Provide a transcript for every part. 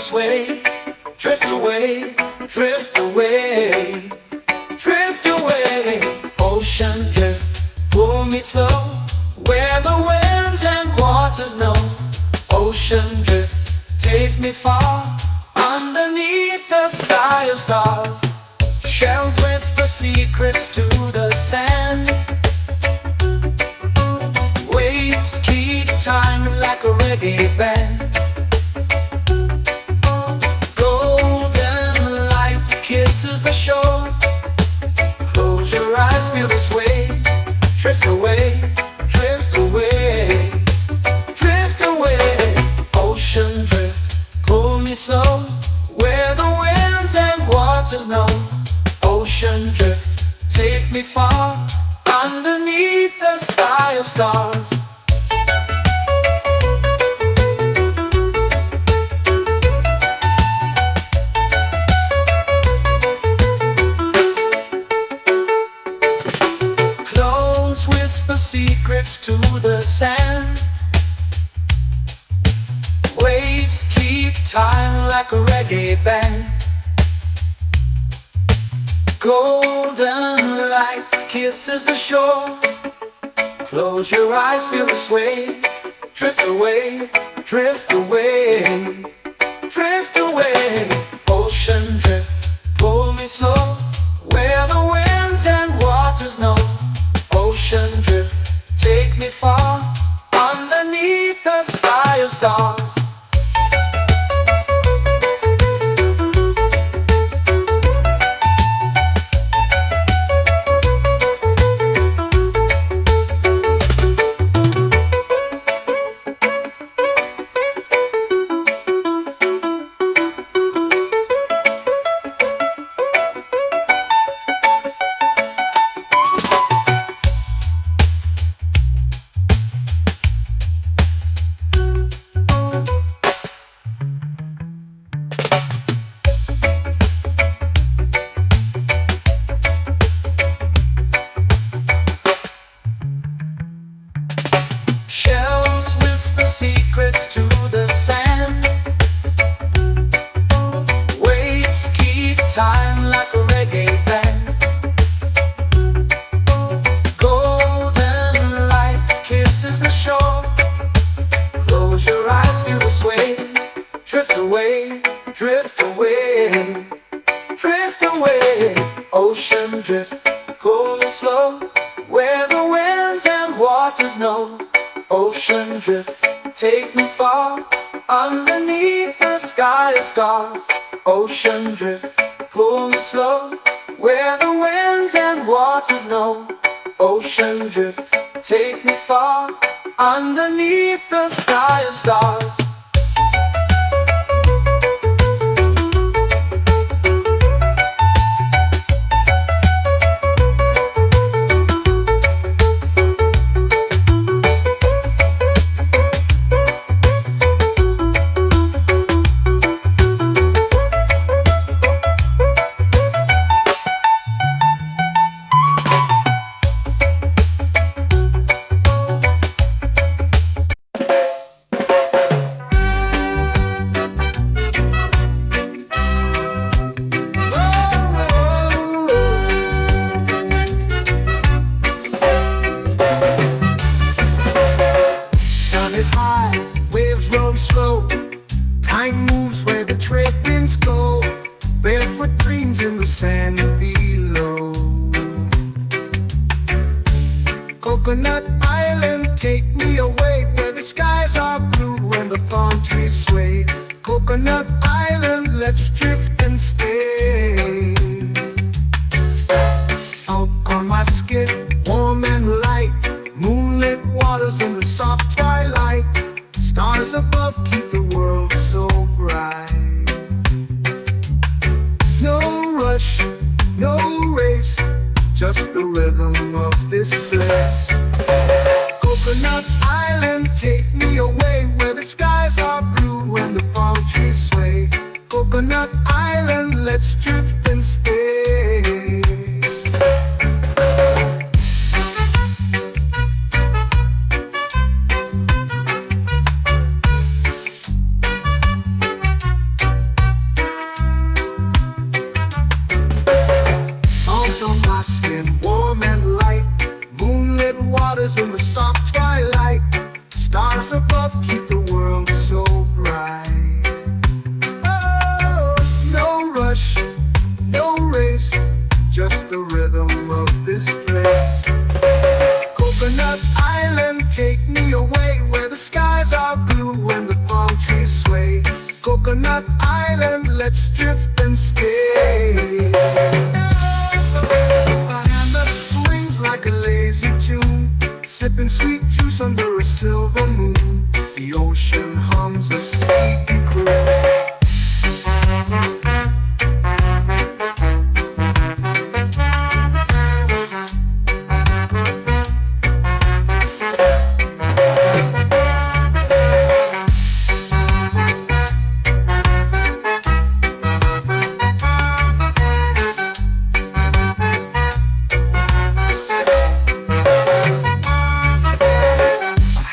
sway. Drift away, drift away, drift away. Ocean drift, pull me slow, where the winds and waters know. Ocean drift, take me far, underneath the sky of stars. Shells whisper secrets to the sand. Waves keep time like a reggae band. Golden light kisses the shore. Close your eyes, feel the sway. Drift away, drift away, drift away. Ocean drift, pull me slow, where the winds and waters know. Ocean drift, take me far, underneath the sky of stars. Close whisper secrets to the sand. Waves keep time like a reggae band. Golden light kisses the shore. Close your eyes, feel the sway. Drift away, drift away, drift away. Ocean drift, pull me slow, where the winds and waters know. Ocean drift, take me far, underneath the sky of stars. Shells whisper secrets to the sand. Waves keep time like a reggae band. Golden light kisses the shore. Close your eyes, feel the sway. Drift away, drift away, drift away. Ocean drift, pull me slow, where the winds and waters know. Ocean drift, take me far, underneath the sky of stars. Ocean drift, pull me slow, where the winds and waters know. Ocean drift, take me far, underneath the sky of stars. Time moves where the trade winds go. Barefoot dreams in the sand below. Coconut Island, take me away, where the skies are blue and the palm trees sway. Coconut Island, let's drift and stay. Out on my skin, warm and light, moonlit waters in the soft twilight. Stars above keep the world so bright. No rush, no race, just the rhythm of this place. Coconut Island, take me away, where the skies are blue and the palm trees sway. Coconut Island, let's drift and stay. Coconut Island, let's drift and stay. A hand that swings like a lazy tune, sipping sweet juice under a silver moon. The ocean hums a sleepy croon.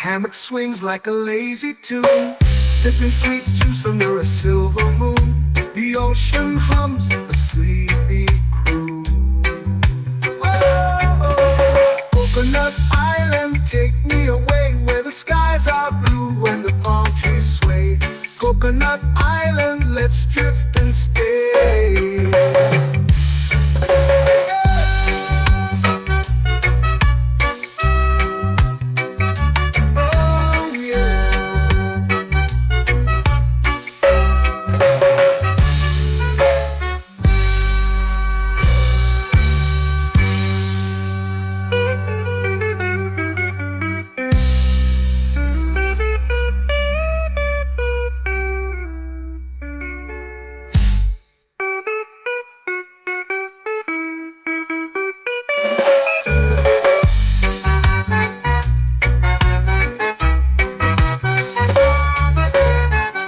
Hammock swings like a lazy tune, sipping sweet juice under a silver moon. The ocean hums a sleepy croon. Whoa, Coconut Island, take me away where the skies are blue and the palm trees sway. Coconut Island, let's drift and stay.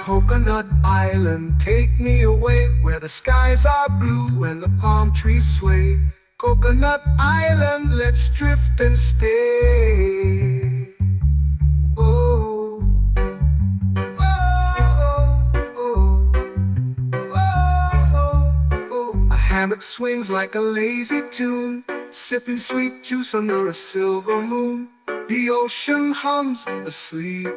Coconut Island, take me away where the skies are blue and the palm trees sway. Coconut Island, let's drift and stay. Oh, oh, oh, oh, oh. A hammock swings like a lazy tune, sipping sweet juice under a silver moon. The ocean hums asleep.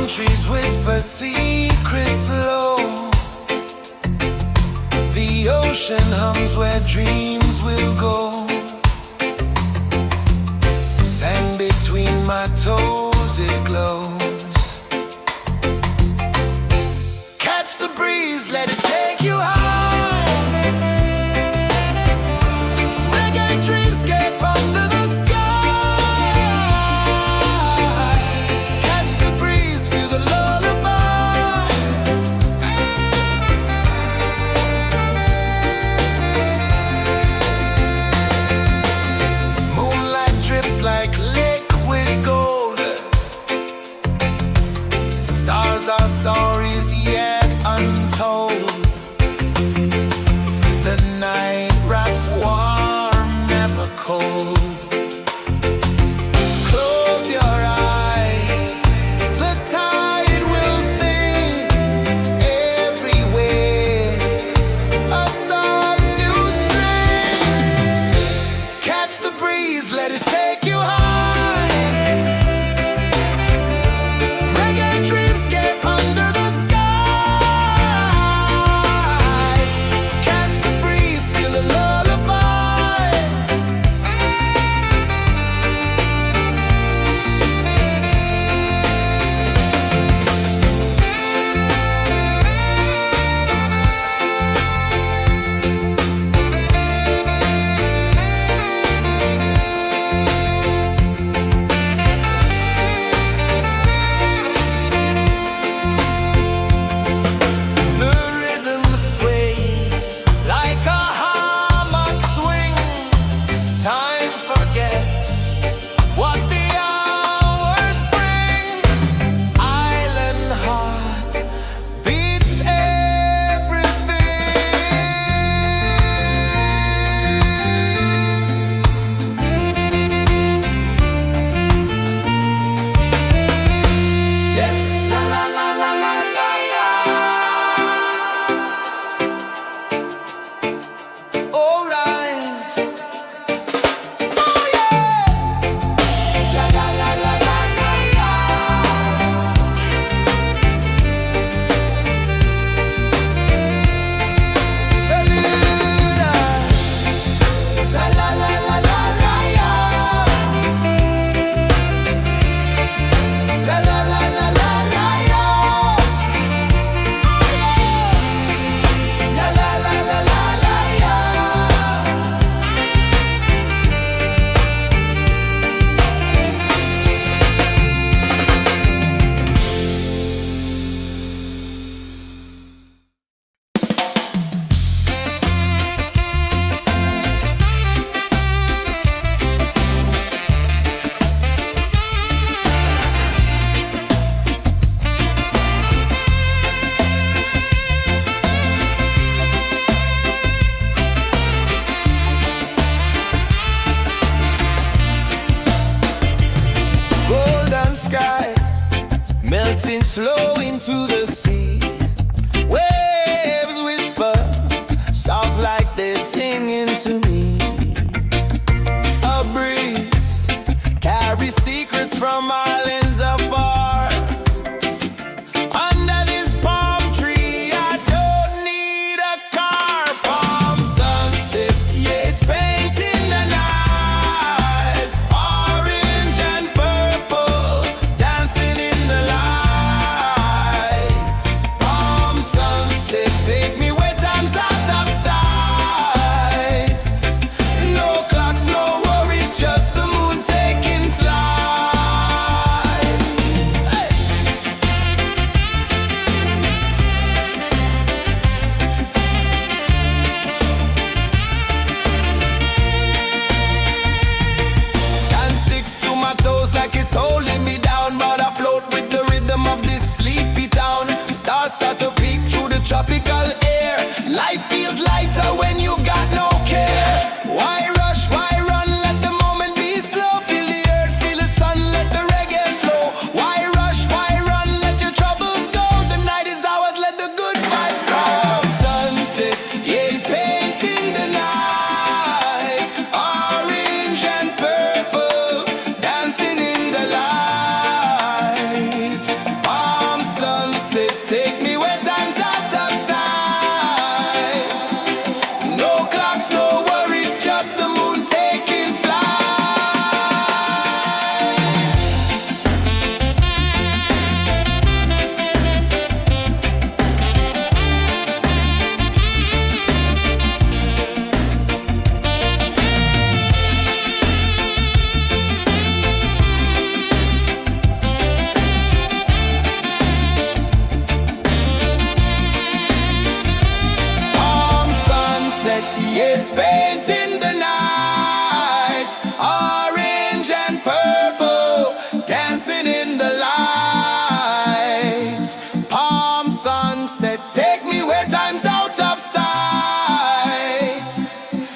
Trees whisper secrets low. The ocean hums where dreams will go. Sand between my toes, it glows. Catch the breeze, let it take you high. Reggae dreamscape under the sky. Our stories yet untold. they're singing to me. A breeze carries secrets from islands afar. Under this palm tree, I don't need a car. Palm sunset, yeah, it's painting the night. Orange and purple, dancing in the light. Palm sunset, take me where time's out of sight. No clocks, no worries, just the moon taking flight. Hey! Sand sticks to my toes like it's holding me down, but I float with the rhythm of this sleepy town. Stars start to peek through the tropical air. Life feels lighter when you've got no care. Why rush, why run, let the moment be slow. Feel the earth, feel the sun, let the reggae flow. Why rush, why run, let your troubles go. The night is ours, let the good vibes come. Sunset, yeah, it's painting the night. Orange and purple, dancing in the light. Palm sunset, take me where time's out of sight. No clocks, no worries, just the moon taking flight. Palm sunset, yeah, it's painting the night. Orange and purple, dancing in the light. Palm sunset, take me where time's out of sight.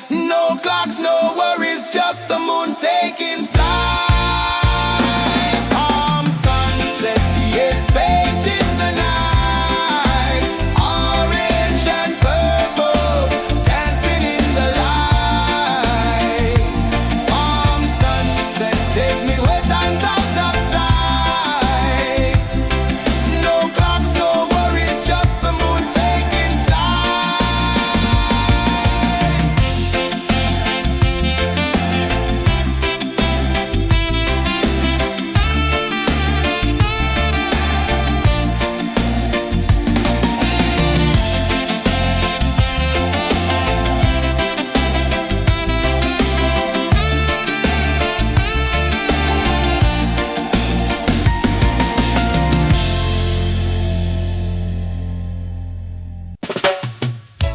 No clocks, no worries, just the moon taking flight. Palm sunset, yeah, it's painting the night. Orange and purple, dancing in the light. Palm sunset, take me where time's out of sight. No clocks, no worries, just the moon taking flight.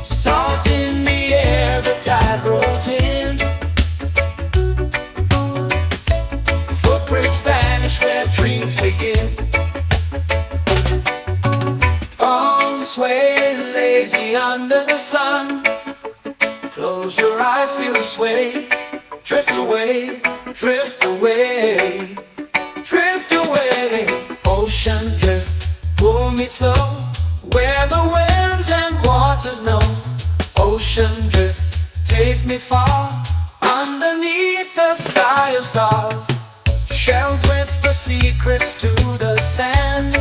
Salt in the air, the tide rolls in. Footprints vanish where dreams begin. Arms sway lazy under the sun. Close your eyes, feel the sway. Drift away, drift away, drift away. Ocean drift, pull me slow, where the winds and waters know. Ocean drift, take me far, underneath the sky of stars. Shells whisper secrets to the sand.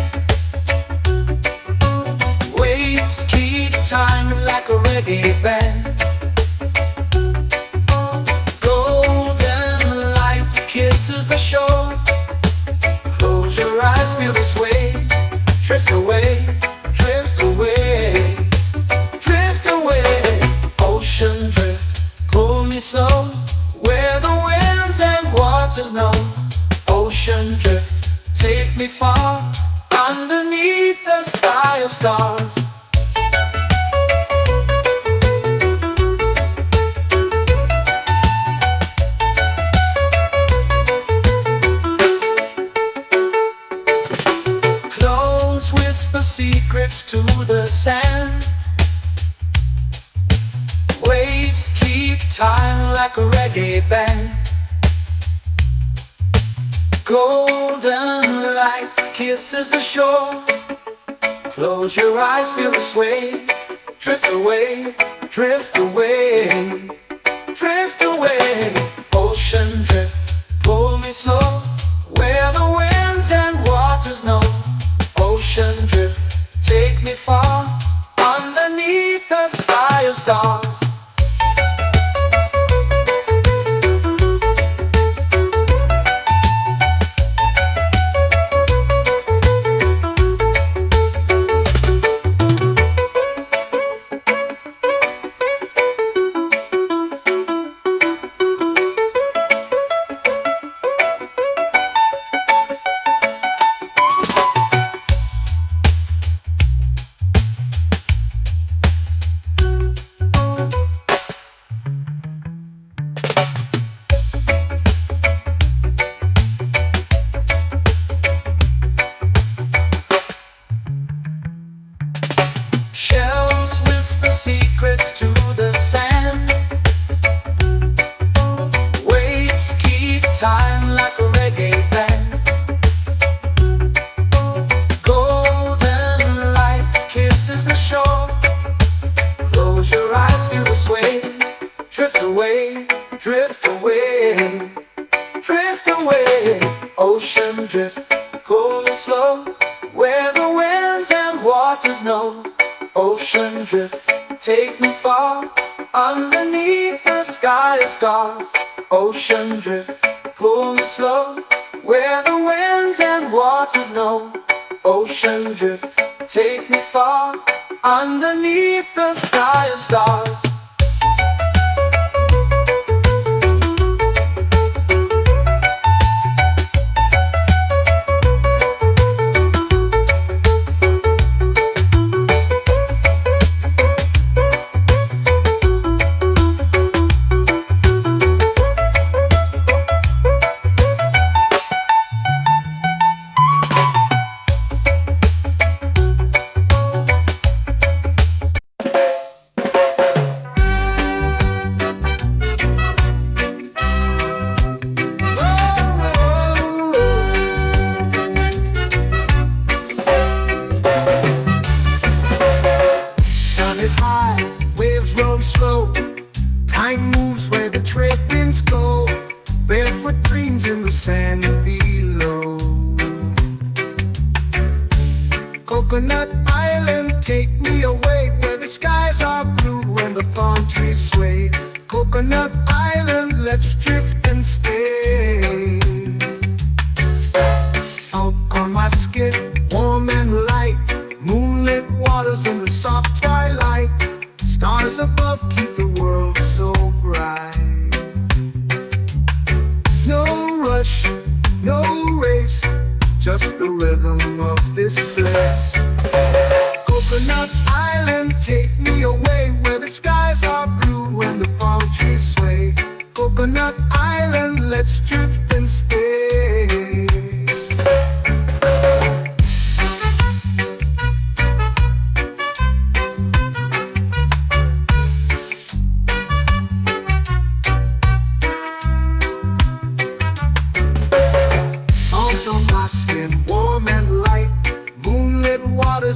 Waves keep time like a reggae band. Golden light kisses the shore. Close your eyes, feel the sway. Drift away, drift away, drift away. Ocean drift, pull me slow, where the winds and waters know. Ocean drift, take me far, underneath the sky of stars. Close whisper secrets to the sand. Waves keep time like a reggae band. Golden light kisses the shore. Close your eyes, feel the sway. Drift away, drift away, drift away. Ocean drift, pull me slow, where the winds and waters know. Ocean drift, take me far, underneath the sky of stars. Shells whisper secrets to the sand. Waves keep time like a reggae band. Golden light kisses the shore. Close your eyes, feel the sway. Drift away, drift away, drift away. Ocean drift, cool and slow, where the winds and waters know. Ocean drift, take me far, underneath the sky of stars. Ocean drift, pull me slow, where the winds and waters know. Ocean drift, take me far, underneath the sky of stars. Is high, waves roll slow. Time moves where the trade winds go. Barefoot dreams in the sand below. Coconut Island, take me away, where the skies are blue and the palm trees sway. Coconut Island, let's drift and stay. Out on my skin, warm and light, moonlit waters in the soft twilight. Stars above keep the world so bright. No rush, no race, just the rhythm of this place. Coconut Island, take me away, where the skies are blue and the palm trees sway. Coconut Island, let's drift and stay.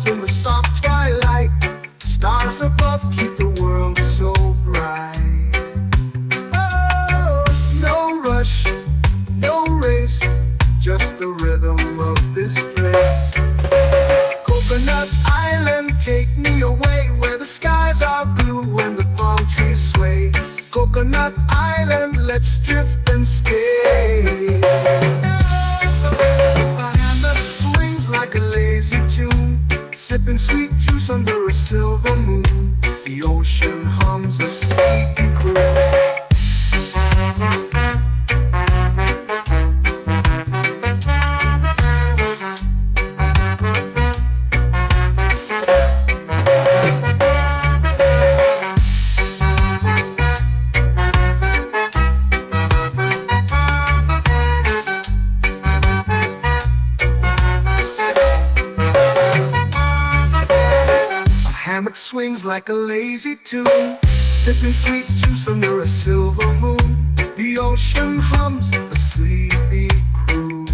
In the soft twilight, stars above keep the world so bright. Oh, no rush, no race, just the rhythm of this place. Coconut Island, take me away, where the skies are blue and the palm trees sway. Coconut Island, let's drift and stay. My hand that swings like a lazy tune, sipping sweet juice under a silver moon. The ocean hums a sleepy croon. Hammock swings like a lazy tune, sipping sweet juice under a silver moon. The ocean hums a sleepy croon.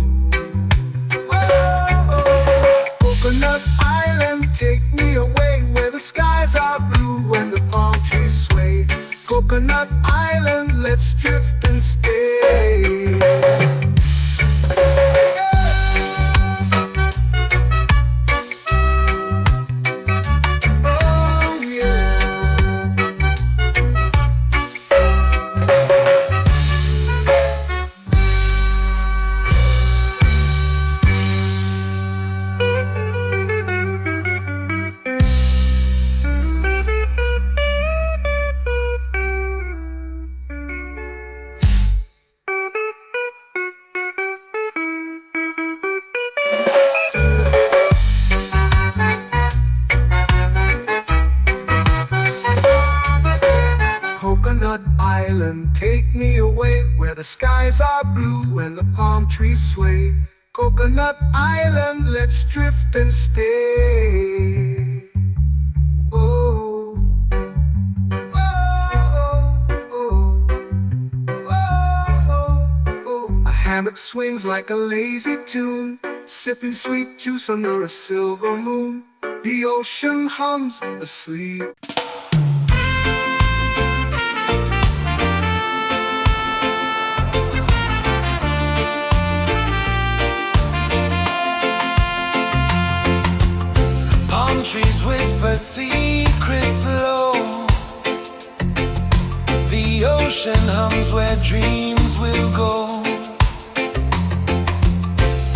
Whoa, Coconut Island, take me away, where the skies are blue and the palm trees Coconut Island, let's drift and stay. Oh yeah. Coconut Island, take me away where the skies are blue and the palm trees sway. Coconut Island, let's drift and stay. Oh, oh, oh, oh, oh. A hammock swings like a lazy tune, sipping sweet juice under a silver moon. The ocean hums asleep. Palm trees whisper secrets low. The ocean hums where dreams will go.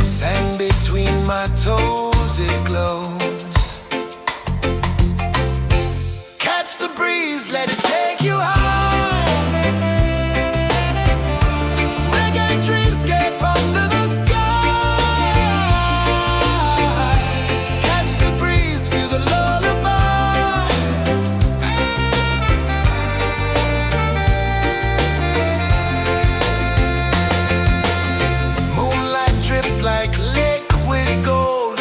Sand between my toes, it glows. Catch the breeze, let it take you high. Reggae dreamscape under the sky. Catch the breeze, feel the lullaby. Moonlight drips like liquid gold.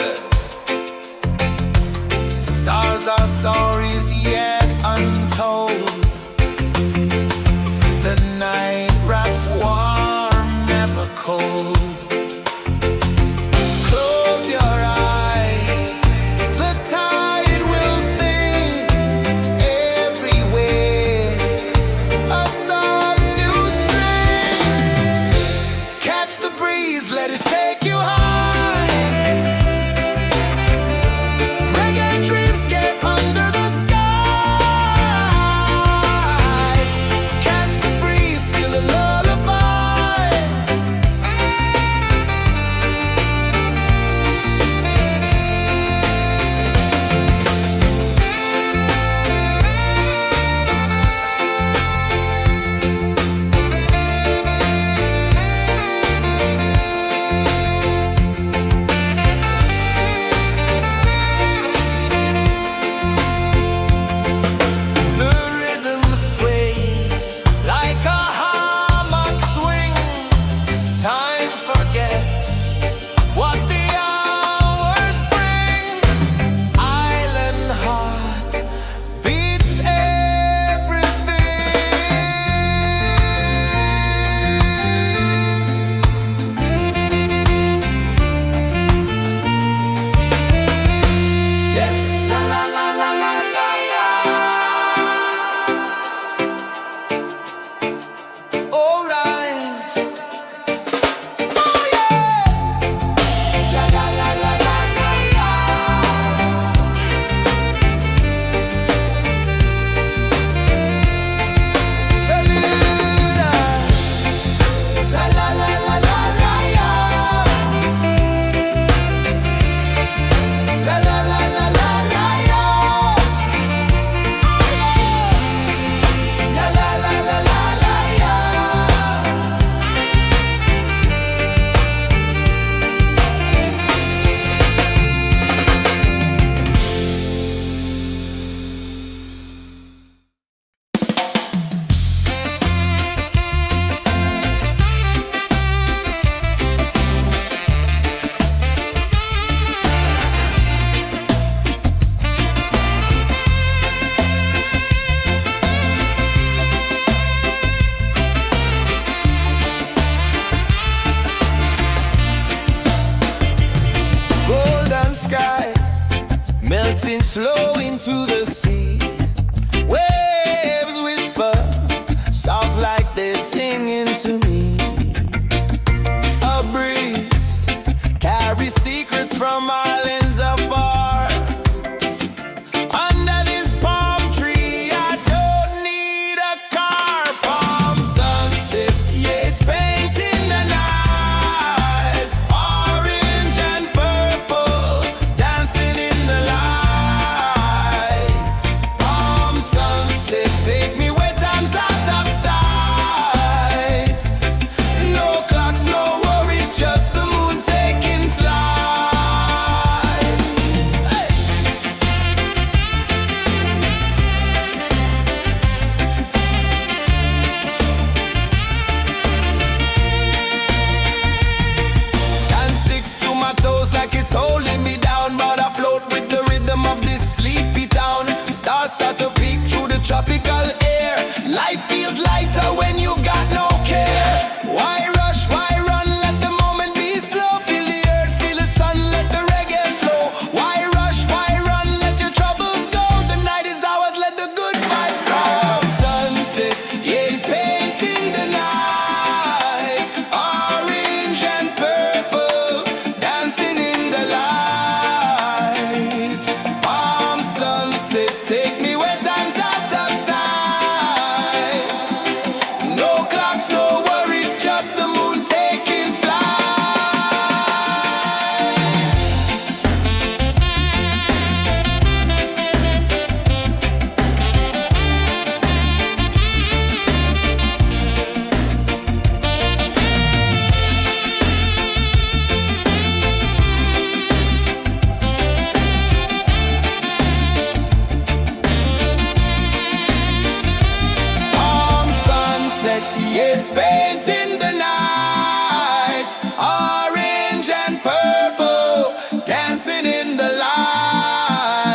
It's painting the night, orange and purple, dancing in the light.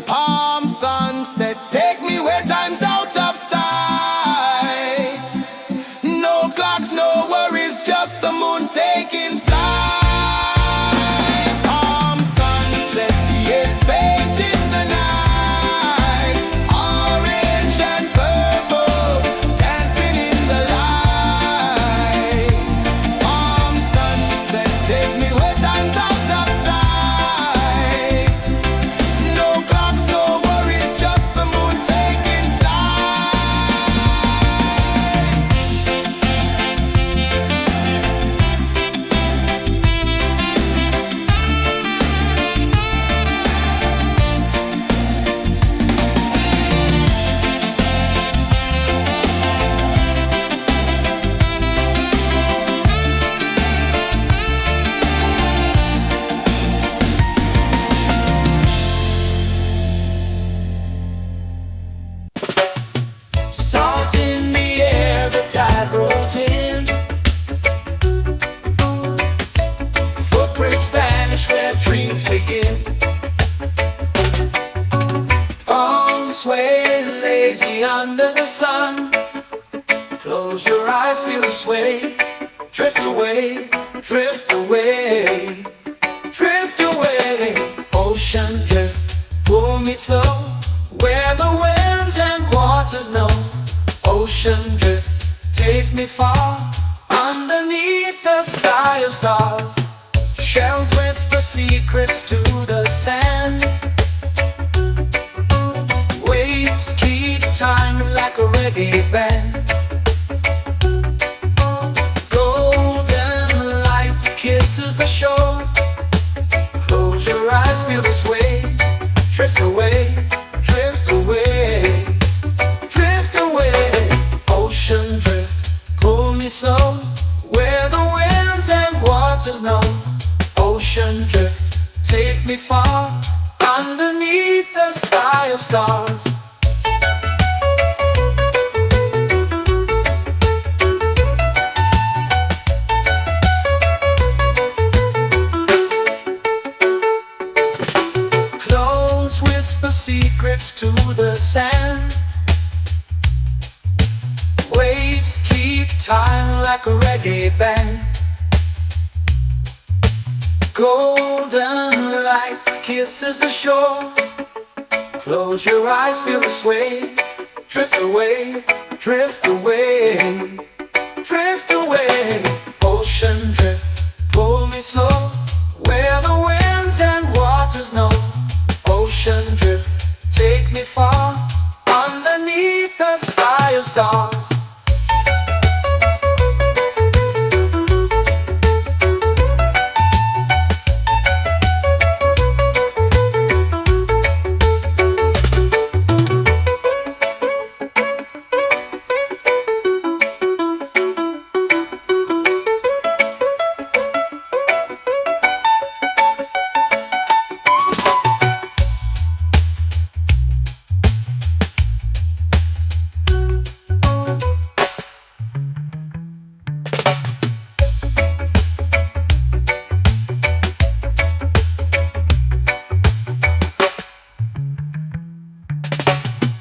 Palm sunset, take me where time's out of sight. No clocks, no worries, just the moon taking flight. Palm sunset, it's painting the night, orange and purple, dancing in the light. Palm sunset, take me where time's out of sight. No clocks, no worries, just the moon taking flight. Salt in the air, the tide rolls in. Footprints vanish where dreams begin. Arms sway lazy under the sun. Close your eyes, feel the sway. Drift away, drift away, drift away. Ocean drift, pull me slow, where the winds and waters know. Ocean drift, take me far, underneath the sky of stars. Shells whisper secrets to the sand. Waves keep time like a reggae band. Golden light kisses the shore. Close your eyes, feel the sway. Drift away, drift away, drift away. Ocean drift, pull me slow, where the winds and waters know. Ocean drift, take me far, underneath the sky of stars. Close whisper secrets to the sand. Waves keep time like a reggae band. Golden light kisses the shore. Close your eyes, feel the sway. Drift away, drift away, drift away. Ocean drift, pull me slow, where the winds and waters know. Ocean drift, take me far, underneath the sky of stars.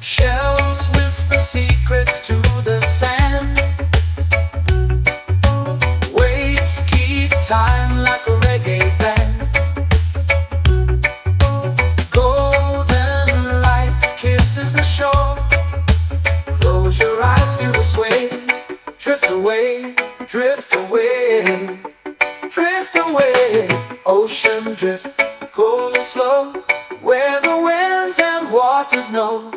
Shells whisper secrets to the sand. Waves keep time like a reggae band. Golden light kisses the shore. Close your eyes, feel the sway. Drift away, drift away, drift away. Ocean drift, pull me slow, where the winds and waters know.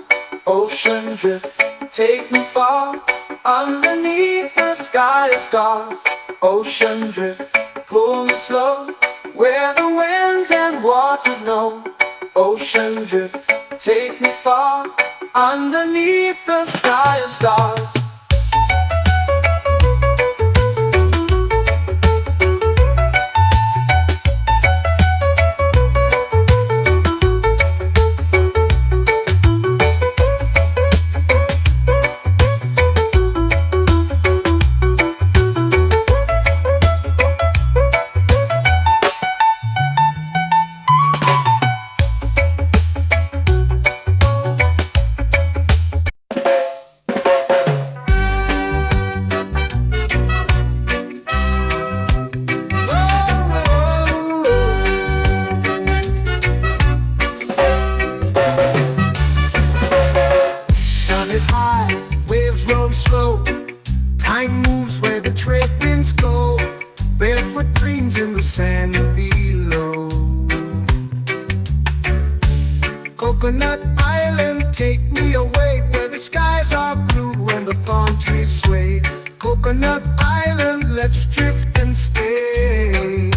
Ocean drift, take me far, underneath the sky of stars. Ocean drift, pull me slow, where the winds and waters know. Ocean drift, take me far, underneath the sky of stars. flow. Time moves where the trade winds go. Barefoot dreams in the sand below. Coconut Island, take me away where the skies are blue and the palm trees sway. Coconut Island, let's drift and stay.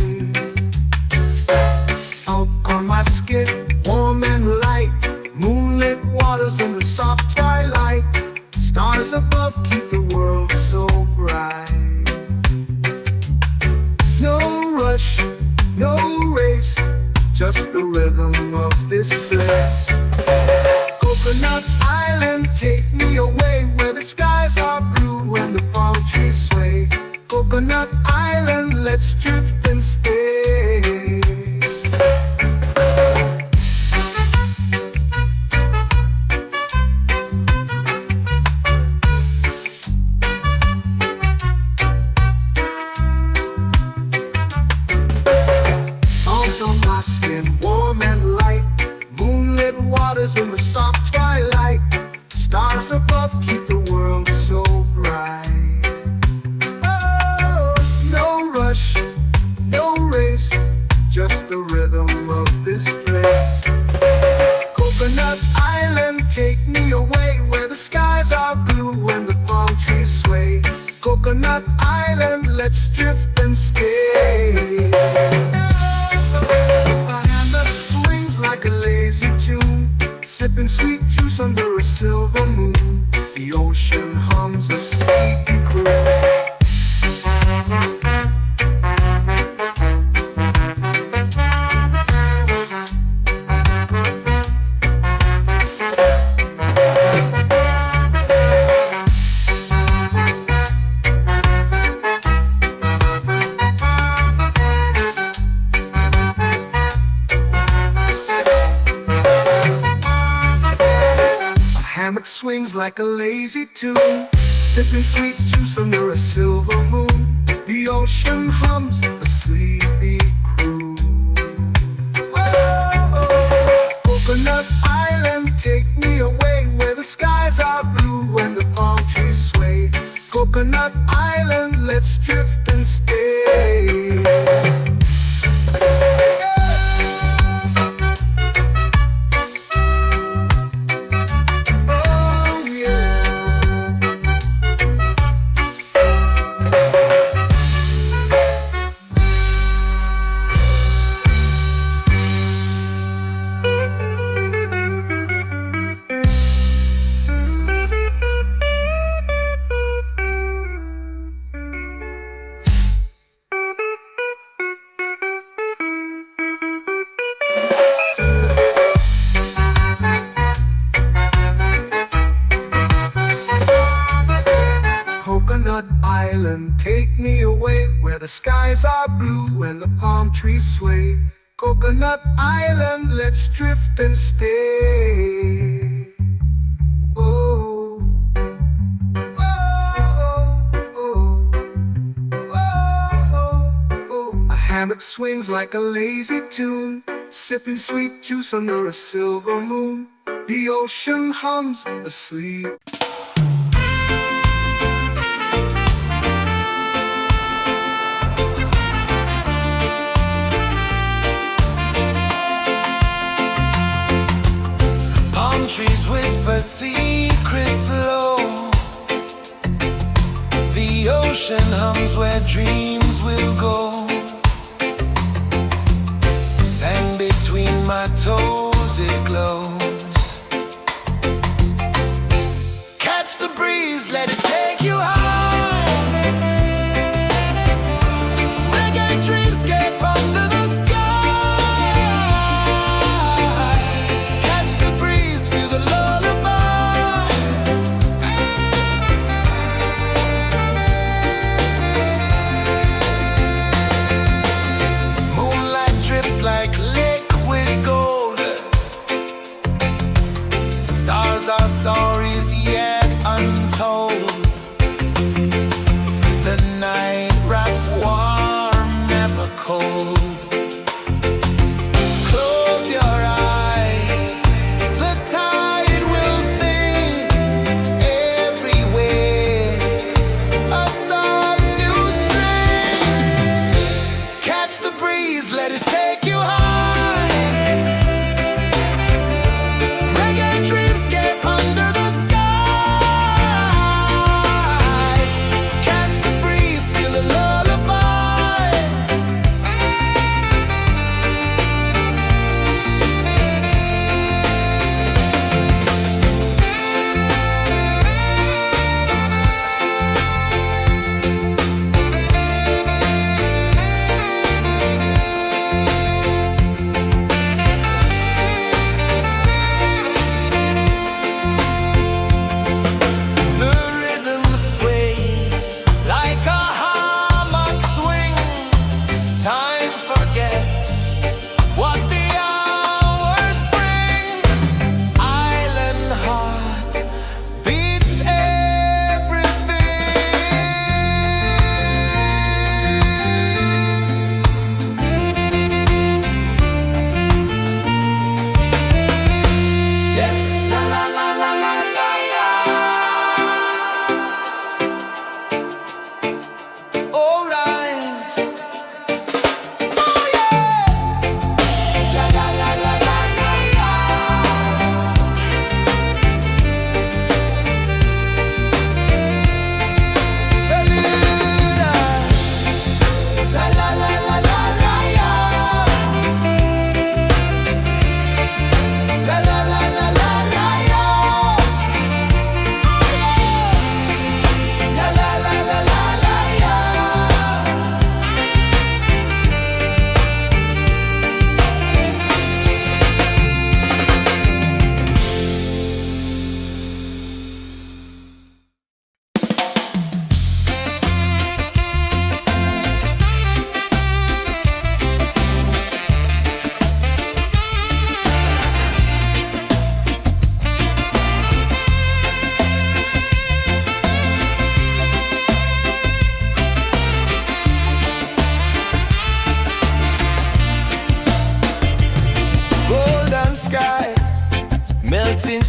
Out on my skin, warm and light, moonlit waters in the soft twilight. Stars above keep the world so bright. No rush, no race, just the rhythm of this place. Coconut Island, take me away where the skies are blue and the palm trees sway. Coconut Island, let's drift and stay. Salt on my skin, warm and light, moonlit waters in the soft twilight. Stars above keep the world so bright. Oh, no rush, no race, just the rhythm of this place. Coconut Island, take me away where the skies are blue and the palm trees sway. Coconut Island, let's drift and stay. A hand that swings like a lazy tune, sipping sweet juice under a silver moon. The ocean hums a sleepy croon. Hammock swings like a lazy tune, sipping sweet juice under a silver moon. The ocean hums a sleepy croon. Oh, Coconut Island, take me away where the skies are blue and the palm trees sway. Coconut Island, let's drift and stay. Coconut Island, take me away where the skies are blue and the palm trees sway. Coconut Island, let's drift and stay. Oh, oh, oh, oh, oh. A hammock swings like a lazy tune, sipping sweet juice under a silver moon. The ocean hums asleep. Trees whisper secrets low. The ocean hums where dreams will go. Sand between my toes, it glows. Catch the breeze, let it take you high. Reggae dreamscape under the our stories yet untold.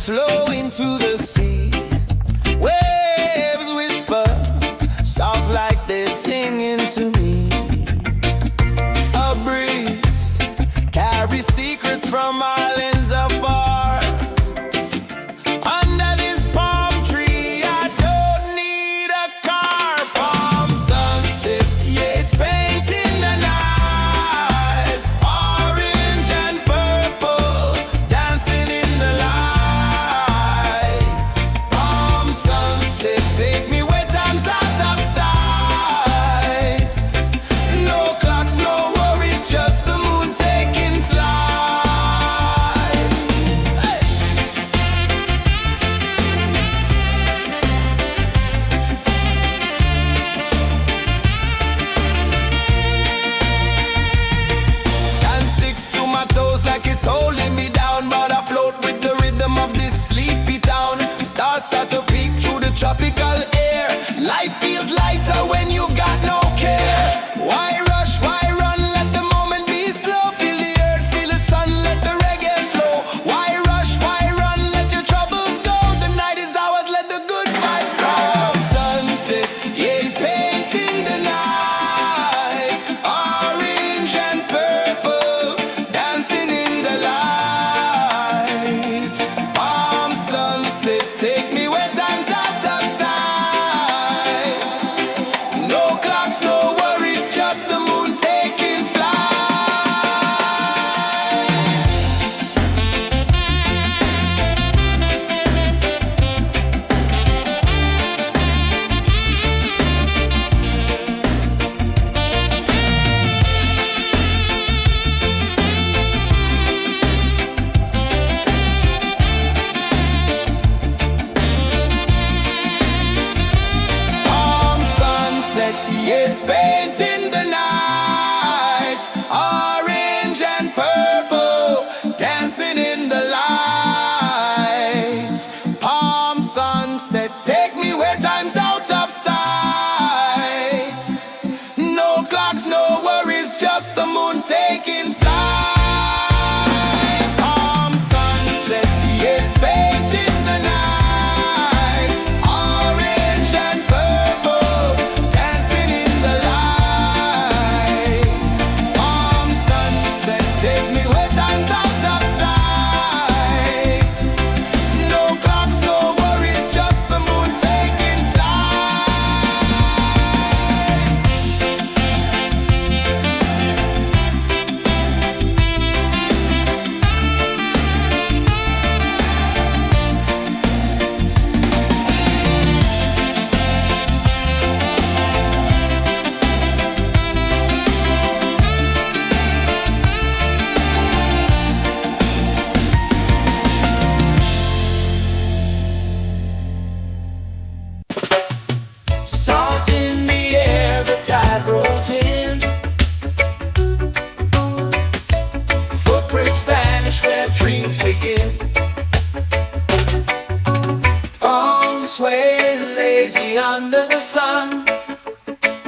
flow into the sea. Waves whisper, soft like they're singing to me. A breeze carries secrets from islands afar. Under this palm tree, I don't need a car. Palm sunset, yeah, it's painting the night. Orange and purple, dancing in the light. Palm sunset, take me where time's out of sight. No clocks, no worries, just the moon taking flight. Hey! Sand sticks to my toes like it's holding me down, but I float with the rhythm of this sleepy town. Stars start to peek through the tropical air. Life feels lighter when you've got no care. Why rush, why run, let the moment be slow. Feel the earth, feel the sun, let the reggae flow. Why rush, why run, let your troubles go. The night is ours, let the good vibes grow. Sunset, yeah, it's painting the night. Orange and purple, dancing in the light. Palm sunset, take me where time's out of sight. No clocks, no worries, just the moon taking flight. Palm sunset, yeah, it's painting the night. Orange and purple, dancing in the light. Palm sunset, take me where time's out of sight. No clocks, no worries, just the moon taking flight. Palm sunset, yeah, it's painting the night. Orange and purple, dancing in the light. Palm sunset, take me where time's out of sight. No clocks, no worries, just the moon taking flight. Salt in the air, the tide rolls in. Footprints vanish where dreams begin. Arms sway lazy under the sun.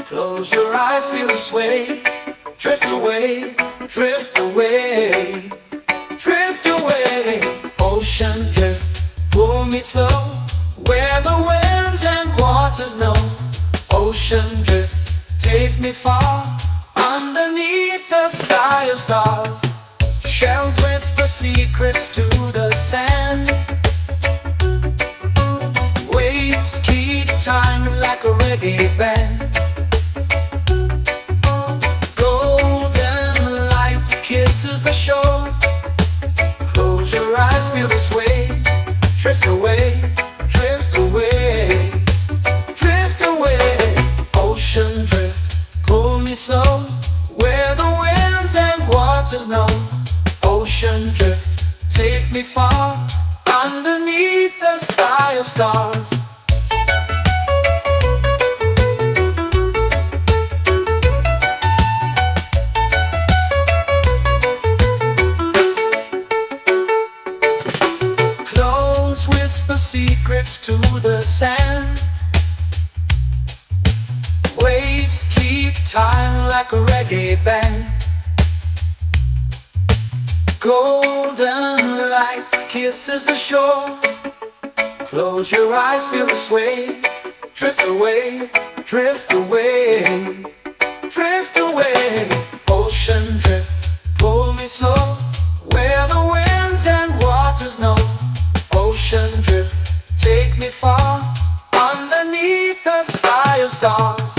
Close your eyes, feel the sway. Drift away, drift away, drift away. Ocean drift, pull me slow, where the winds and waters know. Ocean drift, take me far, underneath the sky of stars. Shells whisper secrets to the sand. Waves keep time like a reggae band. Golden light kisses the shore. Close your eyes, feel the sway. Drift away, drift away, drift away. Ocean drift, pull me slow, where the winds and waters know. Ocean drift, take me far, underneath the sky of stars. Close whisper secrets to the sand. Waves keep time like a reggae band. Golden light kisses the shore. Close your eyes, feel the sway. Drift away, drift away, drift away. Ocean drift, pull me slow, where the winds and waters know. Ocean drift, take me far, underneath the sky of stars.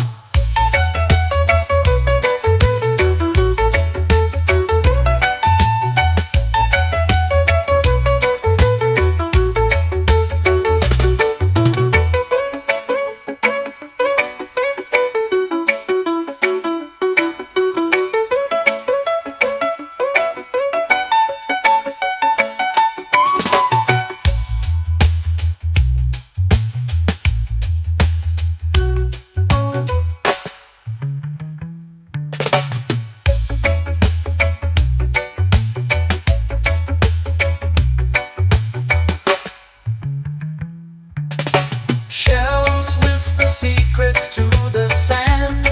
Shells whisper secrets to the sand.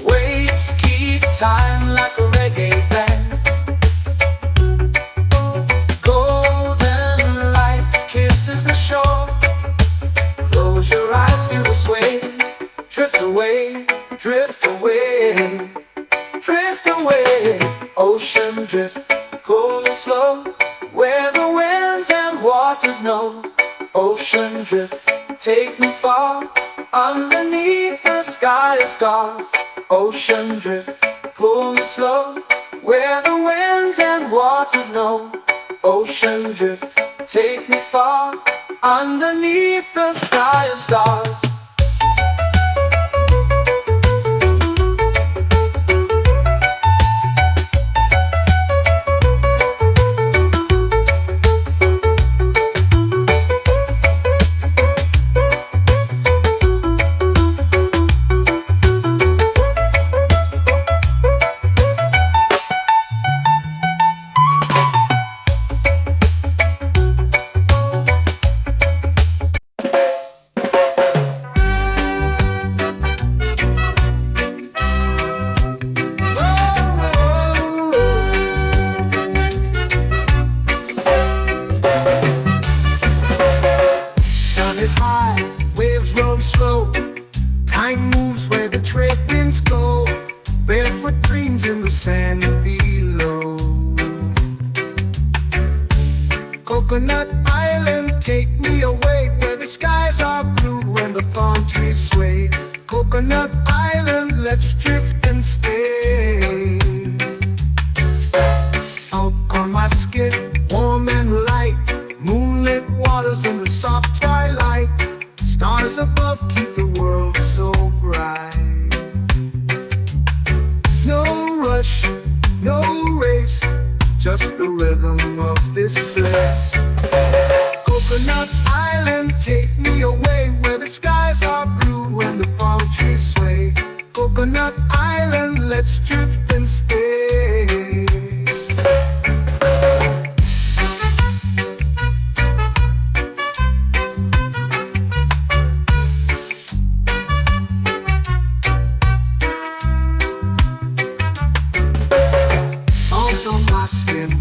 Waves keep time like a reggae band. Golden light kisses the shore. Close your eyes, feel the sway. Drift away, drift away, drift away. Ocean drift, cool and slow, where the winds and waters know. Ocean drift, take me far, underneath the sky of stars. Ocean drift, pull me slow, where the winds and waters know. Ocean drift, take me far, underneath the sky of stars. Is high, waves roll slow. Time moves where the trade winds go. Barefoot dreams in the sand below. Coconut Island, take me away, where the skies are blue and the palm trees sway. Coconut Island, let's drift and stay. Out on my skin, warm and light, moonlit waters in the soft twilight. Stars above keep the world so bright. No rush, no race, just the rhythm of this place. Coconut Island, take me away, where the skies are blue and the palm trees sway. Coconut Island, let's drift and stay.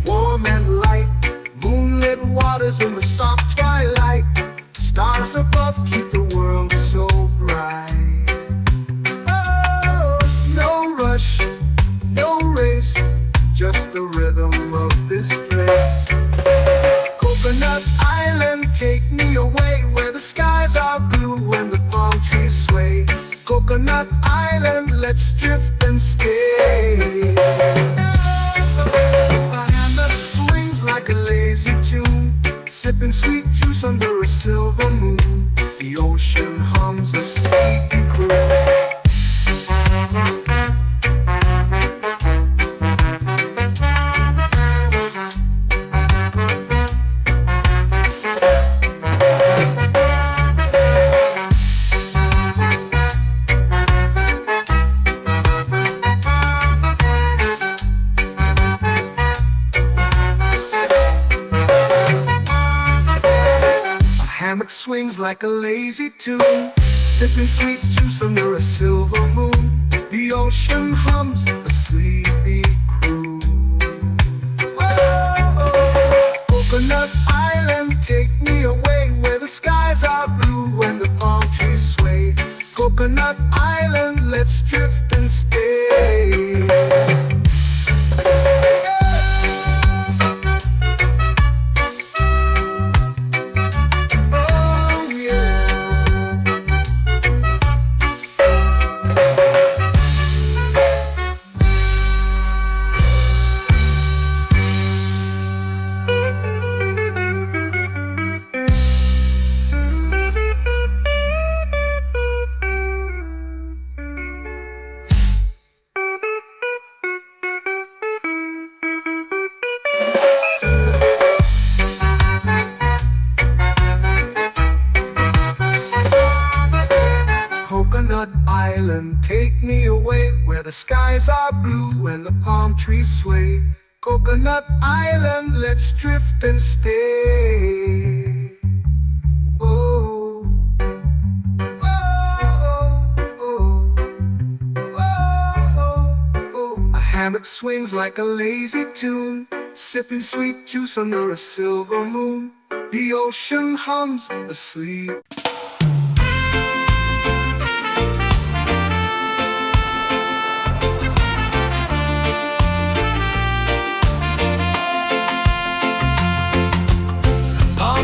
Warm and light, moonlit waters in the soft twilight. Stars above keep the world so bright. Oh, no rush, no race, just the rhythm of this place. Coconut Island, take me away, where the skies are blue and the palm trees sway. Coconut Island, let's drift and stay. Like a lazy tune, sipping sweet juice under a silver moon. The ocean hums a sleepy croon. Swings like a lazy tune, sipping sweet juice under a silver moon. The ocean hums a sleepy croon. Coconut Island, let's drift and stay. Oh yeah. Coconut Island, take me away where the skies are blue and the palm trees sway. Coconut Island, let's drift and stay. Oh, oh, oh, oh, oh, oh. A hammock swings like a lazy tune, sipping sweet juice under a silver moon. The ocean hums asleep.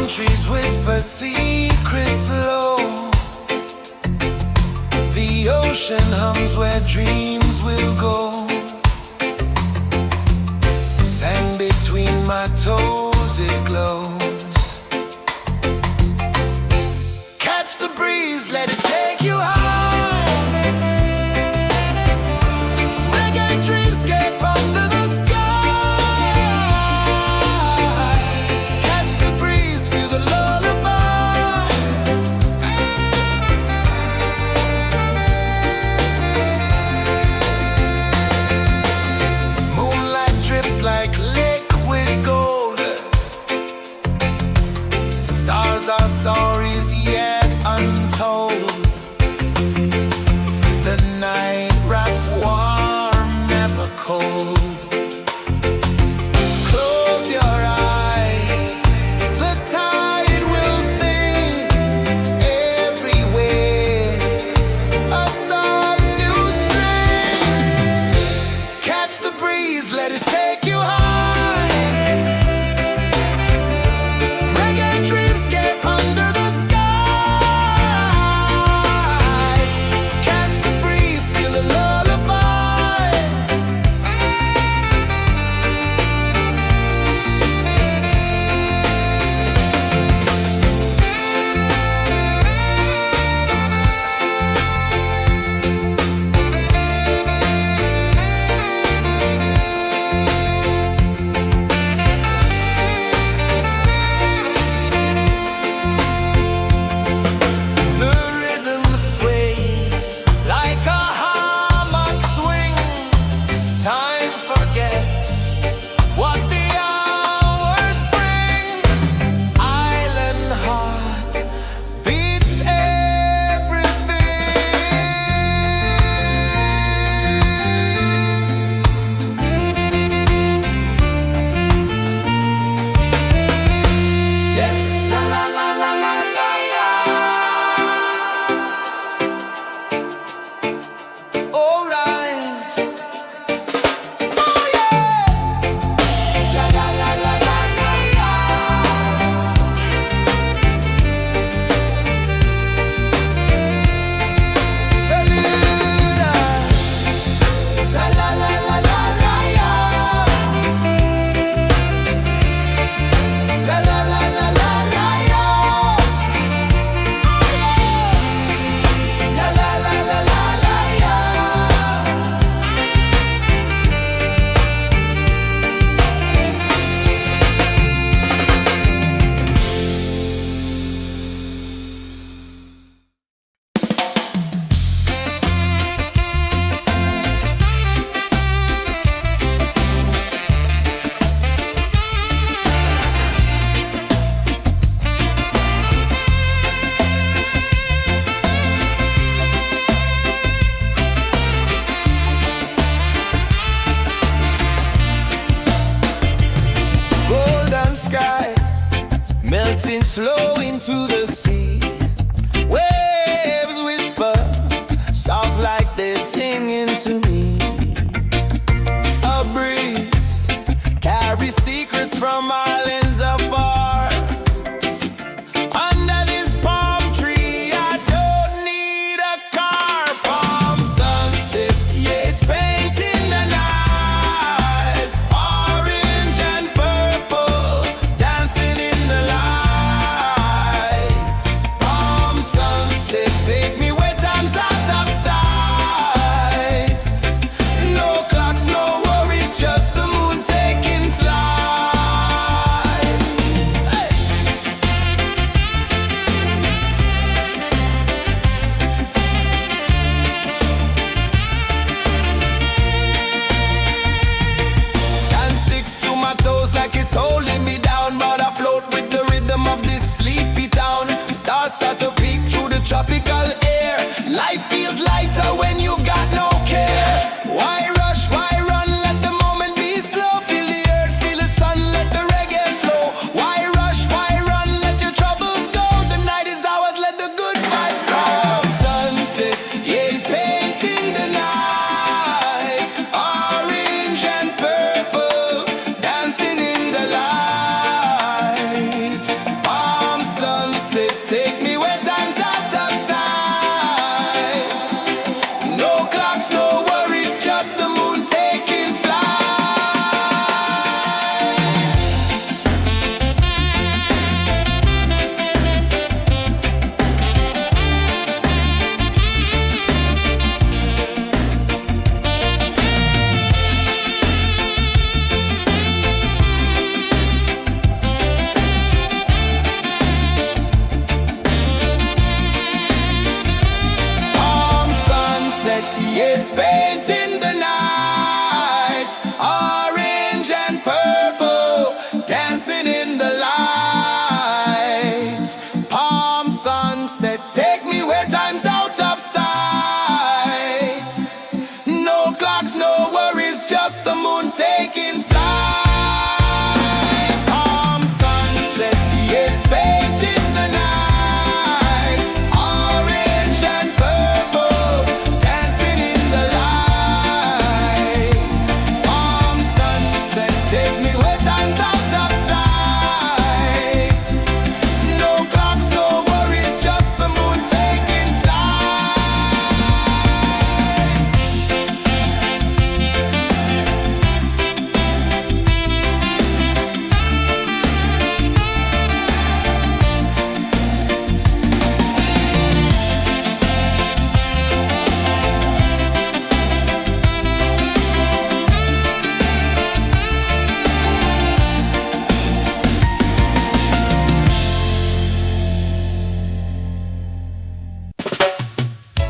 Trees whisper secrets low. The ocean hums where dreams will go. Sand between my toes, it glows. Catch the breeze, let it take you high. Reggae dreamscape under the sky.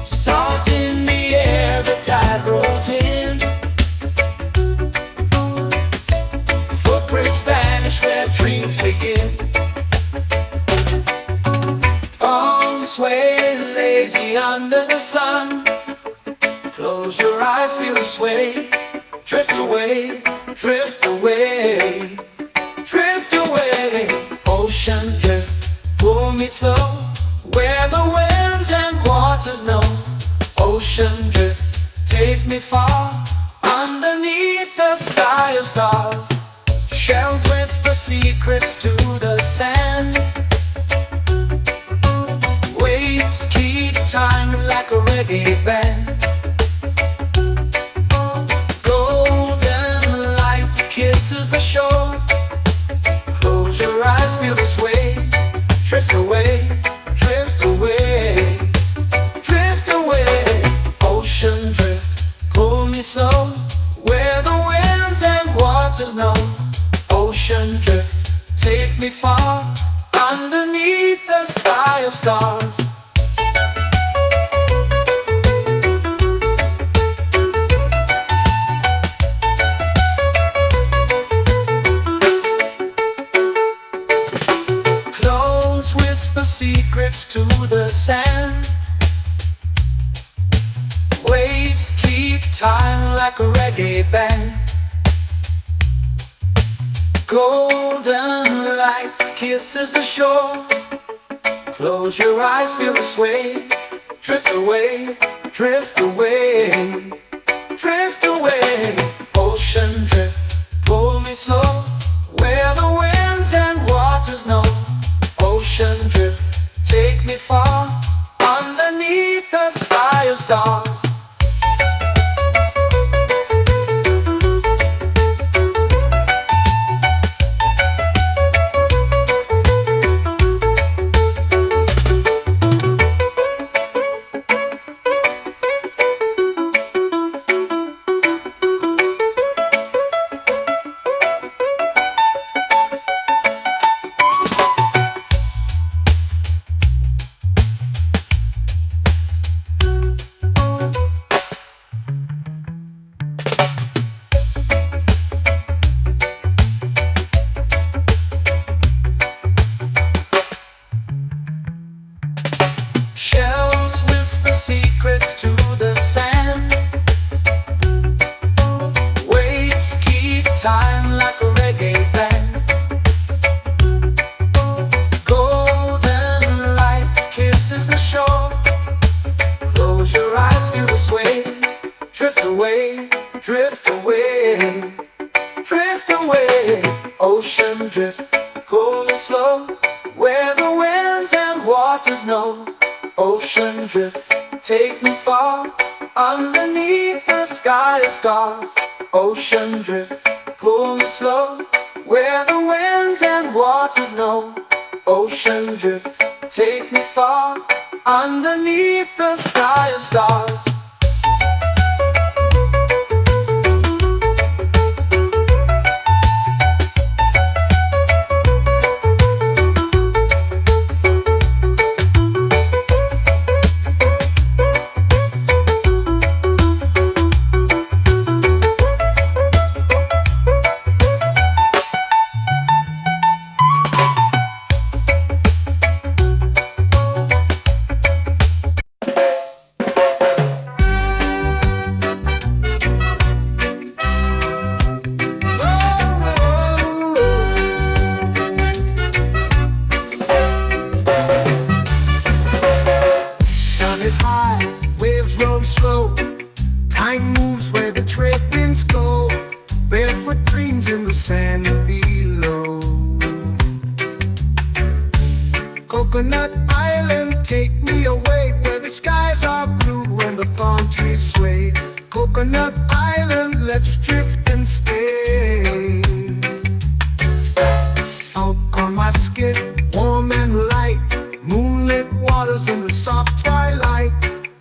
Salt in the air, the tide rolls in. Footprints vanish where dreams begin. Arms swaying lazy under the sun. Close your eyes, feel the sway. Drift away, drift away, drift away. Ocean drift, pull me slow, where the winds and waters know. Ocean drift, take me far, underneath the sky of stars. Shells whisper secrets to the sand. Waves keep time like a reggae band. Golden light kisses the shore. Close your eyes, feel the sway. Drift away, drift away, drift away. Ocean drift, pull me slow, where the winds and waters know. Ocean drift, take me far, underneath the sky of stars. Close whisper secrets to the sand. Waves keep time like a reggae band. Golden light kisses the shore. Close your eyes, feel the sway. Drift away, drift away, drift away. Ocean drift, pull me slow, where the winds and waters know. Ocean drift, take me far, underneath the sky of stars. Shells whisper secrets to the sand. Waves keep time like a reggae band. Golden light kisses the shore. Close your eyes, feel the sway. Drift away, drift away, drift away. Ocean drift, pull me slow, where the winds and waters know. Ocean drift, take me far, underneath the sky of stars. Ocean drift, pull me slow, where the winds and waters know. Ocean drift, take me far, underneath the sky of stars. Coconut Island, take me away where the skies are blue and the palm trees sway. Coconut Island, let's drift and stay. Out on my skin, warm and light, moonlit waters in the soft twilight.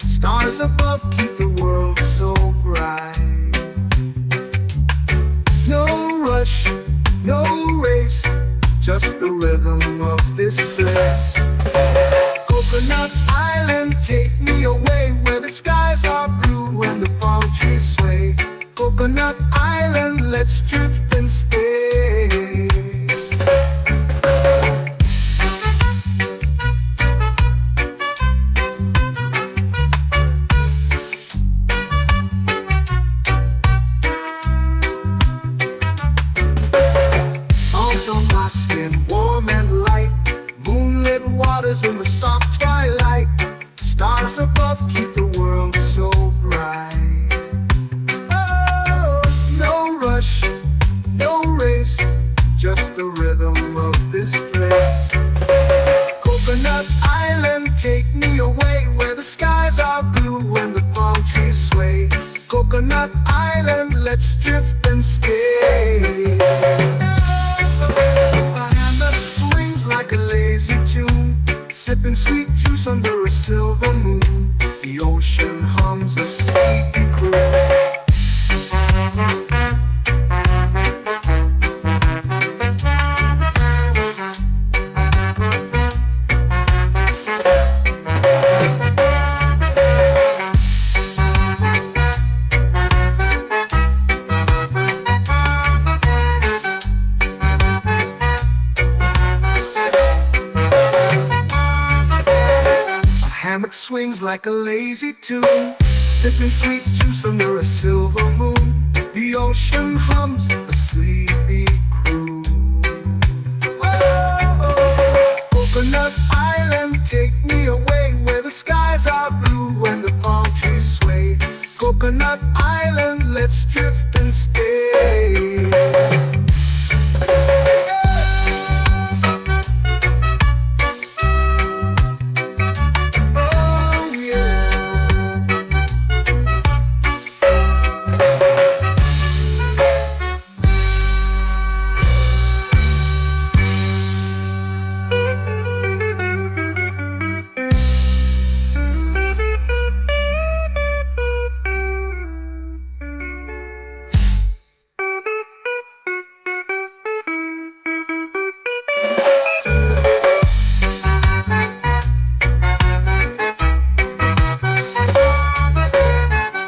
Stars above keep the world so bright. No rush, no race, just the rhythm of this place. Coconut Island, take me away where above keep the world so bright. Oh, no rush, no race, just the rhythm of this place. Coconut Island, take me away where the skies are blue and the palm trees sway. Coconut Island, let's drift and stay. A hand that swings like a lazy tune, sipping sweet juice under a silver moon. The ocean hums a sleepy croon. Hammock swings like a lazy tune, sipping sweet juice under a silver moon. The ocean hums a sleepy croon. Whoa, Coconut Island, take me away where the skies are blue and the palm trees sway. Coconut Island, let's drift and stay.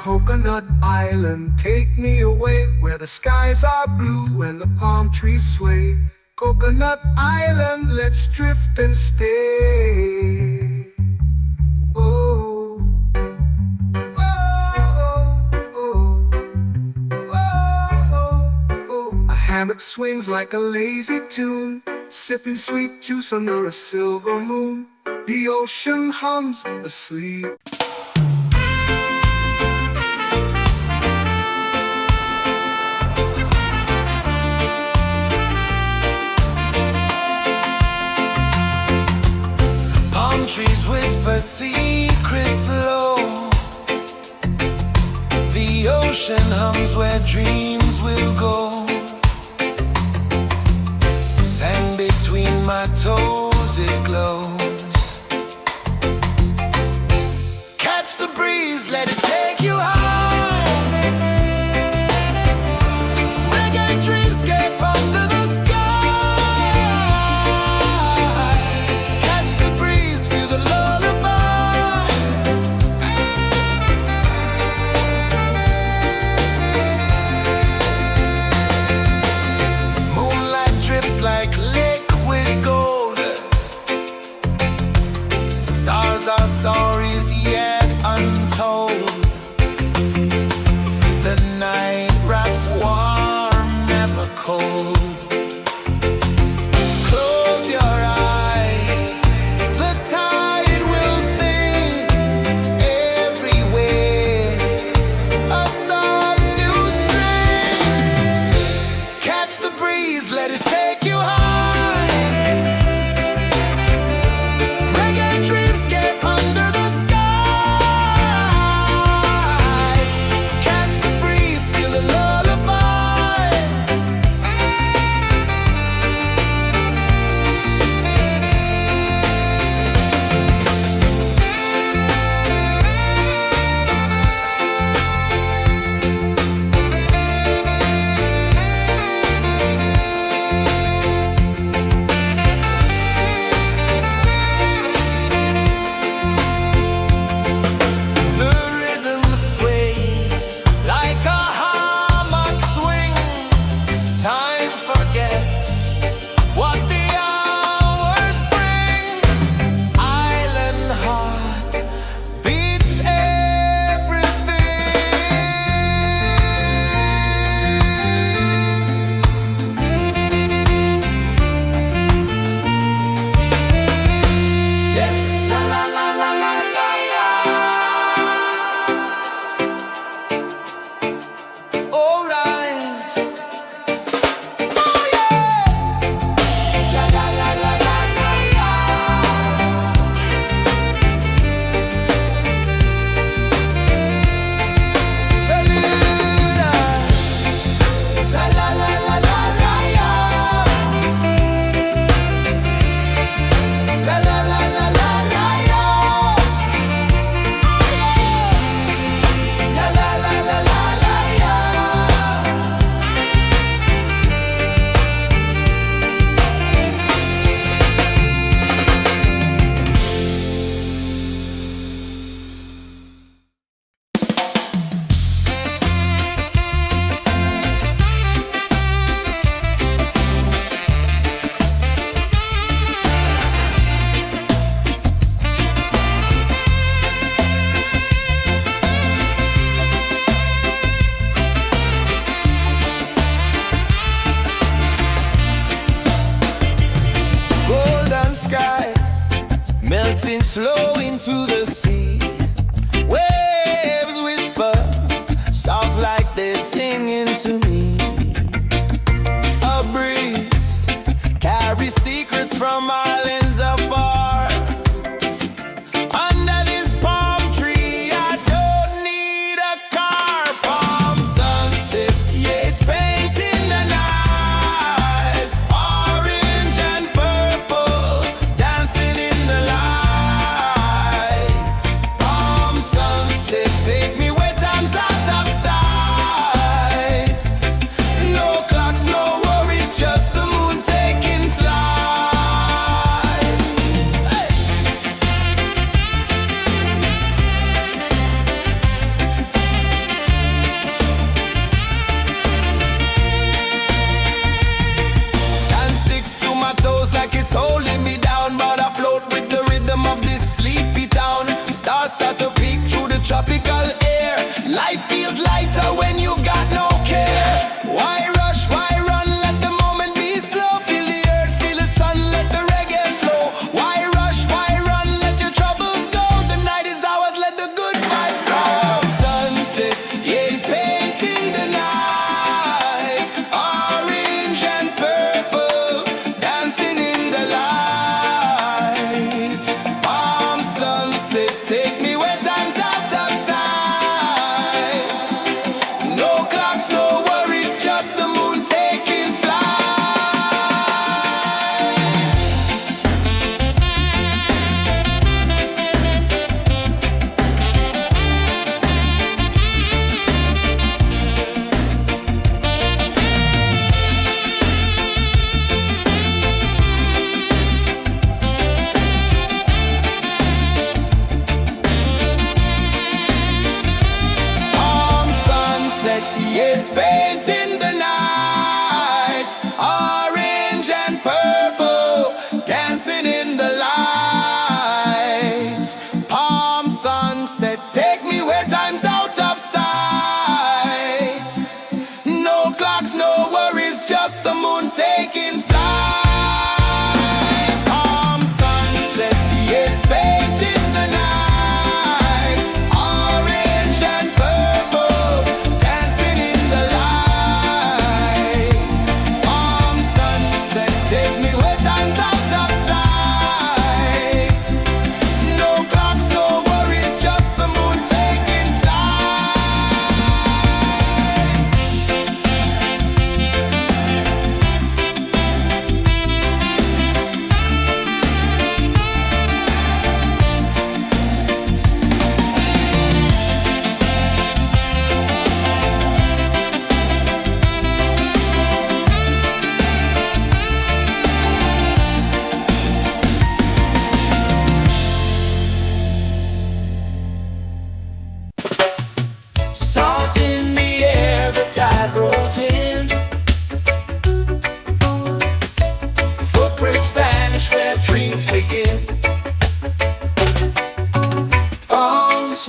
Coconut Island, take me away where the skies are blue and the palm trees sway. Coconut Island, let's drift and stay. Oh, oh, oh, oh, oh. A hammock swings like a lazy tune, sipping sweet juice under a silver moon. The ocean hums asleep. Trees whisper secrets low. The ocean hums where dreams will go. Sand between my toes, it glows. Catch the breeze, let it take you high. Reggae dreamscape under the sky. Our stories yet untold.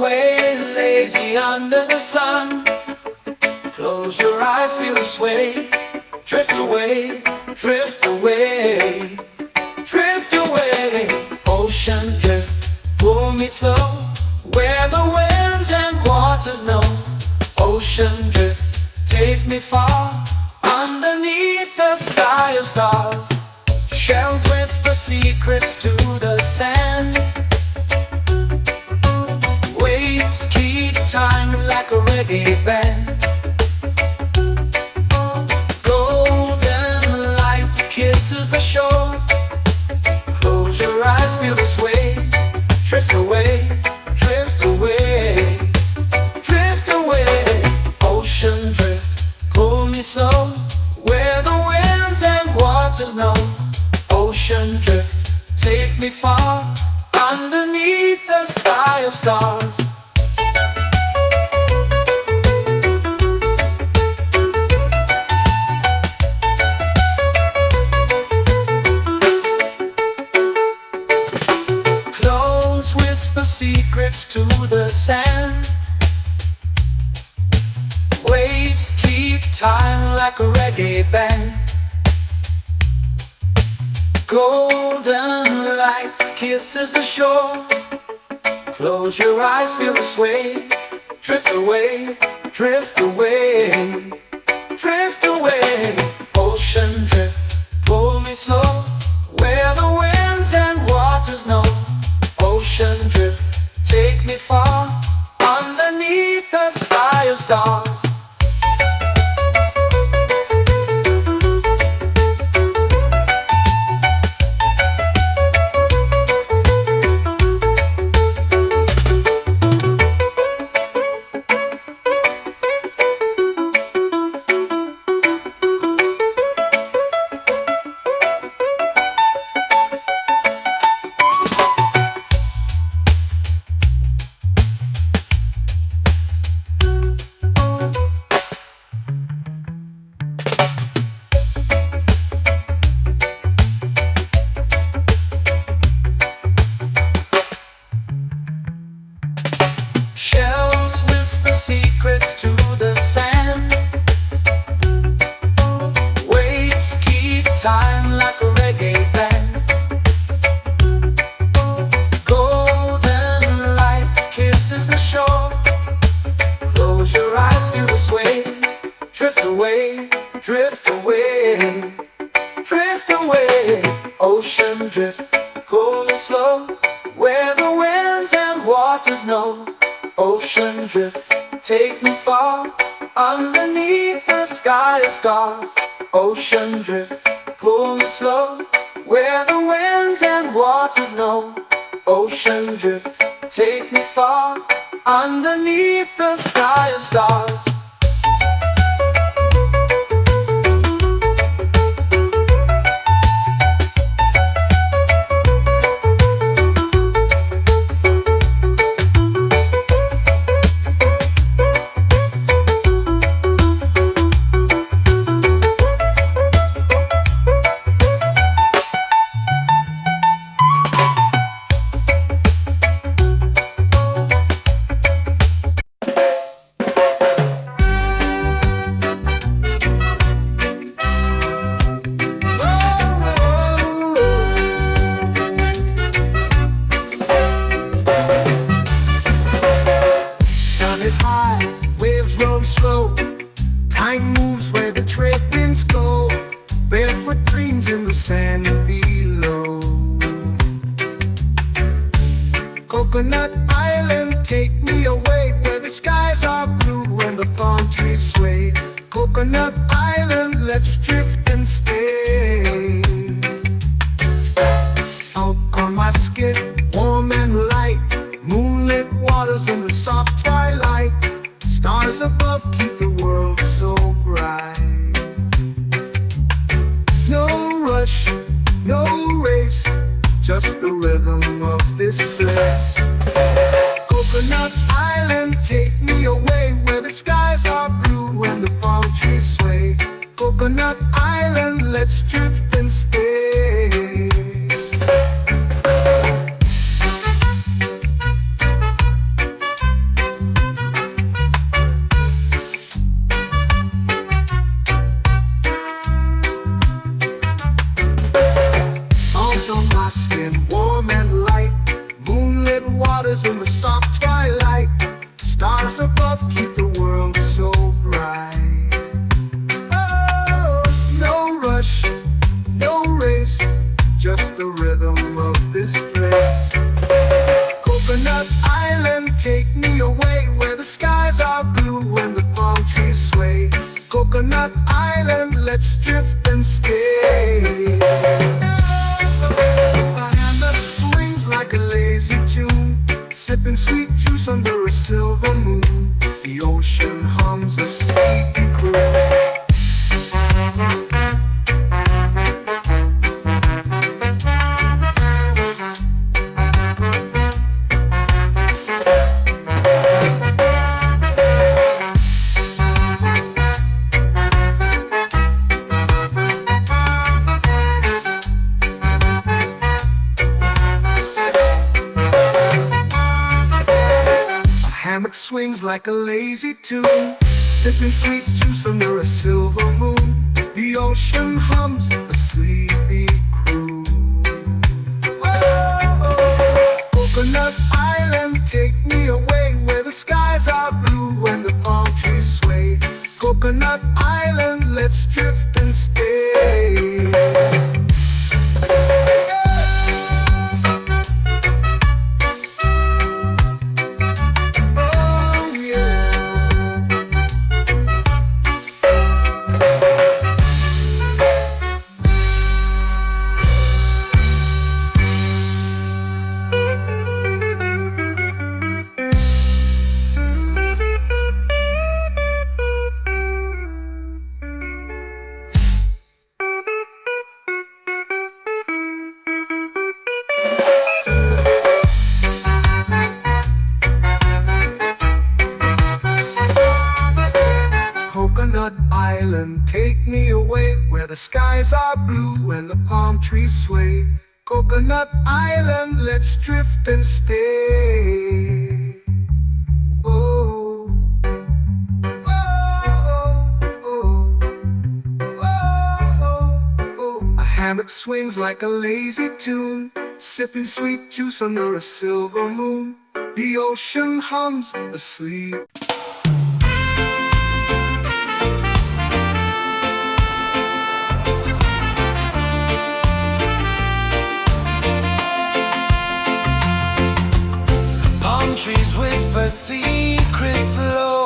sway lazy under the sun. Close your eyes, feel the sway. Drift away, drift away, drift away. Ocean drift, pull me slow, where the winds and waters know. Ocean drift, take me far, underneath the sky of stars. Shells whisper secrets to the sand. Waves keep time like a reggae band. Golden light kisses the shore. Close your eyes, feel the sway. Drift away, drift away, drift away. Ocean drift, pull me slow, where the winds and waters know. Ocean drift, take me far, underneath the sky of stars. Close whisper secrets to the sand. Waves keep time like a reggae band. Golden light kisses the shore. Close your eyes, feel the sway. Drift away, drift away, drift away. Ocean drift, pull me slow, where the winds and waters know. Ocean drift, take me far, underneath the sky of stars. Shells whisper secrets to the sand. Waves keep time like a reggae band. Golden light kisses the shore. Close your eyes, feel the sway. Drift away, drift away, drift away. Ocean drift, pull me slow, where the winds and waters know. Ocean drift, take me far, underneath the sky of stars. Ocean drift, pull me slow, where the winds and waters know. Ocean drift, take me far, underneath the sky of stars. Time moves where the trade winds go. Barefoot dreams in the sand below. Coconut Island, take me away, where the skies are blue and the palm trees sway. Coconut Island, let's drift and stay. Out on my skin, warm and light, moonlit waters in the soft twilight. Stars above keep the world so bright. No rush, no race, just the rhythm of this place. Coconut Island, take me away, where the skies are blue and the palm trees sway. Coconut Island, let's drift and stay. me away where the skies are blue and the palm trees sway. Coconut Island, let's drift and stay. A hand that swings like a lazy tune, sipping sweet juice under a silver moon. The ocean hums a sleepy croon. Hammock swings like a lazy tune, sipping sweet juice under a silver moon. The ocean hums a sleepy croon. Whoa, Coconut Island, take me away where the skies are blue and the palm trees sway. Coconut Island, let's drift and stay. Coconut Island, take me away where the skies are blue and the palm trees sway. Coconut Island, let's drift and stay. Oh, oh, oh, oh, oh. A hammock swings like a lazy tune, sipping sweet juice under a silver moon. The ocean hums asleep. Trees whisper secrets low.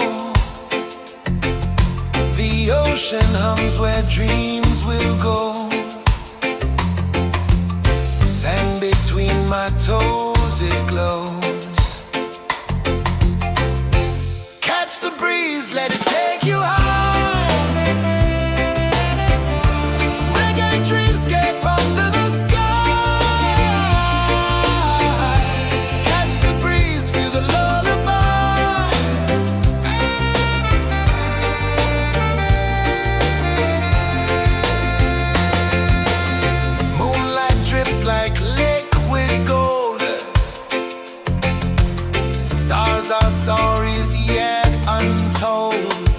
The ocean hums where dreams will go. Sand between my toes, it glows. Catch the breeze, let it take you high. Reggae dreamscape under the sky. Our stories yet untold.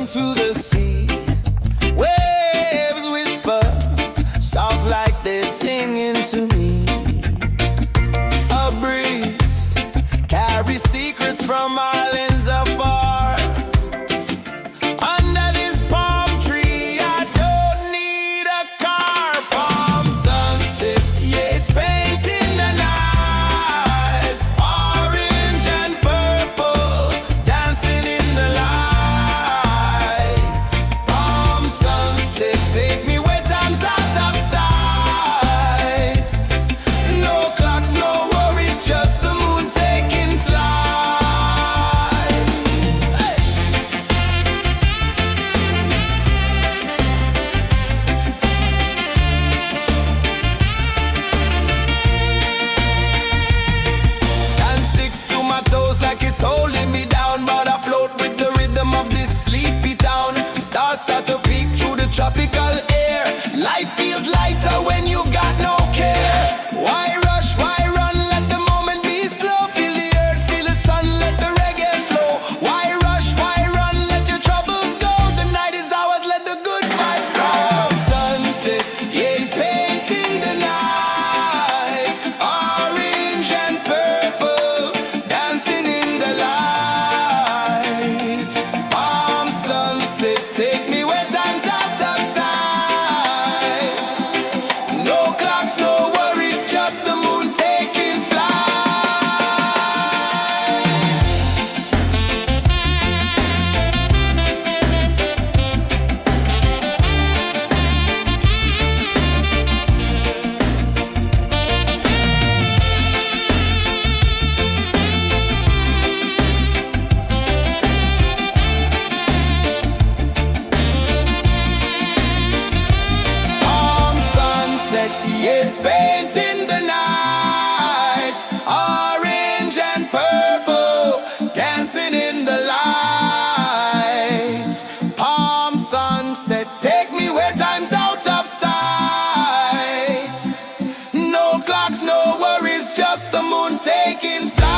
into the sea. Waves whisper, soft like they're singing to me. A breeze carries secrets from islands afar. Under this palm tree, I don't need a car. Palm sunset, yeah, it's painting the night. Orange and purple, dancing in the light. Palm sunset, take me where time's out of sight. No clocks, no worries, just the moon taking flight. Hey! Sand sticks to my toes like it's holding me down, but I float with the rhythm of this sleepy town. Stars start to peek through the tropical air. Life feels lighter when you've got no care. Why rush, why run, let the moment be slow. Feel the earth, feel the sun, let the reggae flow. Why rush, why run, let your troubles go. The night is ours, let the good vibes come. Sunset, yeah, it's painting the night. Orange and purple, dancing in the light. Palm sunset, take me where time's out of sight. No clocks, no worries, just the moon taking flight. Palm sunset, yeah, it's painting the night. Orange and purple, dancing in the light. Palm sunset, take me where time's out of sight. No clocks, no worries, just the moon taking flight.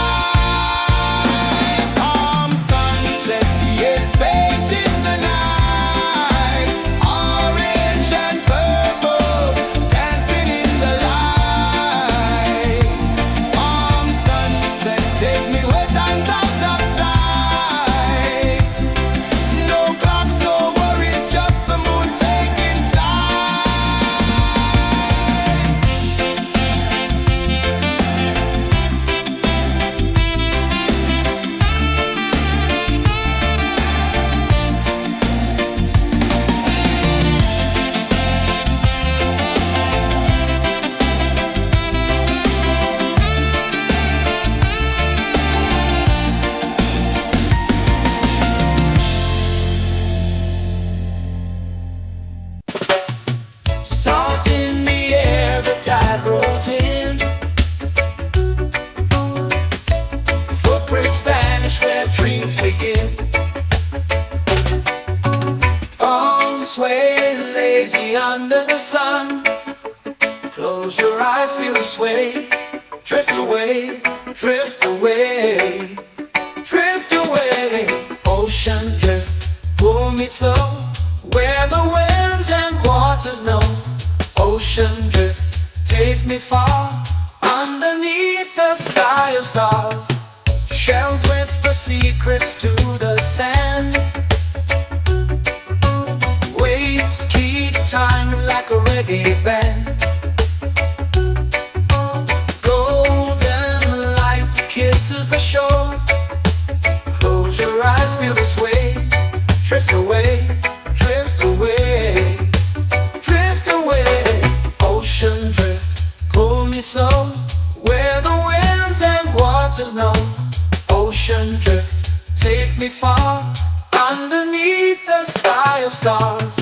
Palm sunset, yeah, it's painting the night. Orange and purple, dancing in the light. Palm sunset, take me where time's out of sight. No clocks, no worries, just the moon taking flight. Salt in the air, the tide rolls in. Footprints vanish where dreams begin. Arms sway lazy under the sun. Close your eyes, feel the sway. Drift away, drift away, drift away. Ocean drift, pull me slow, where the winds and waters know. Ocean drift, take me far, underneath the sky of stars. Shells whisper secrets to the sand. Waves keep time like a reggae band. Golden light kisses the shore. Close your eyes, feel the sway. Drift away, drift away, drift away. Ocean drift, pull me slow, where the winds and waters know. Ocean drift, take me far, underneath the sky of stars.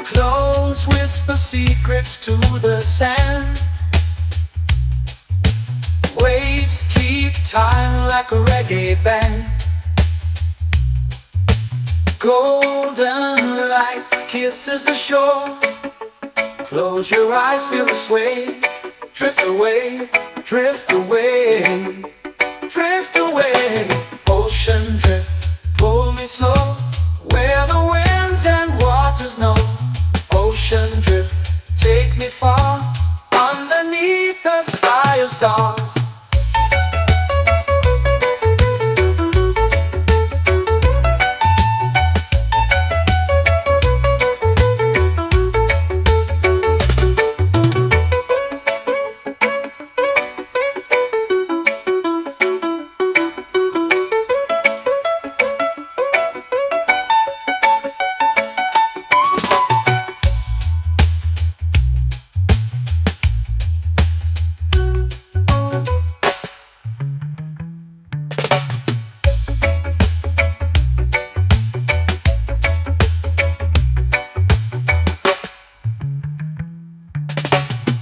Close whisper secrets to the sand. Waves keep time like a reggae band. Golden light kisses the shore. Close your eyes, feel the sway. Drift away, drift away, drift away. Ocean drift, pull me slow, where the winds and waters know. Ocean drift, take me far, underneath the sky of stars.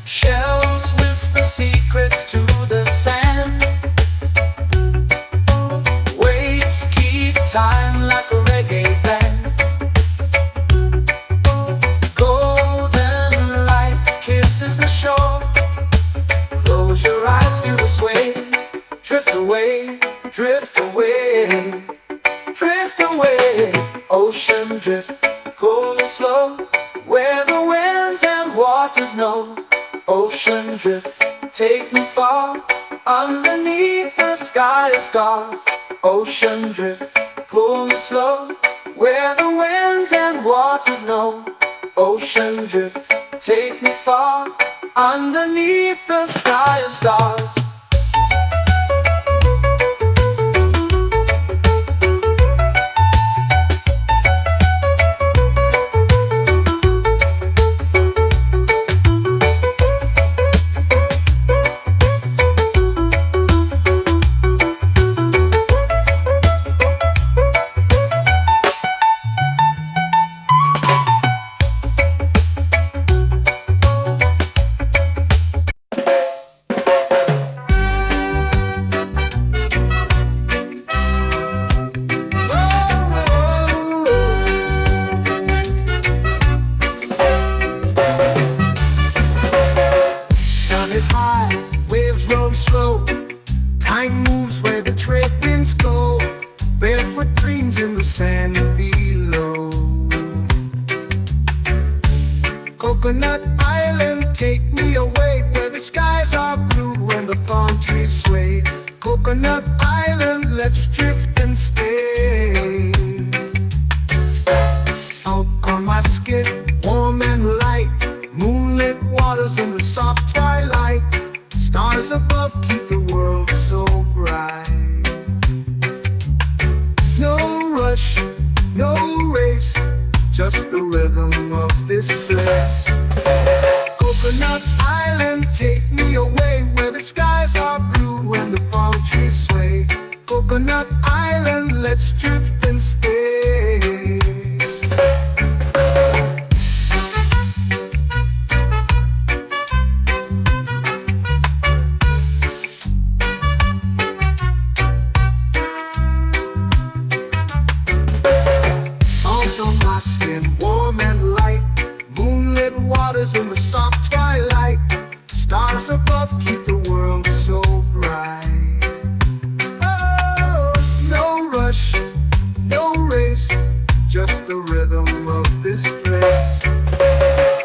Shells whisper secrets to the sand. Waves keep time like a reggae band. Golden light kisses the shore. Close your eyes, feel the sway. Drift away, drift away, drift away. Ocean drift, pull me slow, where the winds and waters know. Ocean drift, take me far, underneath the sky of stars. Ocean drift, pull me slow, where the winds and waters know. Ocean drift, take me far, underneath the sky of stars. Is high, waves roll slow. Time moves where the trade winds go. Barefoot dreams in the sand below. Coconut Island, take me away, where the skies are blue and the palm trees sway. Coconut Island, let's drift and stay. Out on my skin, warm and light, moonlit waters in the soft twilight. Stars above keep the world so bright. No rush, no race, just the rhythm of this place. Coconut Island, take me away, where the skies are blue and the palm trees sway. Coconut Island, let's drift and stay. Warm and light, moonlit waters in the soft twilight. Stars above keep the world so bright. Oh, no rush, no race, just the rhythm of this place.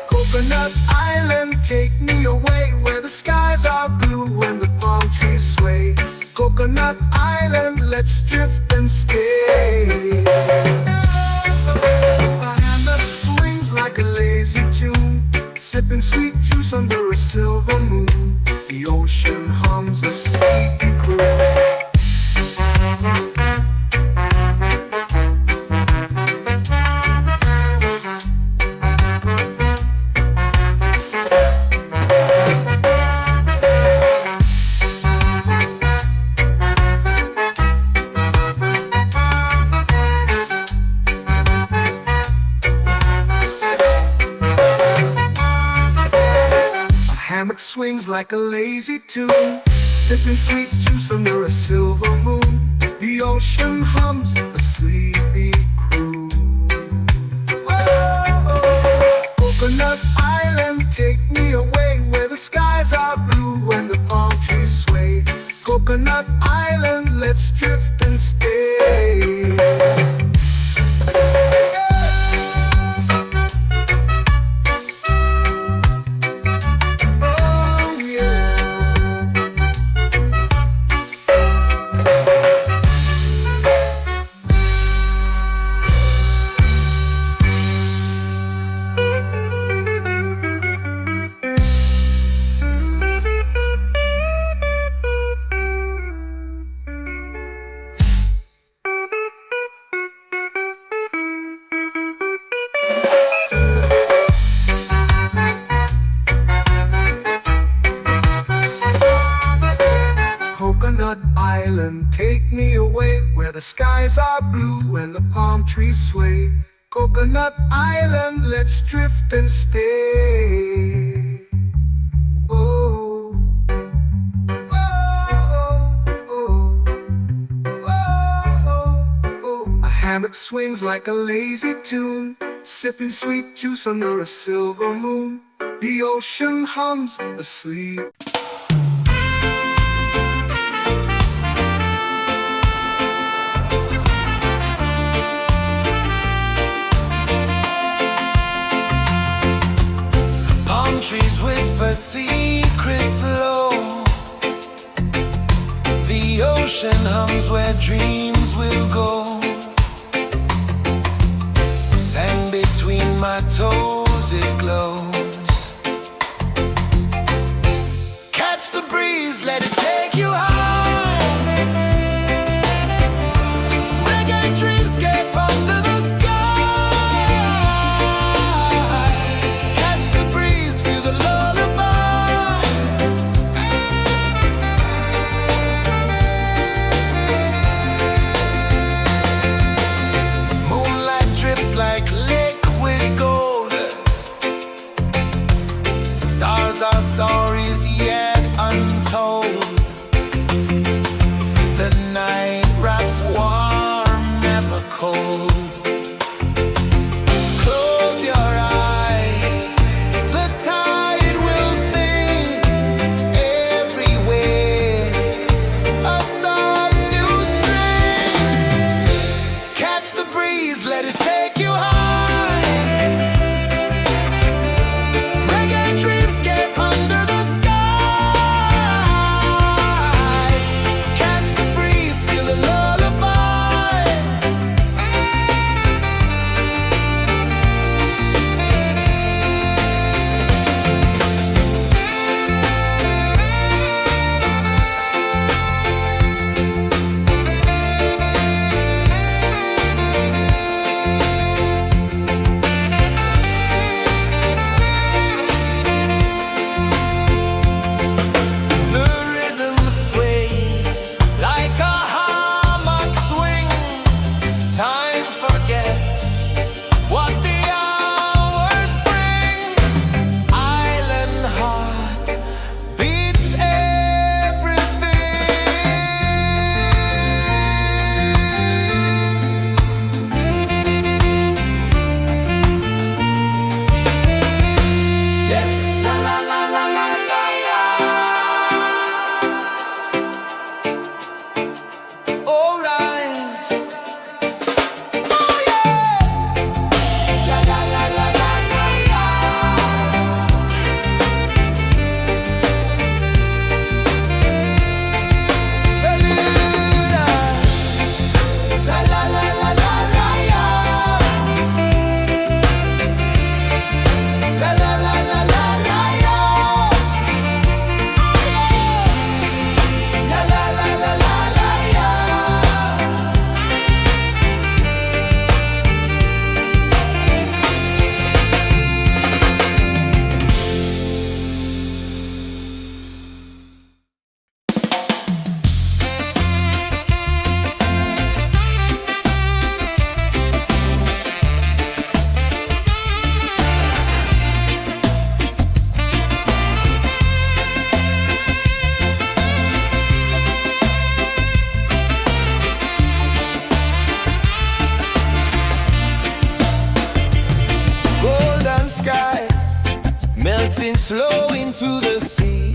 Coconut Island, take me away, where the skies are blue and the palm trees sway. Coconut Island, let's drift and stay. Like a lazy tune, sipping sweet juice under a silver moon. The ocean hums a sleepy croon. Hammock swings like a lazy tune, sipping sweet juice under a silver moon. The ocean hums a sleepy croon. Whoa, Coconut Island. island, take me away where the skies are blue and the palm trees sway. Coconut Island, let's drift and stay. Oh, oh, oh, oh, oh. A hammock swings like a lazy tune, sipping sweet juice under a silver moon. The ocean hums asleep. Palm trees whisper secrets low. The ocean hums where dreams will go. Sand between my toes, it glows. Catch the breeze, let it take you high. Reggae dreamscape under the sky. Catch the breeze, feel the lullaby. Moonlight drips like liquid gold. Stars are stories yet untold. The night wraps warm, never cold. Close your eyes, the tide will sing everywhere. A soft new string. Catch the breeze, let it take you high. Reggae dreamscape under the sky. Catch the breeze, feel the lullaby. The rhythm sways like a hammock swing. Time forgets what the hours bring. Island heart beats everything. Yeah. La la la la la la la. All rise. Oh yeah. La la la la la la la. Beluga. La la la la la la la. La la la la la la la. La la la la la la la. Golden sky melting slow into the sea.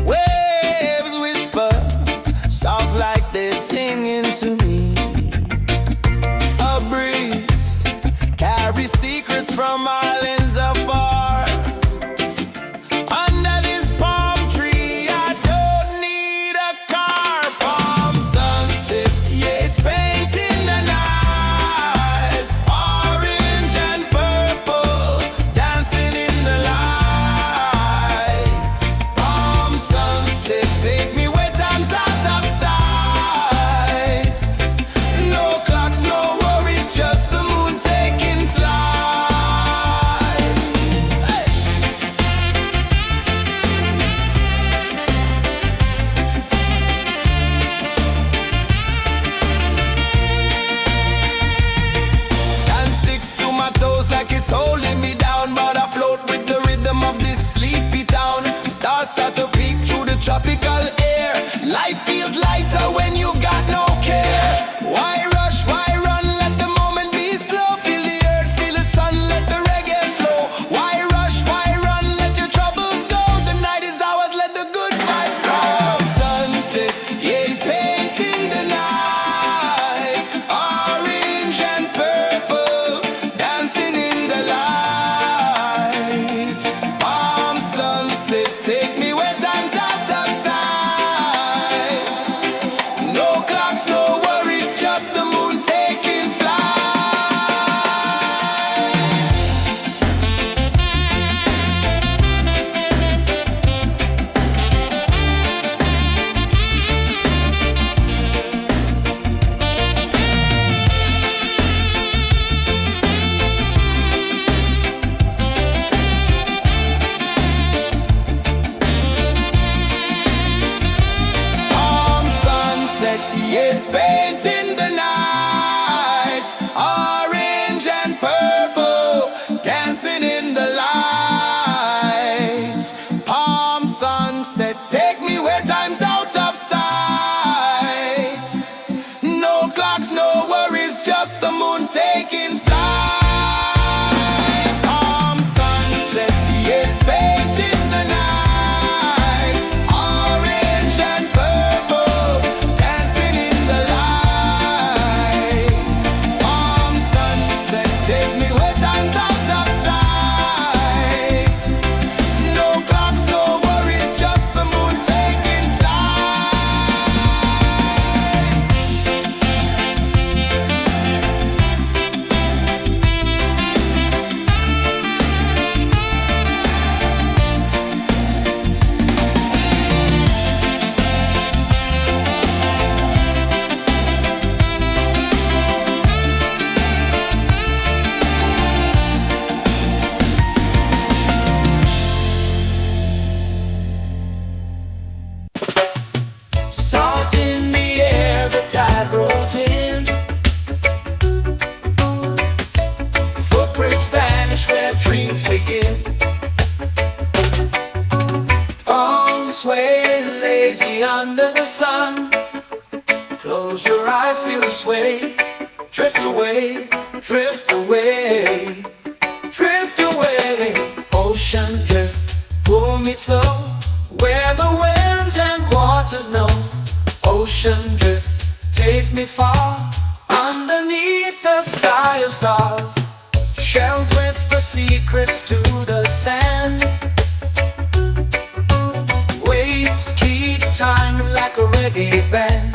Waves whisper soft like they're singing to me. A breeze carries secrets from islands afar. Under this palm tree, I don't need a car. Palm sunset, yeah, it's painting the night. Orange and purple, dancing in the light. me under the sun. Close your eyes, feel the sway. Drift away, drift away, drift away. Ocean drift, pull me slow, where the winds and waters know. Ocean drift, take me far, underneath the sky of stars. Shells whisper secrets to the sand. Waves keep time like a reggae band.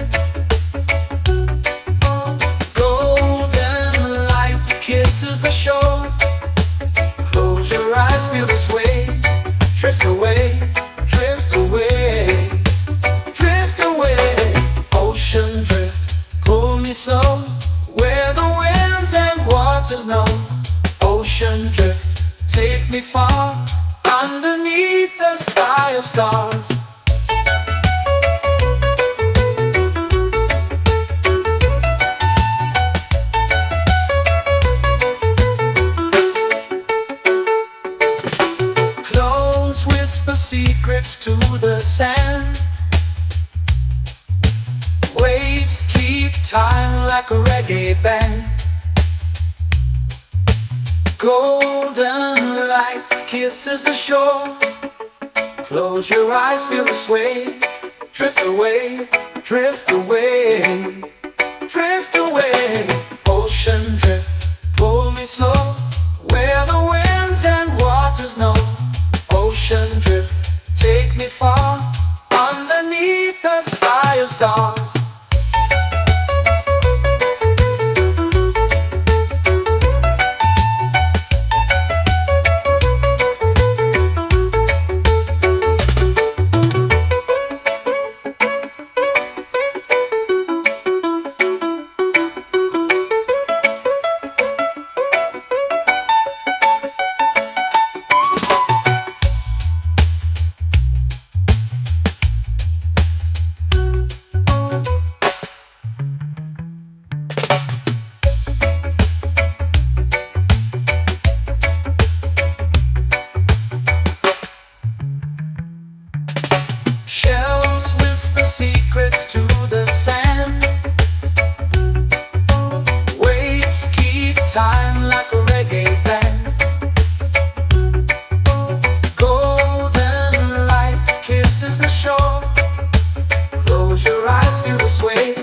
Golden light kisses the shore. Close your eyes, feel the sway. Drift away, drift away, drift away. Ocean drift, pull me slow, where the winds and waters know. Ocean drift, take me far, underneath the sky of stars. Close whisper secrets to the sand. Waves keep time like a reggae band. Golden light kisses the shore. Close your eyes, feel the sway. Drift away, drift away, drift away. Ocean drift, pull me slow, where the winds and waters know. Ocean drift, take me far, underneath the sky of stars. Shells whisper secrets to the sand. Waves keep time like a reggae band. Golden light kisses the shore. Close your eyes, feel the sway.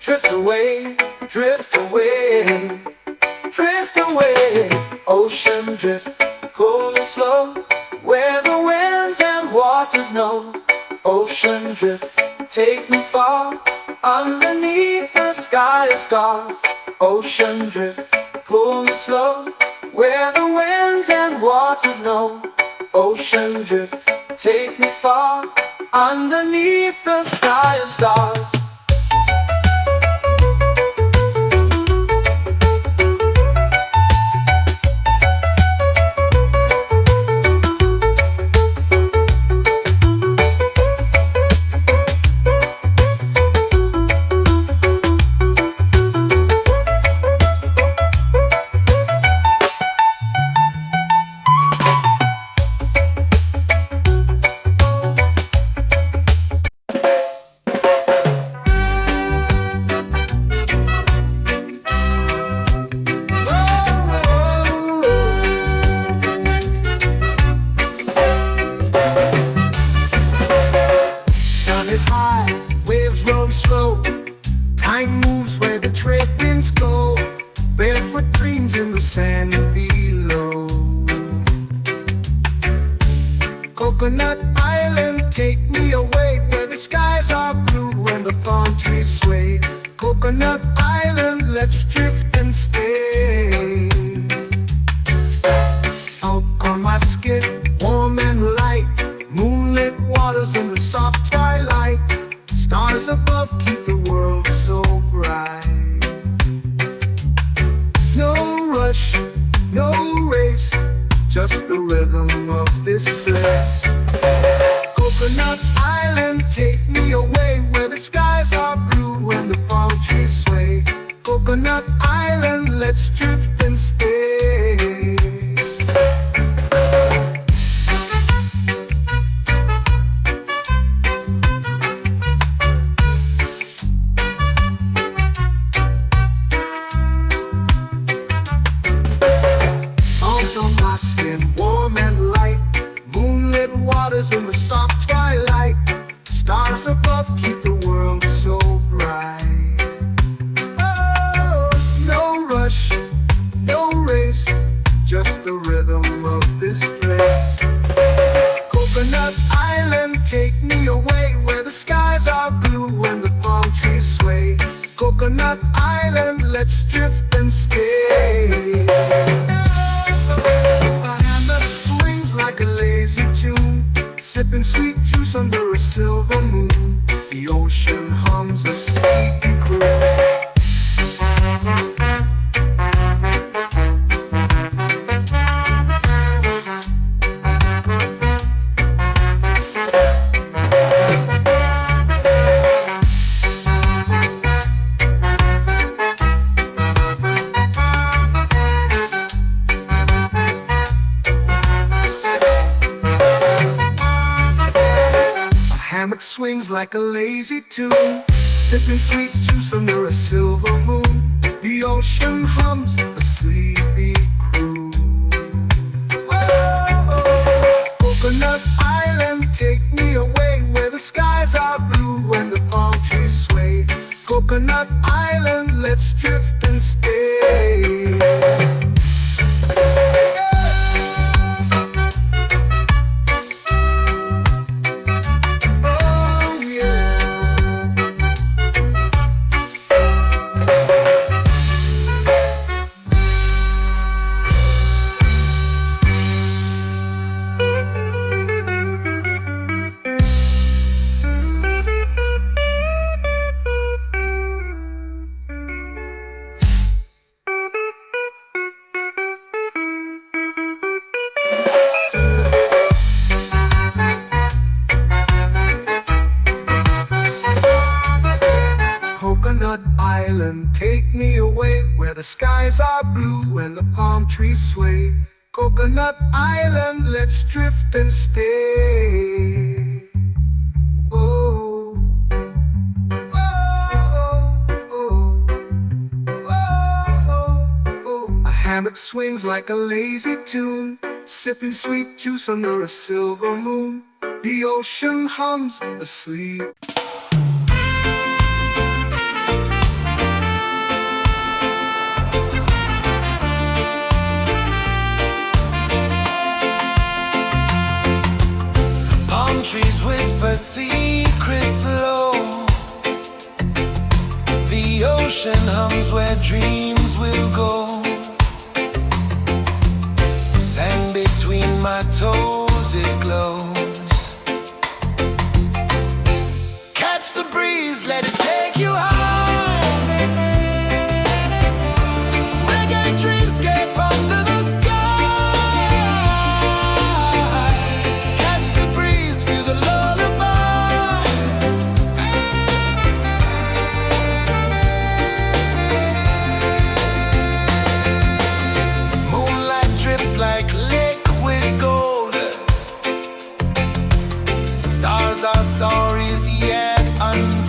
Drift away, drift away, drift away. Ocean drift, pull me slow, where the winds and waters know. Ocean drift, take me far, underneath the sky of stars. Ocean drift, pull me slow, where the winds and waters know. Ocean drift, take me far, underneath the sky of stars. Is high, waves roll slow. Time moves where the trade winds go. Barefoot dreams in the sand below. Coconut Island, take me away, where the skies are blue and the palm trees sway. Coconut Island, let's drift and stay. Out on my skin, warm and light, moonlit waters in the soft twilight. Stars above keep the world so bright. No rush, no race, just the rhythm of this place. Coconut Island, take me away, where the skies are blue and the palm trees sway. Coconut Island, let's drift and stay. waters in the soft twilight. Stars above keep the world so bright. Oh, no rush, no race, just the rhythm of this place. Coconut Island, take me away where the skies are blue and the palm trees sway. Coconut Island, let's drift and stay. A hand that swings like a lazy tune, sipping sweet juice under a silver moon. The ocean hums a sleepy croon. Hammock swings like a lazy tune, sipping sweet juice under a silver moon. The ocean hums a sleepy croon. Oh, Coconut Island, take me away where the skies are blue and the palm trees sway. Coconut Island, let's drift and stay. Coconut Island, take me away where the skies are blue and the palm trees sway. Coconut Island, let's drift and stay. Oh, oh, oh, oh, oh. A hammock swings like a lazy tune, sipping sweet juice under a silver moon. The ocean hums asleep. Trees whisper secrets low. The ocean hums where dreams will go. Sand between my toes, it glows. Catch the breeze, let it take you high. Reggae dreamscape under the sky. Our stories yet untold.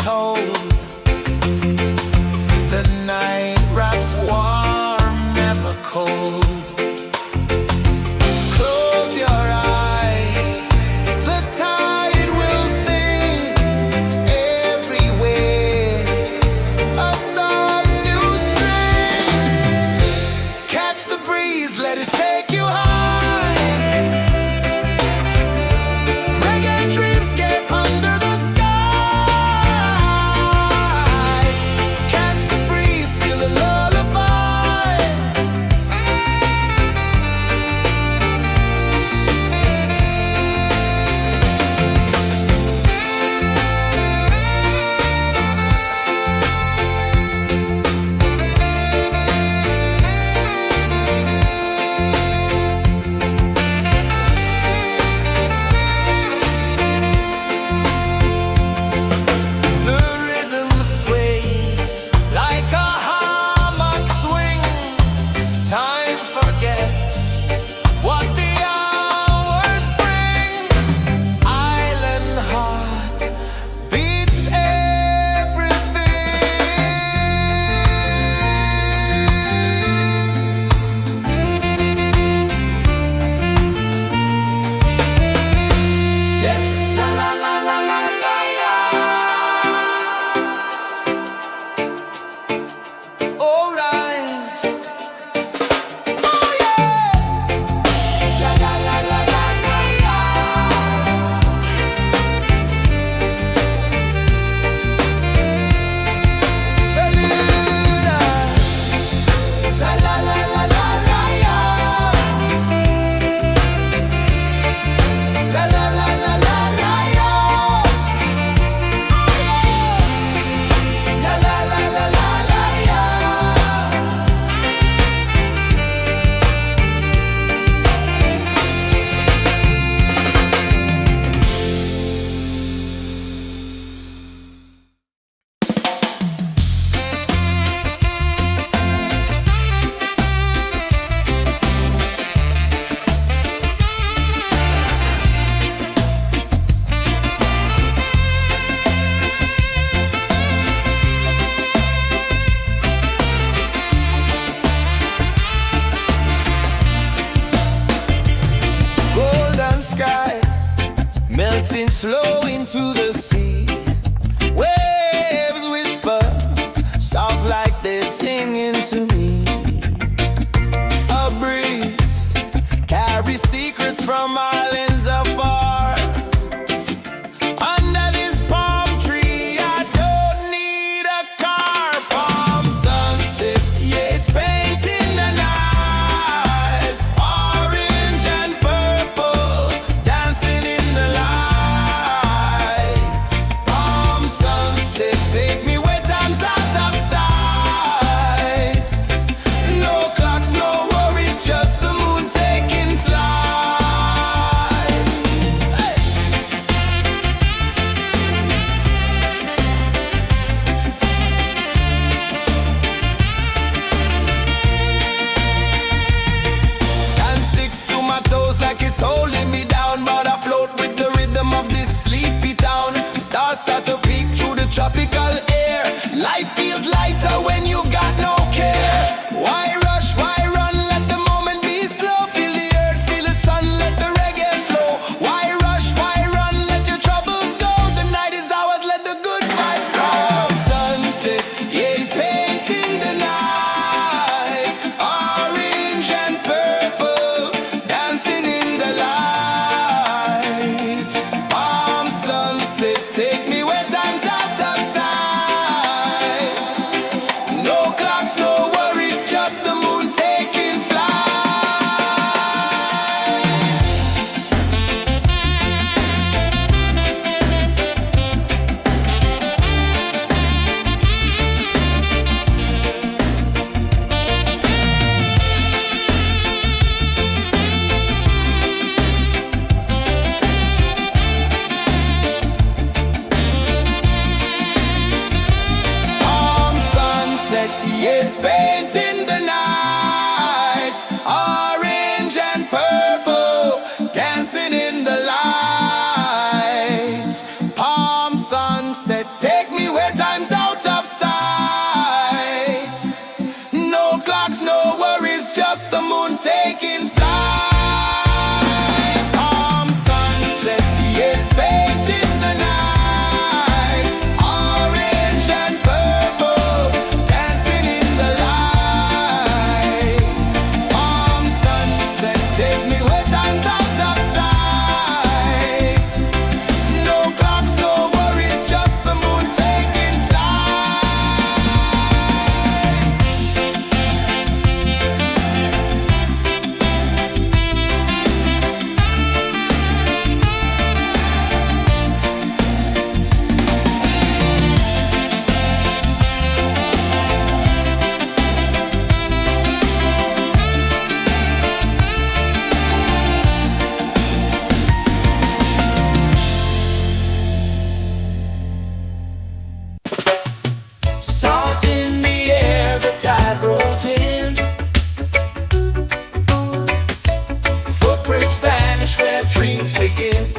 dancing slow into the sea. Waves whisper, soft like they're singing to me. A breeze carries secrets from islands afar. Under this palm tree, I don't need a car. Palm sunset, yeah, it's painting the night. Orange and purple, dancing in the light. Palm sunset, take me where time's out of sight. No clocks, no worries, just the moon taking flight. Hey! Sand sticks to my toes like it's holding me down, but I float with the rhythm of this sleepy town. Stars start to peek through the tropical air. Life feels lighter when you've got no care. Why rush, why run, let the moment be slow. Feel the earth, feel the sun, let the reggae flow. Why rush, why run, let your troubles go. The night is ours, let the good vibes grow. Sunset, yeah, it's painting the night. Orange and purple, dancing in the light. Palm sunset, take me where time's out of sight. No clocks, no worries, just the moon taking flight. Palm sunset, yeah, it's painting the night. Orange and purple, dancing in the light. Palm sunset, take me where time's out of sight. No clocks, no worries, just the moon taking flight. Palm sunset, yeah, it's painting the night. Orange and purple, dancing in the light. Palm sunset, take me where time's out of sight. No clocks, no worries, just the moon taking flight. Salt in the air, the tide rolls in. Footprints vanish where dreams begin.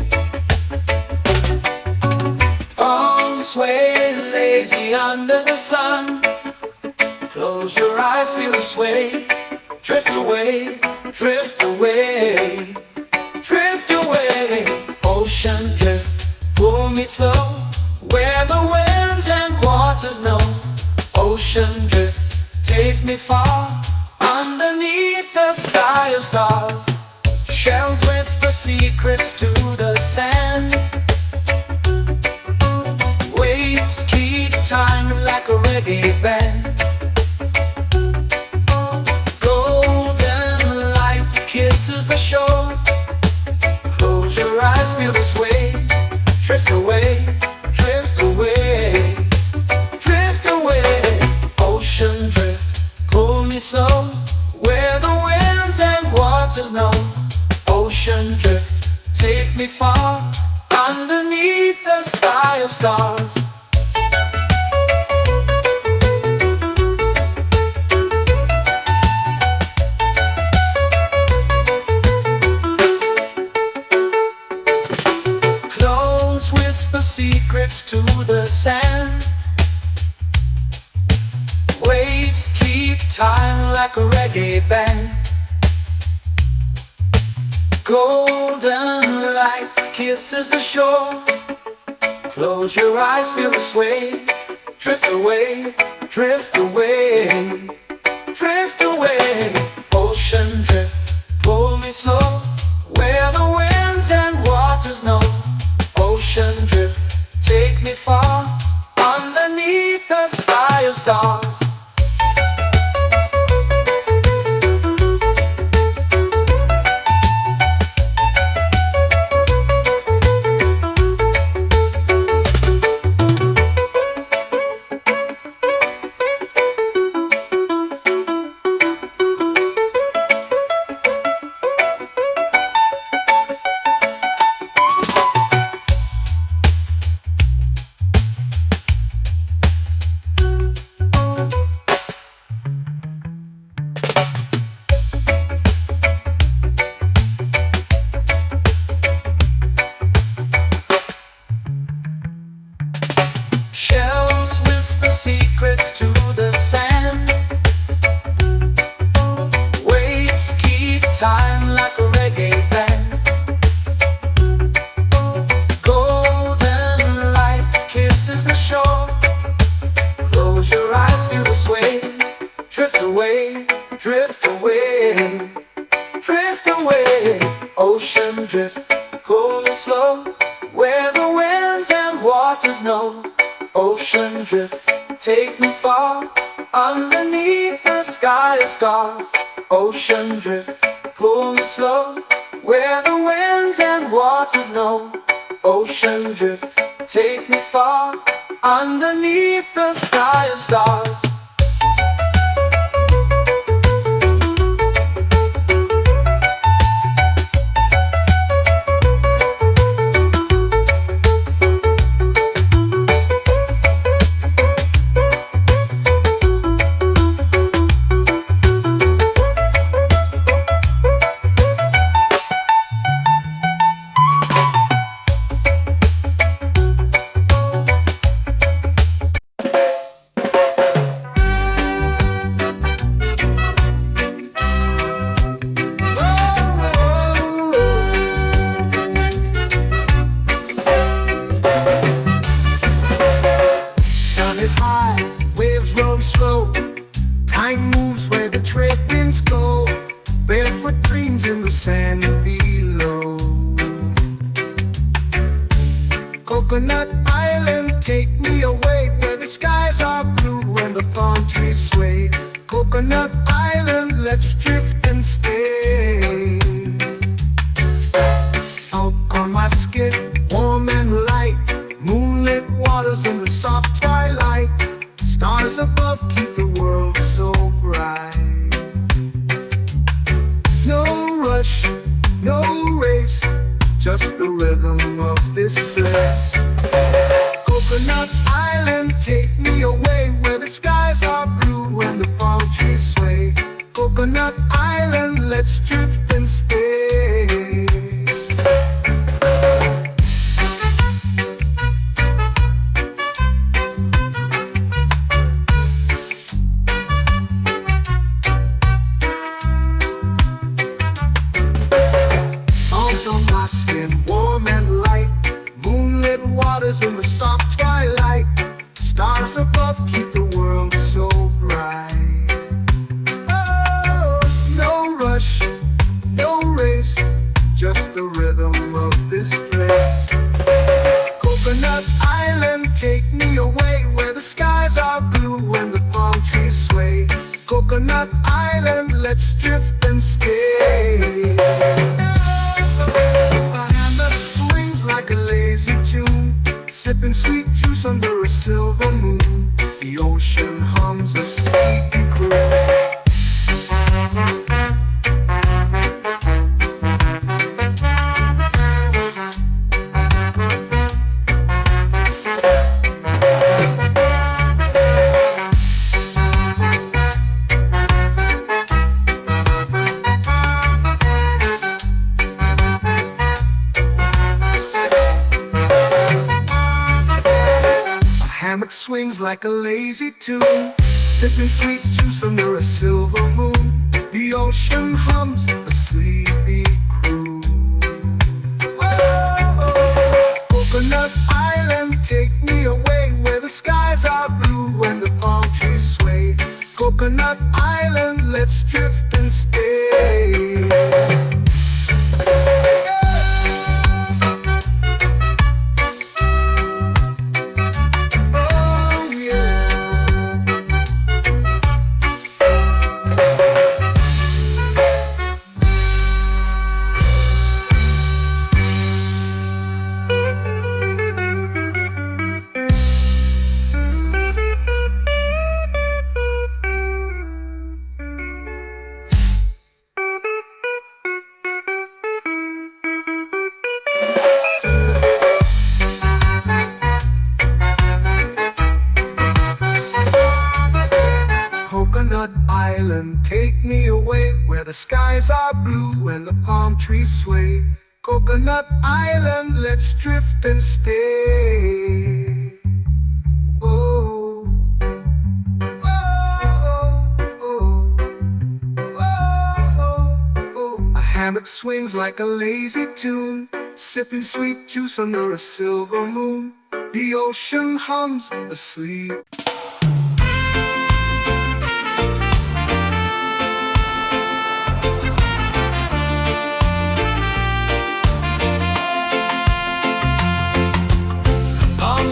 Arms sway lazy under the sun. Close your eyes, feel the sway. Drift away, drift away, drift away. Ocean drift, pull me slow, where the winds and waters know. Ocean drift, take me far, underneath the sky of stars. Shells whisper secrets to the sand. Waves keep time like a reggae band. Golden light kisses the shore. Close your eyes, feel the sway. Drift away, drift away, drift away. Ocean drift, pull me slow, where the winds and waters know. Ocean drift, take me far, underneath the sky of stars. Clones whisper secrets to the sand. Waves keep time like a reggae band. Golden light kisses the shore. Close your eyes, feel the sway. Drift away, drift away, drift away. Ocean drift, pull me slow, where the winds and waters know. Ocean drift, take me far, underneath the sky of stars. Shells whisper secrets to the sand. Waves keep time like a reggae band. Golden light kisses the shore. Close your eyes, feel the sway. Drift away, drift away, drift away. Ocean drift, pull me slow, where the winds and waters know. Ocean drift, take me far, underneath the sky of stars. Ocean drift, pull me slow, where the winds and waters know. Ocean drift, take me far, underneath the sky of stars. Time moves where the trade winds go. Barefoot dreams in the sand below. Coconut Island, take me away, where the skies are blue and the palm trees sway. Coconut Island, let's drift and stay. Out on my skin, warm and light, moonlit waters in the soft twilight. Stars above keep the world so bright. No rush, no race, just the rhythm of this place. Coconut Island, take me away, where the skies are blue and the palm trees sway. Coconut Island, let's drift and stay. Warm and light, moonlit waters in the soft twilight. Stars above keep the world so bright. Oh, no rush, no race, just the rhythm of this place. Coconut Island, take me away, where the skies are blue and the palm trees sway. Coconut Island, let's drift and stay. Sipping sweet juice under a silver moon. The ocean hums a sleepy croon. Swings like a lazy tune, sipping sweet juice under a silver moon. The ocean hums a sleepy croon. island, take me away where the skies are blue and the palm trees sway. Coconut Island, let's drift and stay. Oh, oh, oh, oh, oh. A hammock swings like a lazy tune, sipping sweet juice under a silver moon. The ocean hums asleep.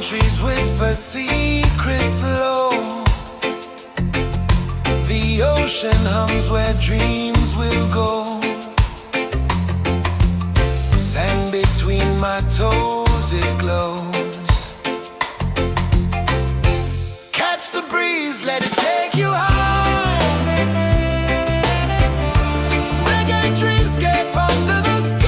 Trees whisper secrets low. The ocean hums where dreams will go. Sand between my toes, it glows. Catch the breeze, let it take you high. Reggae dreamscape under the sky.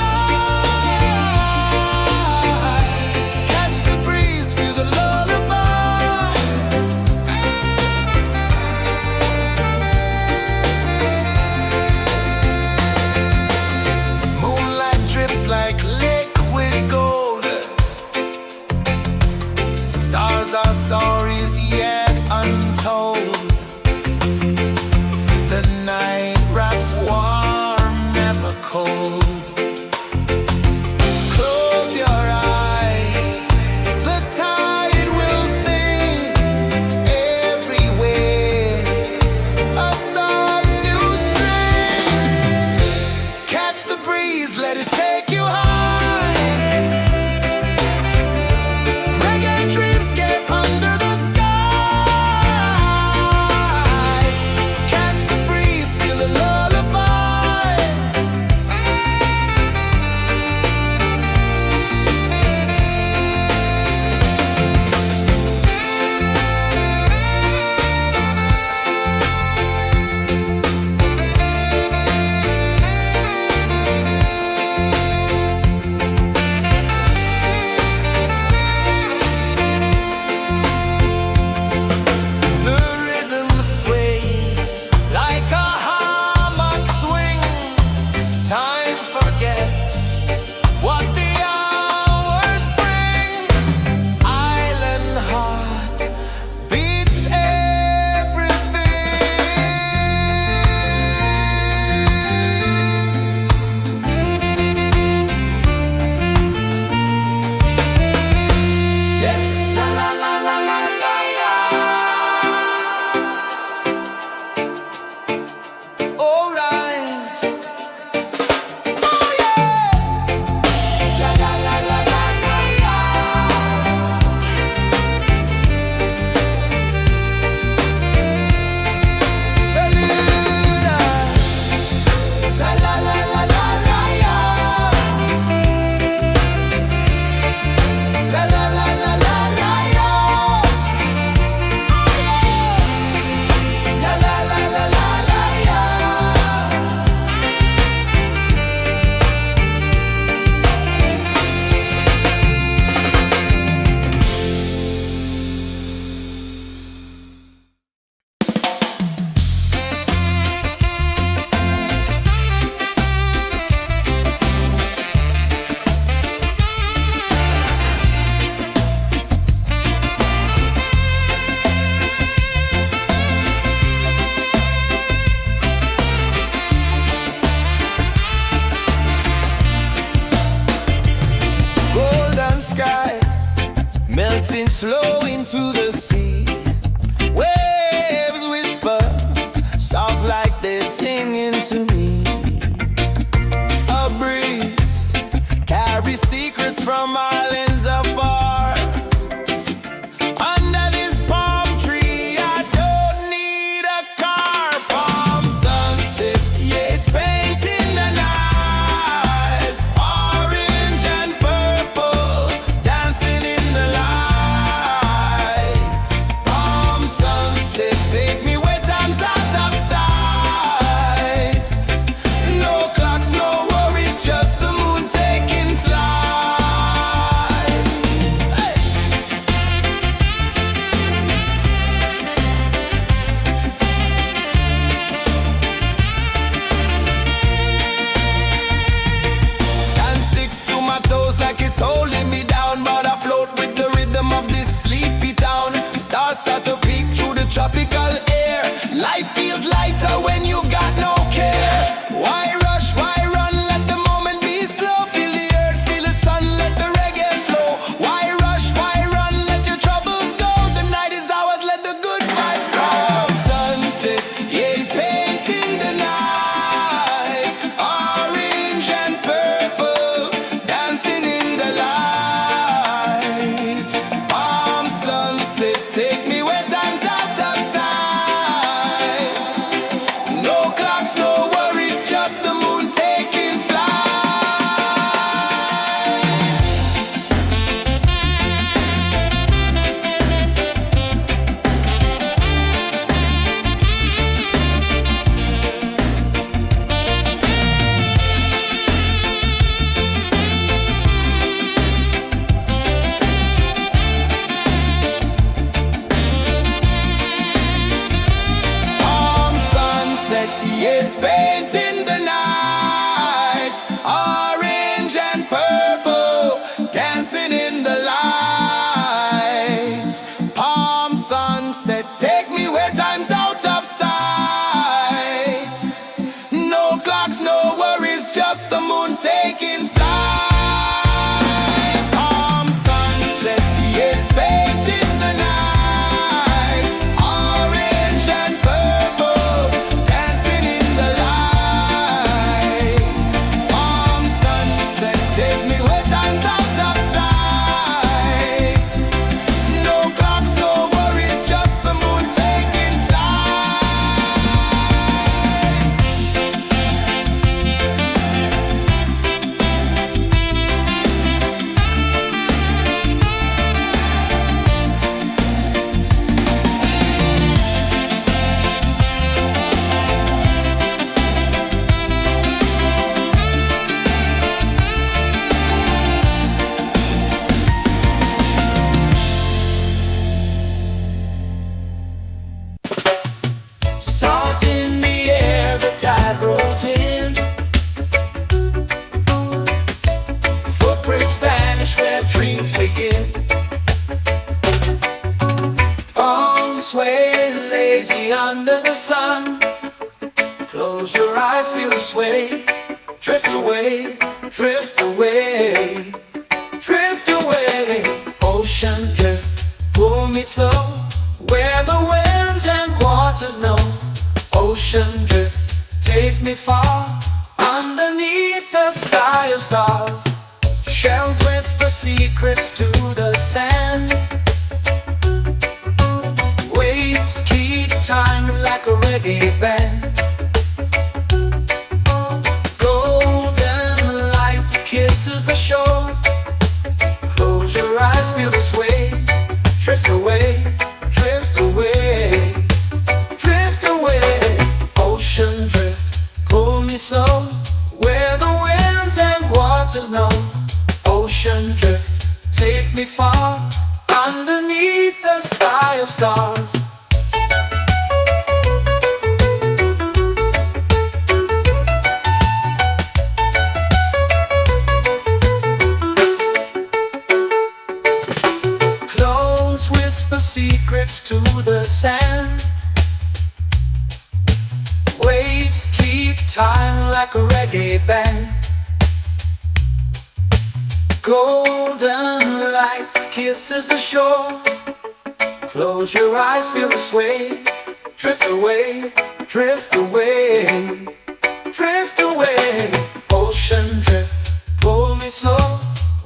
Our stories yet untold. The night wraps warm, never cold. Close your eyes, the tide will sing everywhere. A soft new string. Catch the breeze, let it take you high. Slow into the sea. Waves whisper, soft like they're singing to me. A breeze carries secrets from islands afar. Under this palm tree, I don't need a car. Palm sunset, yeah, it's painting the night. Orange and purple, dancing in the light. No clocks, no worries, just the moon taking flight. Close your eyes, feel the sway. Drift away, drift away, drift away. Ocean drift, pull me slow, where the winds and waters know. Ocean drift, take me far, underneath the sky of stars. Shells whisper secrets to the sand. Waves keep time like a reggae band. Golden light kisses the shore. Close your eyes, feel the sway. Drift away, drift away, drift away. Ocean drift, pull me slow, where the winds and waters know. Ocean drift, take me far, underneath the sky of stars. Clones whisper secrets to the sand. Waves keep time like a reggae band. Golden light kisses the shore. Close your eyes, feel the sway. Drift away, drift away, drift away. Ocean drift, pull me slow,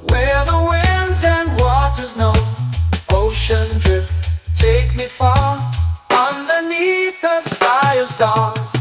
where the winds and waters know. Ocean drift, take me far, underneath the sky of stars.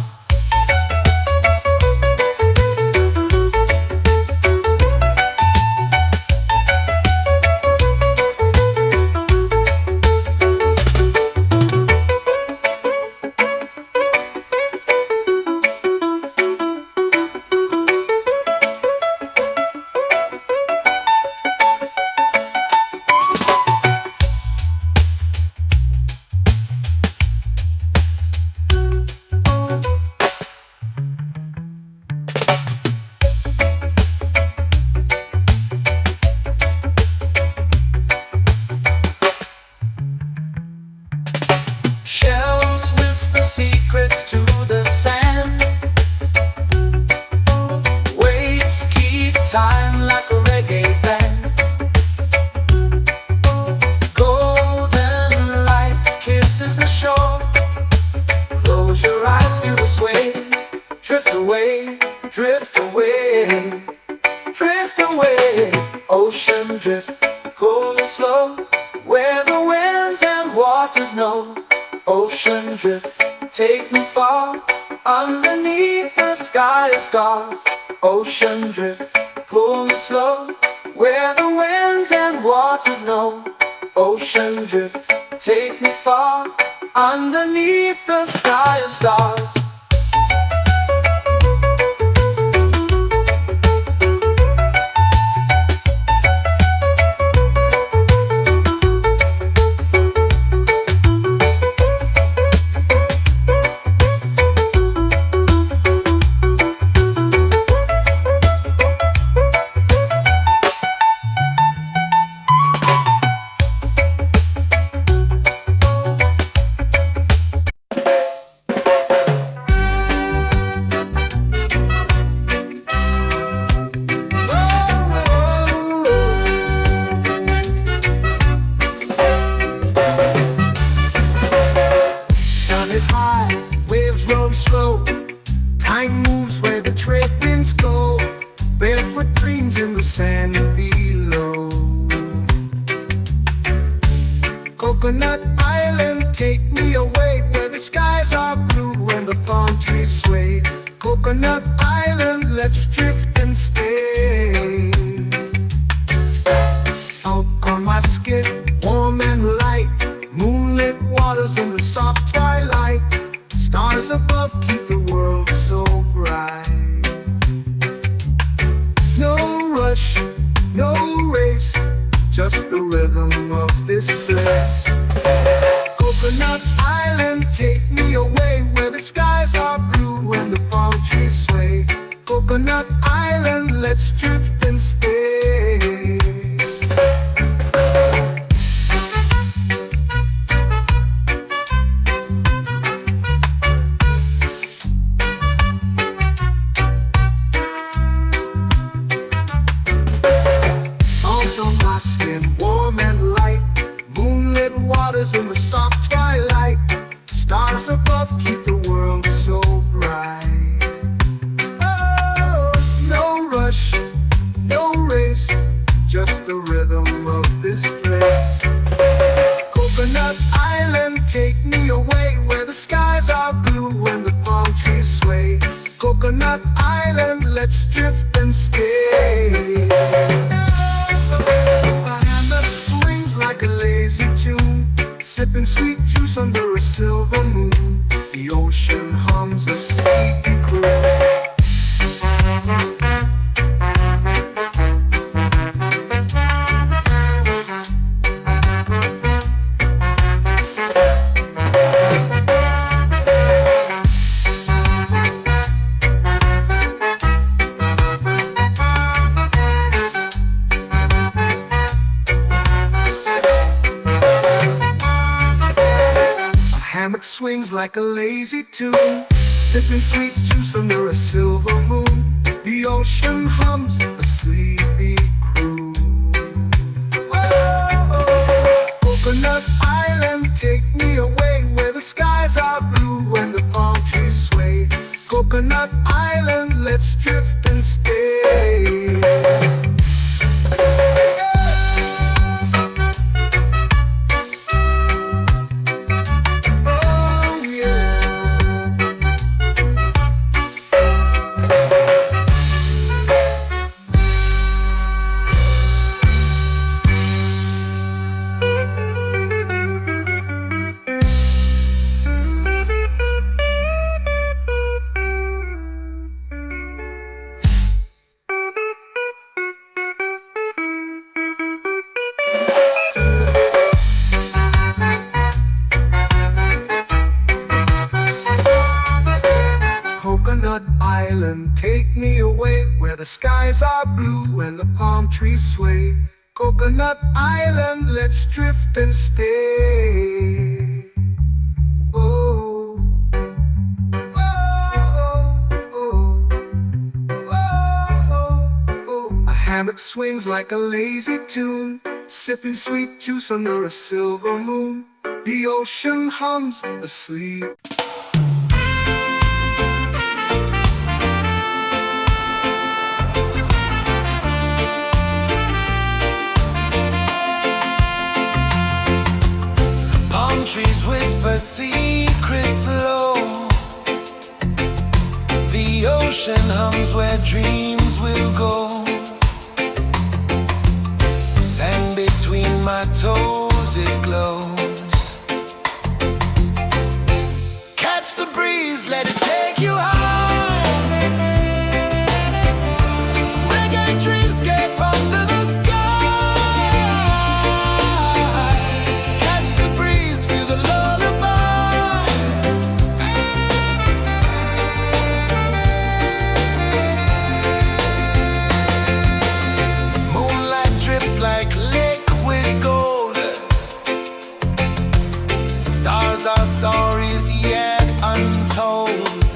Shells whisper secrets to the sand. Waves keep time like a reggae band. Golden light kisses the shore. Close your eyes, feel the sway. Drift away, drift away, drift away. Ocean drift, pull me slow, where the winds and waters know. Ocean drift, take me far, underneath the sky of stars. Ocean drift, pull me slow, where the winds and waters know. Ocean drift, take me far, underneath the sky of stars. Time moves where the trade winds go. Barefoot dreams in the sand below. Coconut Island, take me away, where the skies are blue and the palm trees sway. Coconut Island, let's drift and stay. Out on my skin, warm and light, moonlit waters in the soft twilight. Stars above keep the world so bright. No rush, no race, just the rhythm of this place. Coconut Island, take me away, where the skies are blue and the palm trees sway. Coconut Island, let's drift and stay. hammock swings like a lazy tune, sipping sweet juice under a silver moon. The ocean hums a sleepy croon. Whoa, Coconut Island, take me away where the skies are blue and the palm trees sway. Coconut Island, let's drift and stay. Coconut Island, take me away where the skies are blue and the palm trees sway. Coconut Island, let's drift and stay. Oh, oh, oh, oh, oh. A hammock swings like a lazy tune, sipping sweet juice under a silver moon. The ocean hums asleep. Trees whisper secrets low. The ocean hums where dreams will go. Sand between my toes, it glows. Catch the breeze, let it take you high. Reggae dreamscape under the sky. Like liquid gold, stars are stories yet untold.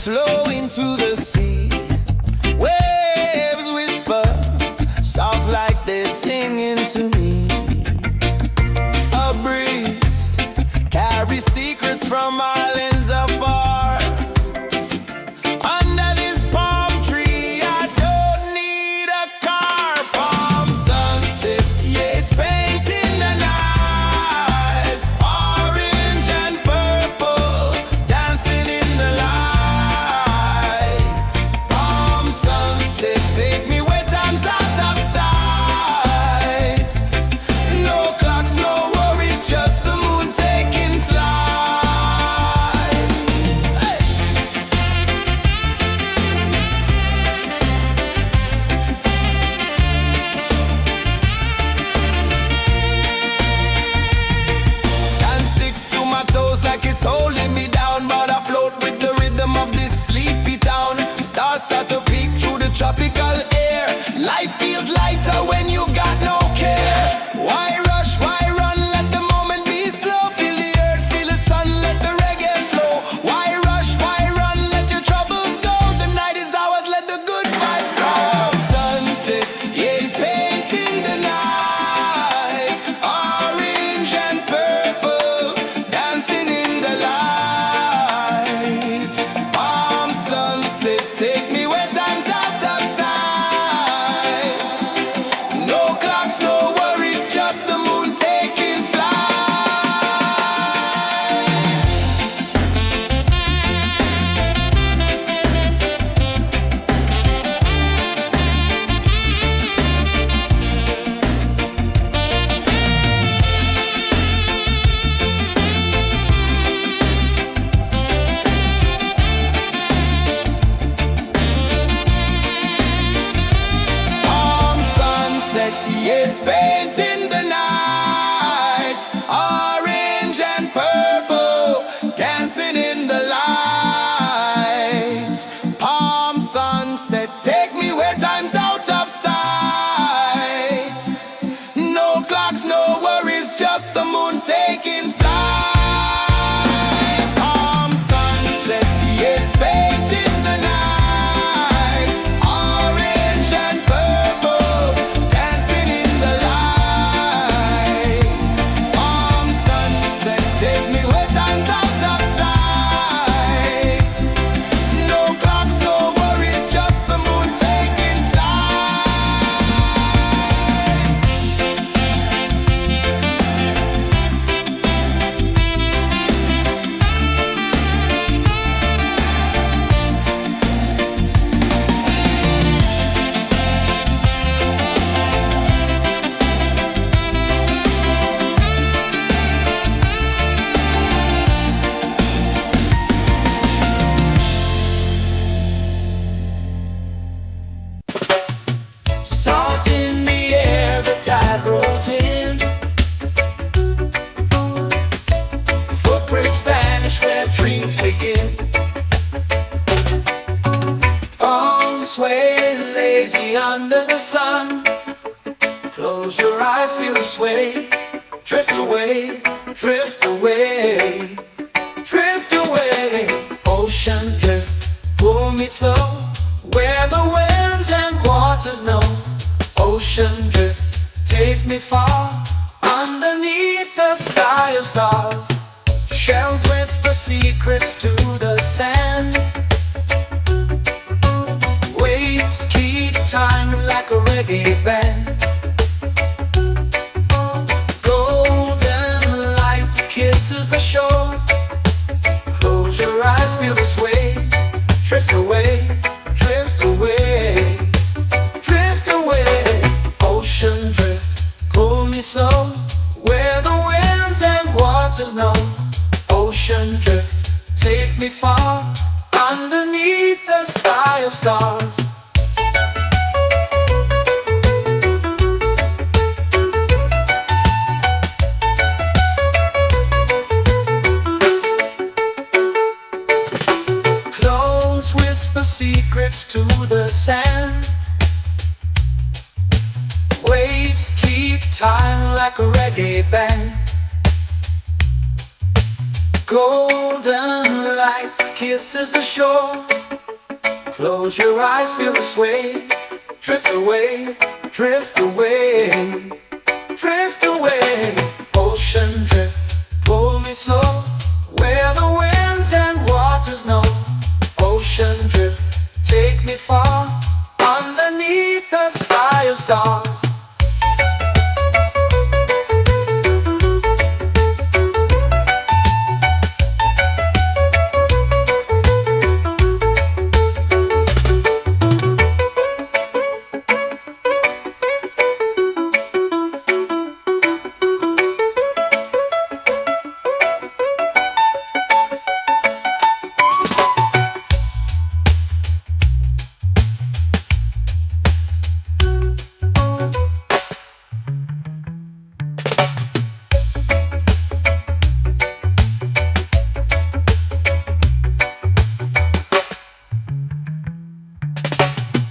flow into the sea. Waves whisper, soft like they're singing to me. A breeze carries secrets from islands afar. Under this palm tree, I don't need a car. Palm sunset, yeah, it's painting the night. Orange and purple, dancing in the light. Palm sunset, take me where time's out of sight. No clocks, no worries, just the moon taking flight. Hey! Sand sticks to my toes like it's holding me down, but I float with the rhythm of this sleepy town. Stars start to peek through the tropical air. Life feels lighter when you've got no care. Why rush, why run, let the moment be slow. Feel the earth, feel the sun, let the reggae flow. Why rush, why run, let your troubles go. The night is ours, let the good vibes grow. Sunset, yeah, it's painting the night. Orange and purple, dancing in the light. Palm sunset, take me where time's out of sight. No clocks, no worries, just the moon taking flight. Palm sunset, yeah, it's painting the night. Orange and purple, dancing in the light. Palm sunset, take me where time's out of sight. No clocks, no worries, just the moon taking flight. Palm sunset, yeah, it's painting the night. Orange and purple, dancing in the light. Palm sunset, take me where time's out of sight. No clocks, no worries, just the moon taking flight. Salt in the air, the tide rolls in. Footprints vanish where dreams begin. All sway lazy under the sun. Close your eyes, feel the sway. Drift away, drift away, drift away. Ocean drift, pull me slow, where the winds and waters know. Ocean drift, take me far, underneath the sky of stars. Shells whisper secrets to the sand. Waves keep time like a reggae band. Golden light kisses the shore. Close your eyes, feel the sway. Drift away, drift away, drift away. Ocean drift, pull me slow, where the winds and waters know. Ocean drift, take me far, underneath the sky of stars. Close whisper secrets to the sand. Waves keep time like a reggae band. Golden light kisses the shore. Close your eyes, feel the sway. Drift away, drift away, drift away. Ocean drift, pull me slow, where the winds and waters know. Ocean drift, take me far, underneath the sky of stars.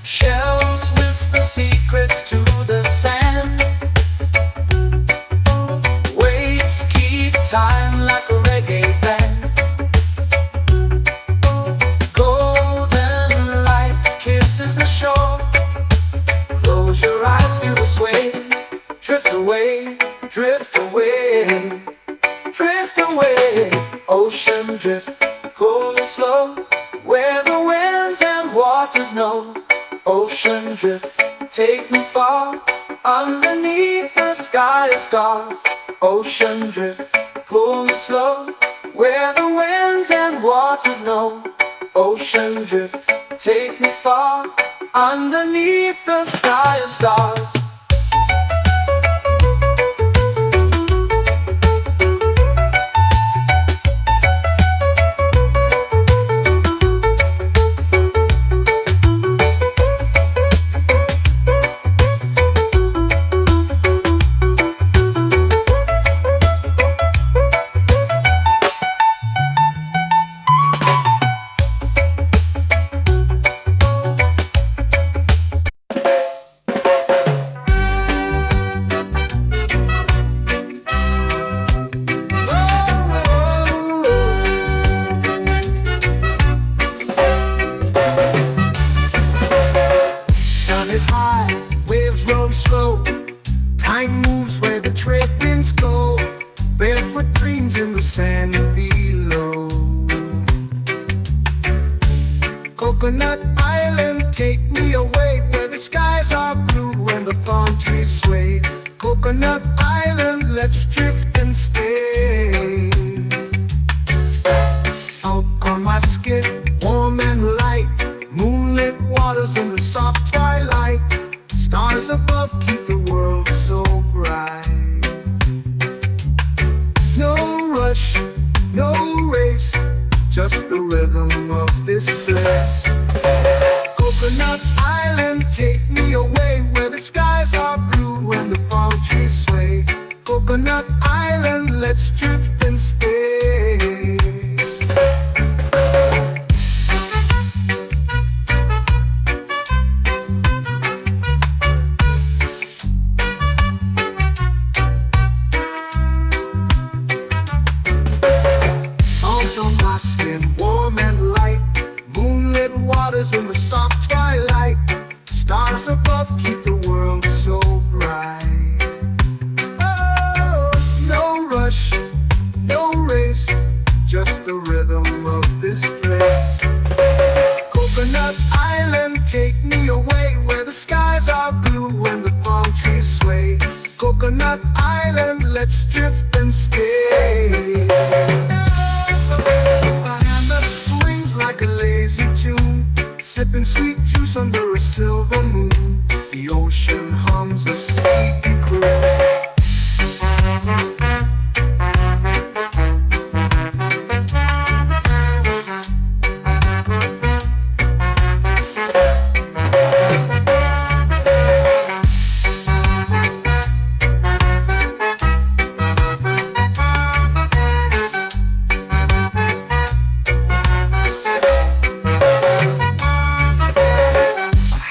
Shells whisper secrets to the sand. Waves keep time like a reggae band. Golden light kisses the shore. Close your eyes, feel the sway. Drift away, drift away, drift away. Ocean drift, pull me slow, where the winds and waters know. Ocean drift, take me far, underneath the sky of stars. Ocean drift, pull me slow, where the winds and waters know. Ocean drift, take me far, underneath the sky of stars. Sun is high, waves roll slow. Time moves where the trade winds go. Barefoot dreams in the sand below. Coconut Island, take me away, where the skies are blue and the palm trees sway. Coconut Island, let's drift and stay. Out on my skin, warm and light, moonlit waters in the soft twilight. Stars above keep the world so bright. No rush, no race, just the rhythm of this place. Coconut Island, take me away, where the skies are blue and the palm trees sway. Coconut Island, let's drift and stay. In the soft twilight, stars above keep the world so bright. Oh, no rush, no race, just the rhythm of this place. Coconut Island, take me away, where the skies are blue and the palm trees sway. Coconut Island, let's drift and stay. My hand that swings like a lazy tune, sipping sweet juice under a silver moon. The ocean hums a sleepy croon.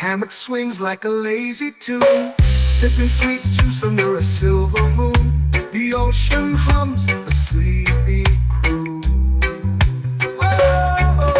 Hammock swings like a lazy tune, sipping sweet juice under a silver moon. The ocean hums a sleepy croon. Whoa.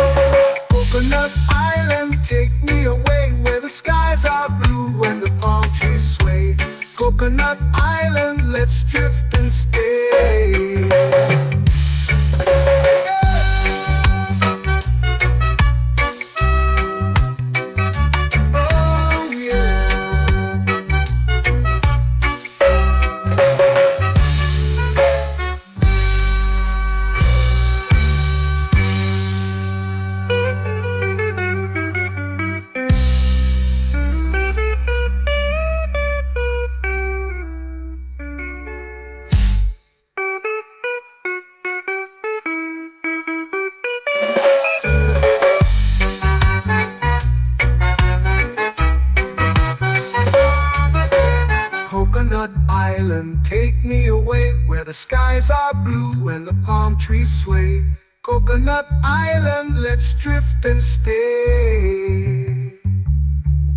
take me away where the skies are blue and the palm trees sway. Coconut Island, let's drift and stay.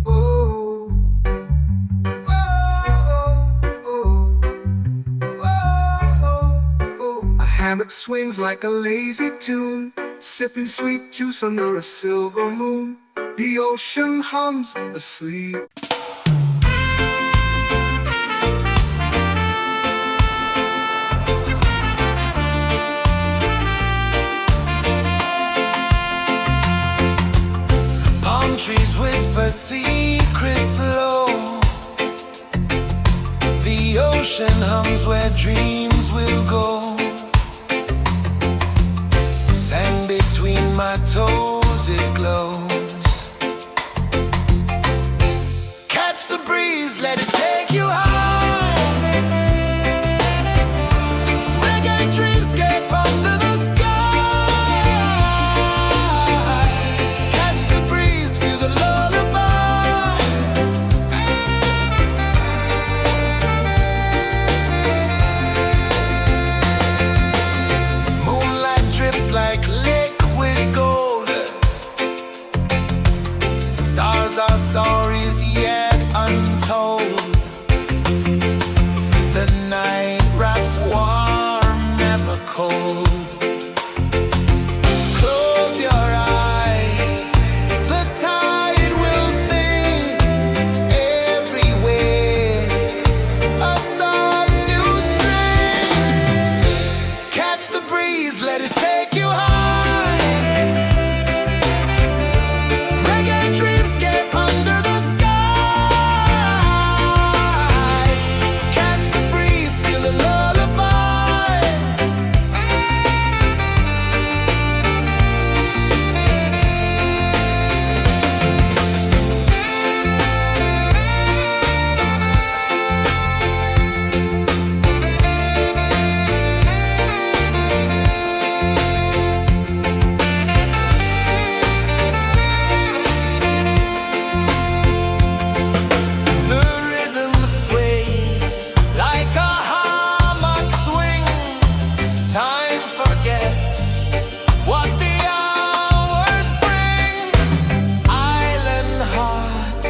Oh, oh, oh, oh, oh. A hammock swings like a lazy tune, sipping sweet juice under a silver moon. The ocean hums asleep. Palm trees whisper secrets low. The ocean hums where dreams will go. Sand between my toes, it glows. Catch the breeze, let it take you high. Reggae dreamscape under the sky. Catch the breeze, feel the lullaby. Moonlight drips like liquid gold. Stars are stories yet untold. The night wraps warm, never cold. Close your eyes, the tide will sing everywhere. A soft new string. Catch the breeze, let it take you high. Reggae dreamscape under the sky. Catch the breeze, feel the lullaby. The rhythm sways like a hammock swing. Time forgets what the hours bring. Island heart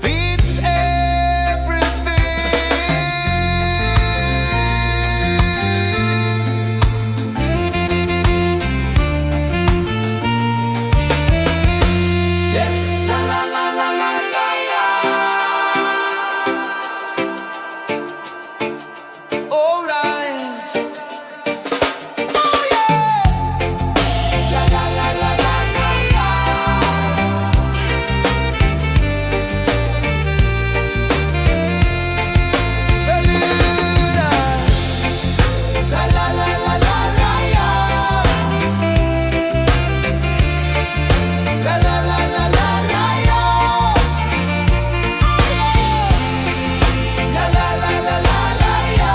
beats everything. Yeah. La la la la la la la. All rise. Oh yeah. La la la la la la la. Bermuda. La la la la la la la. La la la la la la la. La la la la la la la.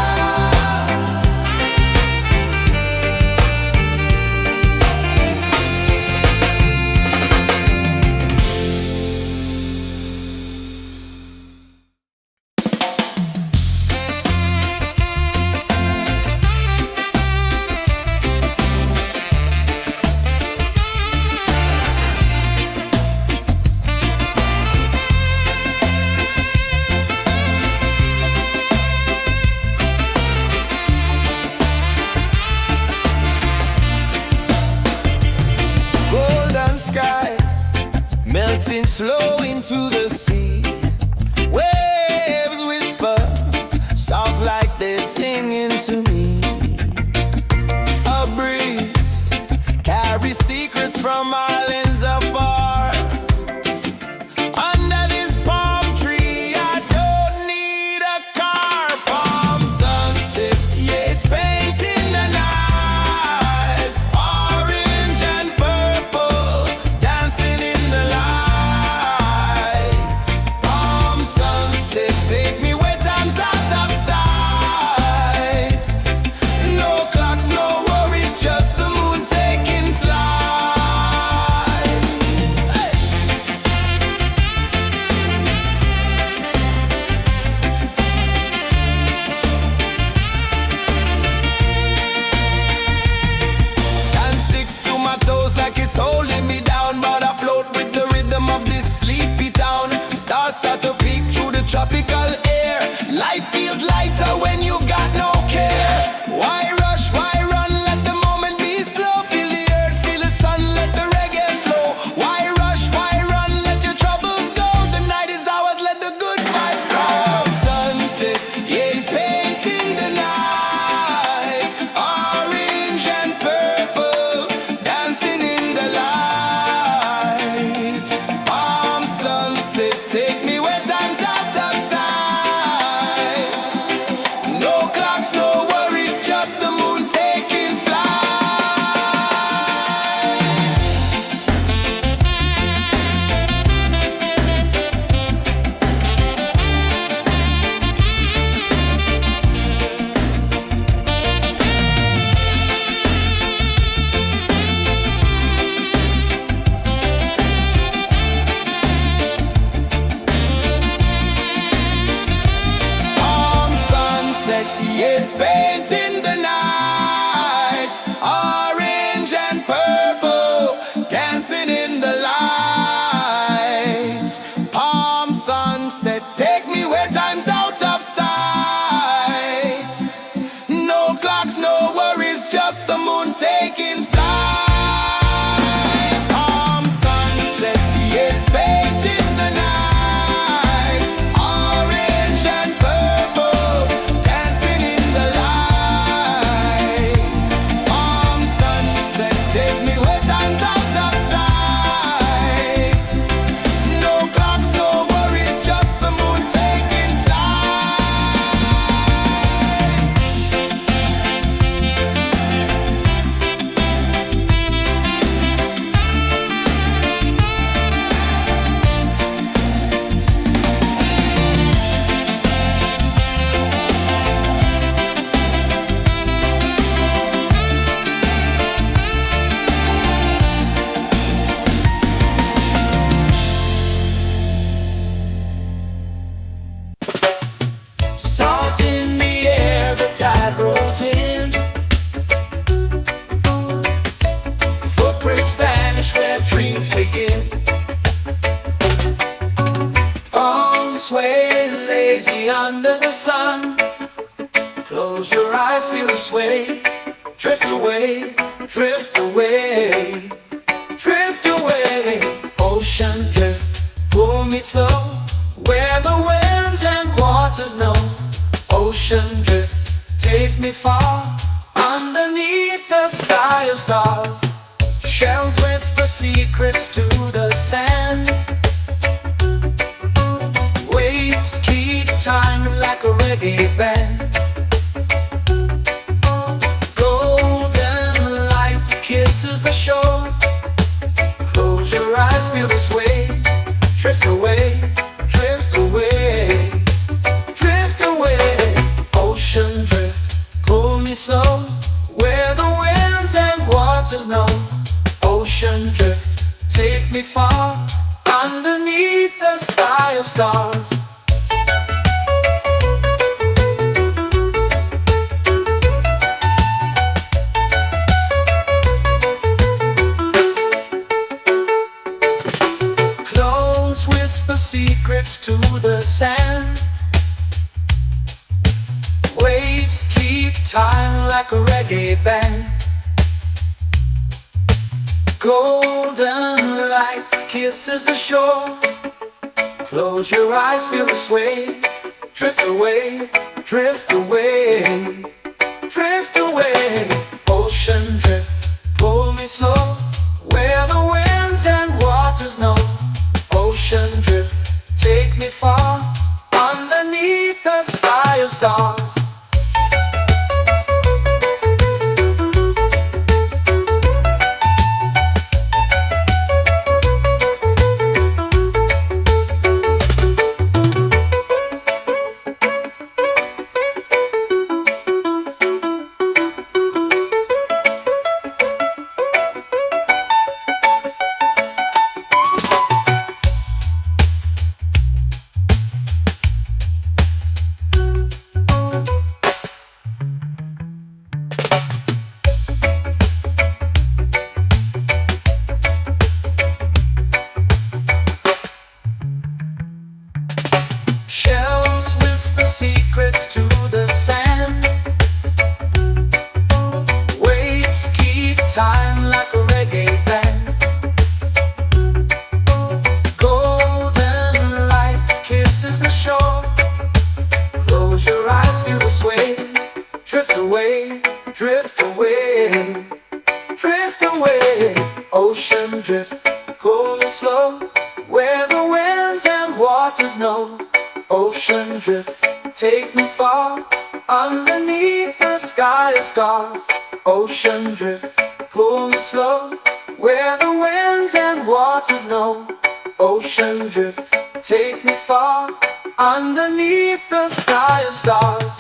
Golden sky melting slow into the sea. Waves whisper soft like they're singing to me. A breeze carries secrets from islands afar. Under this palm tree, I don't need a car. Palm sunset, yeah, it's painting the night. Orange and purple, dancing in the light. Palm sunset, take me where time's out of sight. No clocks, no worries, just the moon taking flight. oceans out of sight. No clocks, no worries, just the moon taking flight. Salt in the air, the tide rolls in. Footprints vanish where dreams begin. Arms sway lazy under the sun. Close your eyes, feel the sway. Drift away, drift away, drift away. Ocean drift, pull me slow, where the winds and waters know. Ocean drift, take me far, underneath the sky of stars. Shells whisper secrets to the sand. Waves keep time like a reggae band. Golden light kisses the shore. Close your eyes, feel the sway. Drift away, drift away, drift away. Ocean drift, pull me slow, where the winds and waters know. Ocean drift, take me far, underneath the sky of stars. Close whisper secrets to the sand. Waves keep time like a reggae band. Golden light kisses the shore. Close your eyes, feel the sway. Drift away, drift away, drift away. Ocean drift, pull me slow, where the winds and waters know. Ocean drift, take me far, underneath the sky of stars. Shells whisper secrets to the sand. Waves keep time like a reggae band. Golden light kisses the shore. Close your eyes, feel the sway. Drift away, drift away, drift away. Ocean drift, pull me slow, where the winds and waters know. Ocean drift, take me far, underneath the sky of stars. Ocean drift, pull me slow, where the winds and waters know. Ocean drift, take me far, underneath the sky of stars.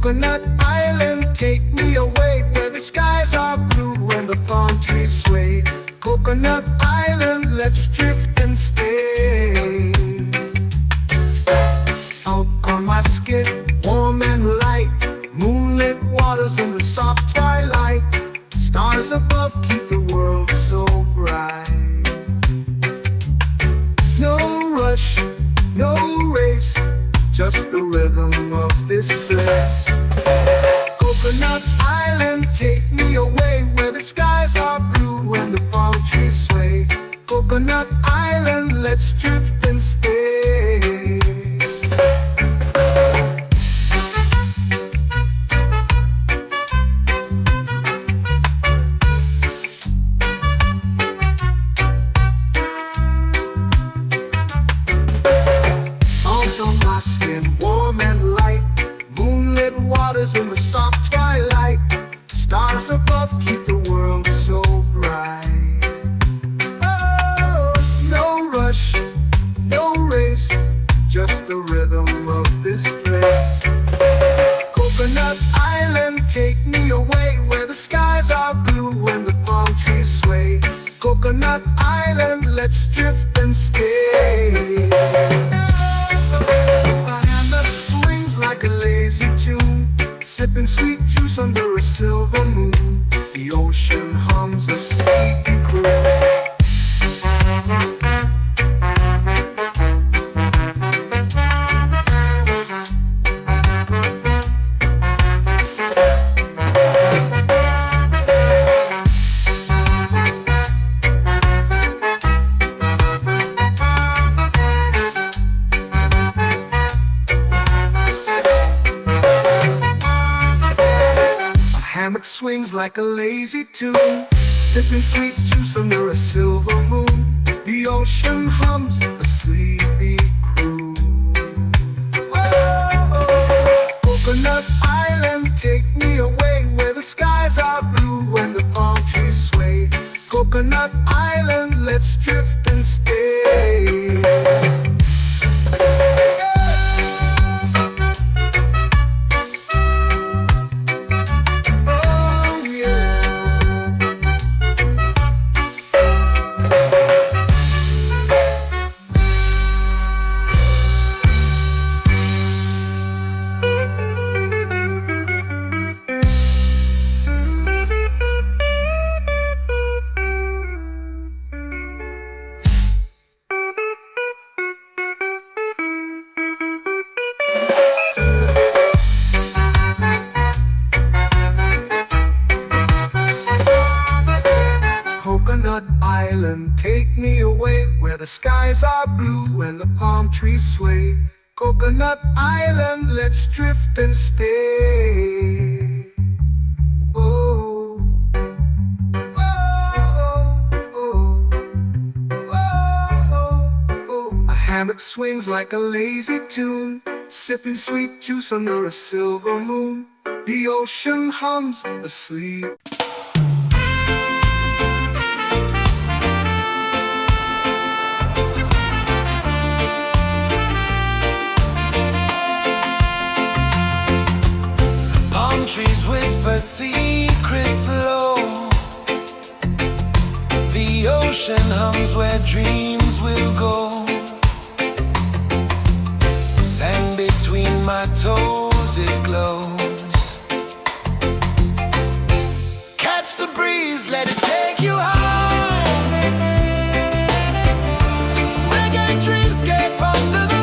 Coconut Island, take me away where the skies are blue and the palm trees sway. Coconut Island, let's drift and stay. Out on my skin, warm and light, moonlit waters in the soft twilight. Stars above keep the world so bright. No rush, no race, just the rhythm of this place. Coconut Island, take me away where the skies are blue and the palm trees sway. Coconut Island, let's drift and stay. In the soft twilight, stars above keep the world so bright. Oh, no rush, no race, just the rhythm of this place. Coconut Island, take me away where the skies are blue and the palm trees sway. Coconut Island, let's drift and stay. A hand that swings like a lazy tune, sipping sweet juice under a silver moon. The ocean hums a sleepy croon. Hammock swings like a lazy tune, sipping sweet juice under a silver moon. The ocean hums a sleepy croon. Whoa, Coconut Island, take me away where the skies are blue and the palm trees sway. Coconut Island, let's drift and stay. Coconut Island, take me away where the skies are blue and the palm trees sway. Coconut Island, let's drift and stay. Oh, oh, oh, oh, oh. A hammock swings like a lazy tune, sipping sweet juice under a silver moon. The ocean hums asleep. Trees whisper secrets low. The ocean hums where dreams will go. Sand between my toes, it glows. Catch the breeze, let it take you high. Reggae dreamscape under the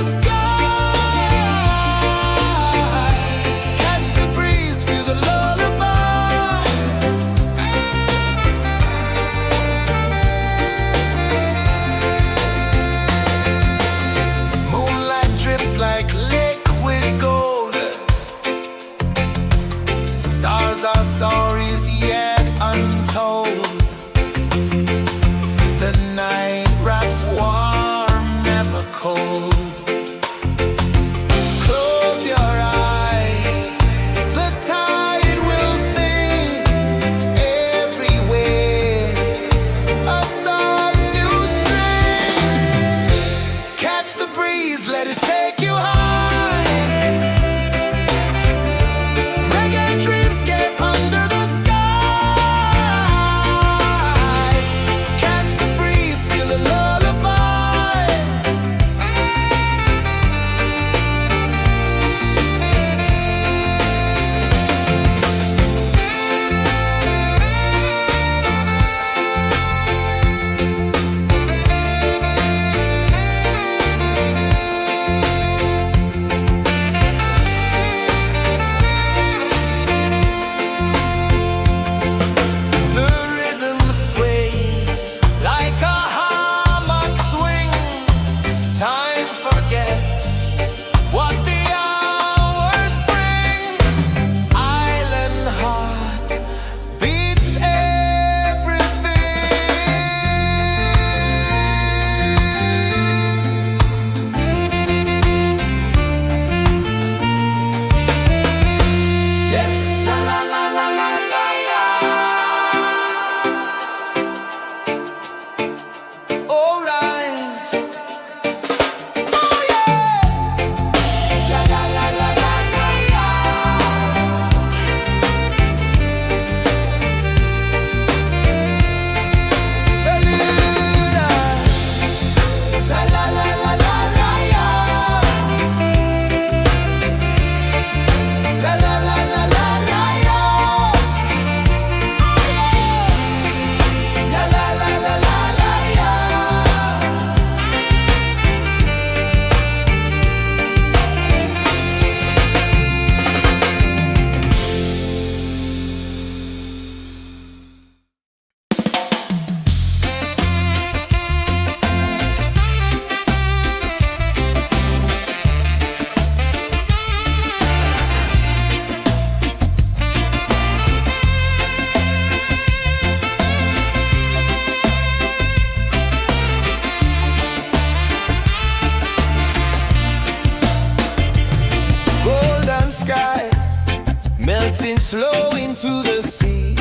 flow into the sea.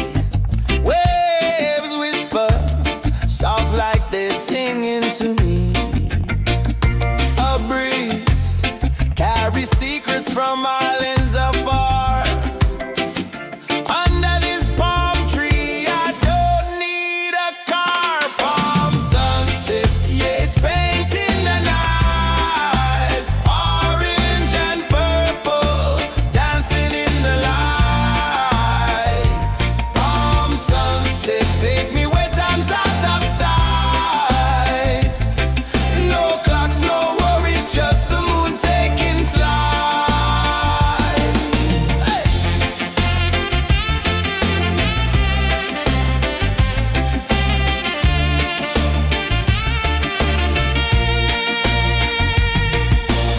Waves whisper, soft like they're singing to me. A breeze carries secrets from islands afar. Under this palm tree, I don't need a car. Palm sunset, yeah, it's painting the night. Orange and purple, dancing in the light. Palm sunset, take me where time's out of sight. No clocks, no worries, just the moon taking flight. Hey!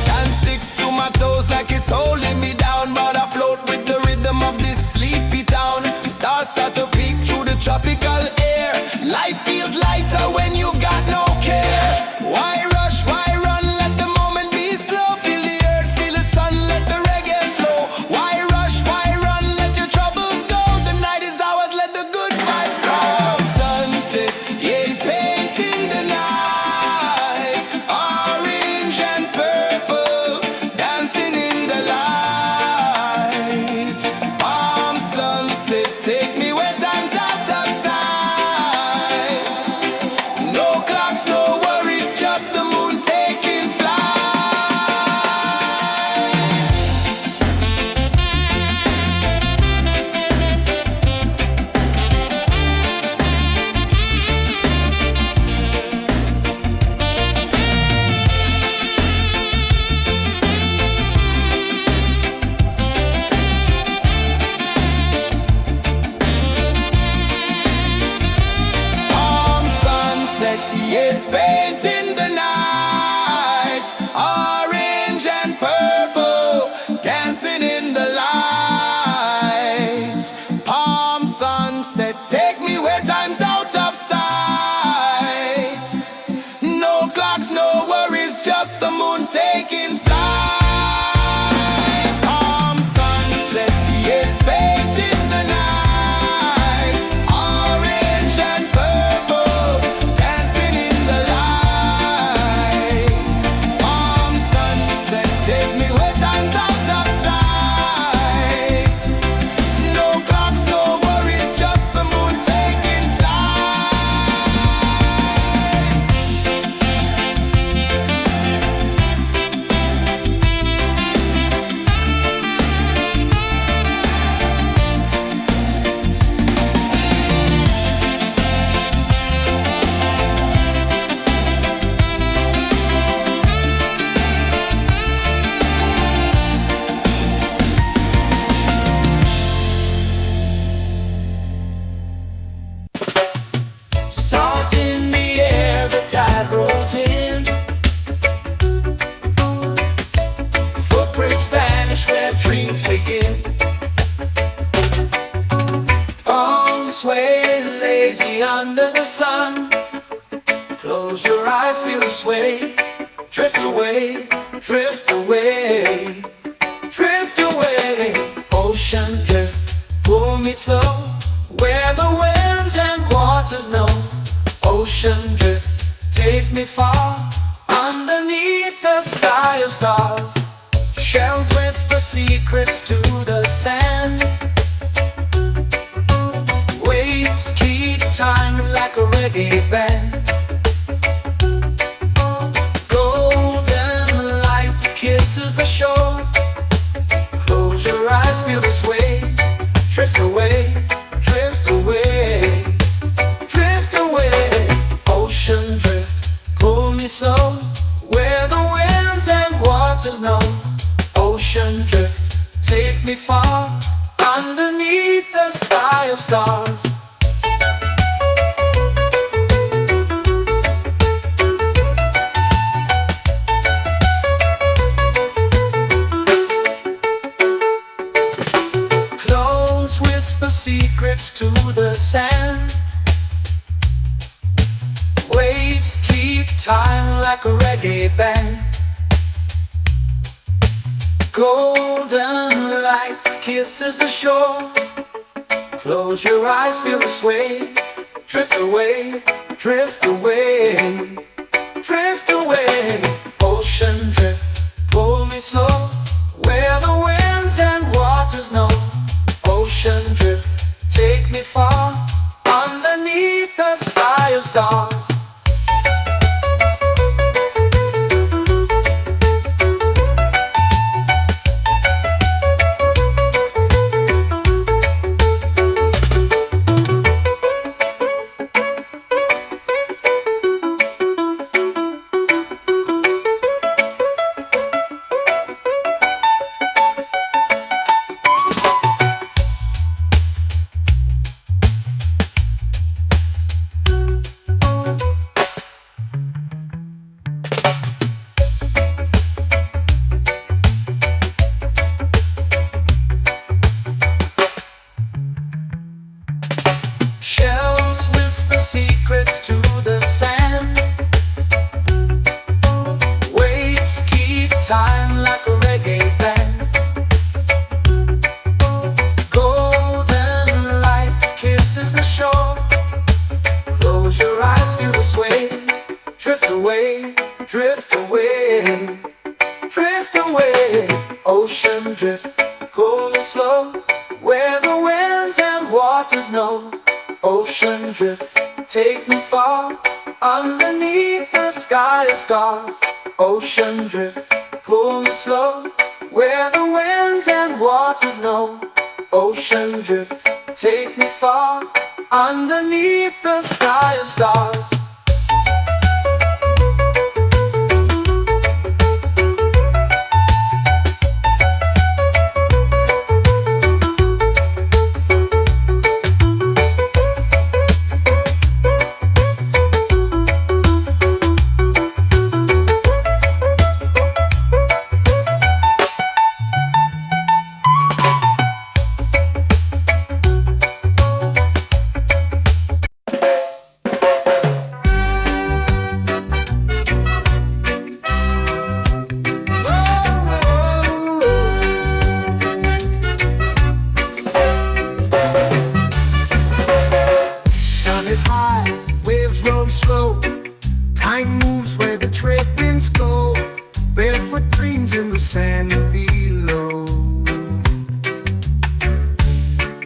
Sand sticks to my toes like it's holding me down, but I float with the rhythm of this sleepy town. Stars start to peek through the tropical air. Life feels lighter when you've got no care. Why rush, why run, let the moment be slow. Feel the earth, feel the sun, let the reggae flow. Why rush, why run, let your troubles go. The night is ours, let the good vibes come. Sunset, yeah, it's painting the night. Orange and purple, dancing in the light. Palm sunset, take me where time's out of sight. No clocks, no worries, just the moon taking flight. Palm sunset, yeah, it's painting the night. Orange and purple, dancing in the light. Palm sunset, take me where time's out of sight. No clocks, no worries, just the moon taking flight. Palm sunset, yeah, it's painting the night. Orange and purple, dancing in the light. Palm sunset, take me where time's out of sight. No clocks, no worries, just the moon taking flight. Salt in the air, the tide rolls in. Footprints vanish where dreams begin. Arms sway lazy under the sun. Close your eyes, feel the sway. Drift away, drift away, drift away. Ocean drift, pull me slow, where the winds and waters know. Ocean drift, take me far, underneath the sky of stars. Shells whisper secrets to the sand. Waves keep time like a reggae band. Golden light kisses the shore. Close your eyes, feel the sway. Drift away, drift away, drift away. Ocean drift, pull me slow, where the winds and waters know. Ocean drift, take me far, underneath the sky of stars. Close whisper secrets to the sand. Waves keep time like a reggae band. Golden light kisses the shore. Close your eyes, feel the sway. Drift away, drift away, drift away. Ocean drift, pull me slow, where the winds and waters know. Ocean drift, take me far, underneath the sky of stars. Shells whisper secrets to the sand. Waves keep time like a reggae band. Golden light kisses the shore. Close your eyes, feel the sway. Drift away, drift away, drift away. Ocean drift, cool and slow, where the winds and waters know. Ocean drift, take me far, underneath the sky of stars. Ocean drift, pull me slow, where the winds and waters know. Ocean drift, take me far, underneath the sky of stars. Is high, waves roll slow. Time moves where the trade winds go. Barefoot dreams in the sand below.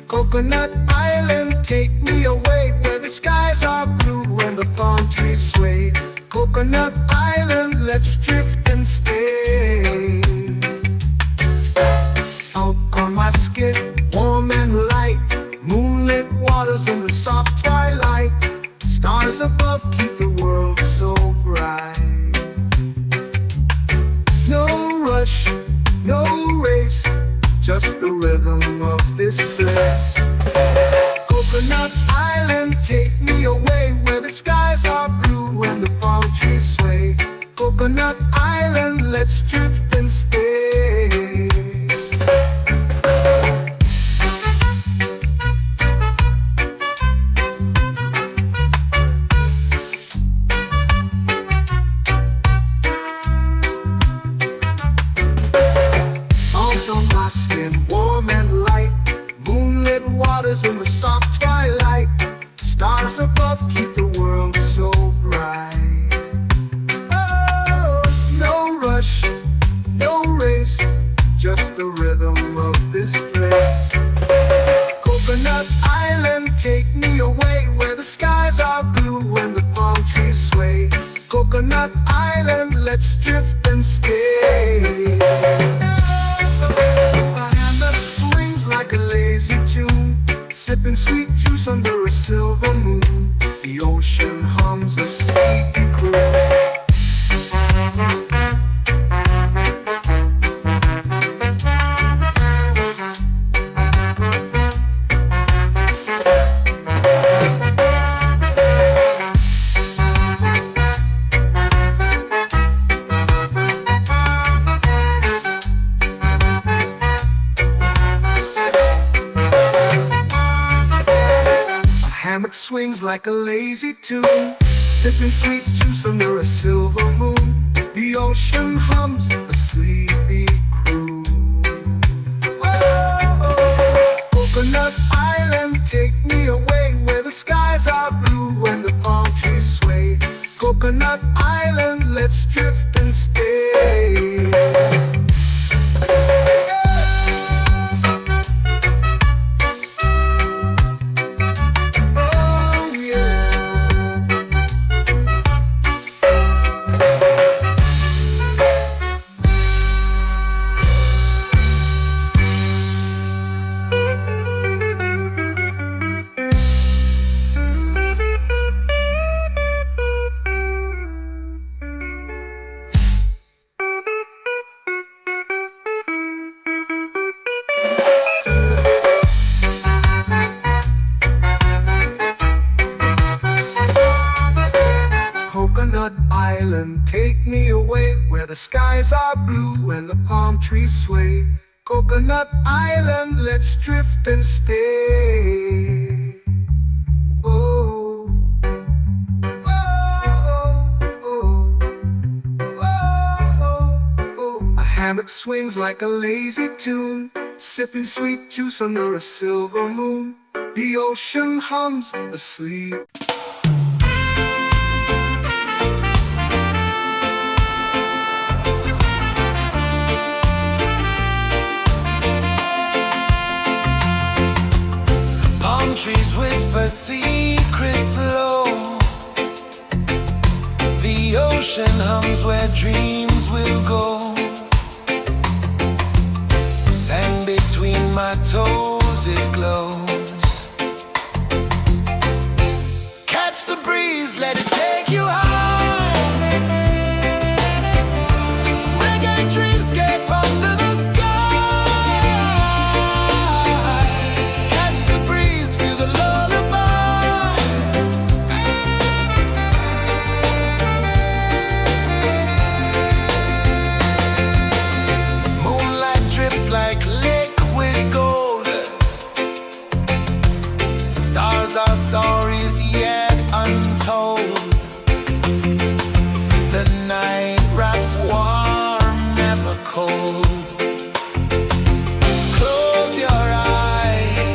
Coconut Island, take me away, where the skies are blue and the palm trees sway. Coconut Island, let's drift and stay. Out on my skin, warm and light, moonlit waters in the soft twilight. Stars above keep the world so bright. No rush, no race, just the rhythm of this place. Coconut Island, take me away, where the skies are blue and the palm trees sway. Coconut Island, let's drift and stay. Warm and light, moonlit waters in the soft twilight. Stars above keep the world so bright. Oh, no rush, no race, just the rhythm of this place. Coconut Island, take me away, where the skies are blue and the palm trees sway. Coconut Island, let's drift and stay. Like a lazy tune, sipping sweet juice under a silver moon. The ocean hums a sleepy croon. Swings like a lazy tune, sipping sweet juice under a silver moon. The ocean hums a sleepy croon. Oh, skies are blue and the palm trees sway. Coconut Island, let's drift and stay. Oh, oh, oh, oh. A hammock swings like a lazy tune, sipping sweet juice under a silver moon. The ocean hums asleep. Palm trees whisper secrets low. The ocean hums where dreams will go. Sand between my toes, it glows. Catch the breeze, let it take you high. Reggae dreamscape under the sky. Catch the breeze, feel the lullaby. Moonlight drips like liquid gold. Stars are stories yet untold. The night wraps warm, never cold. Close your eyes,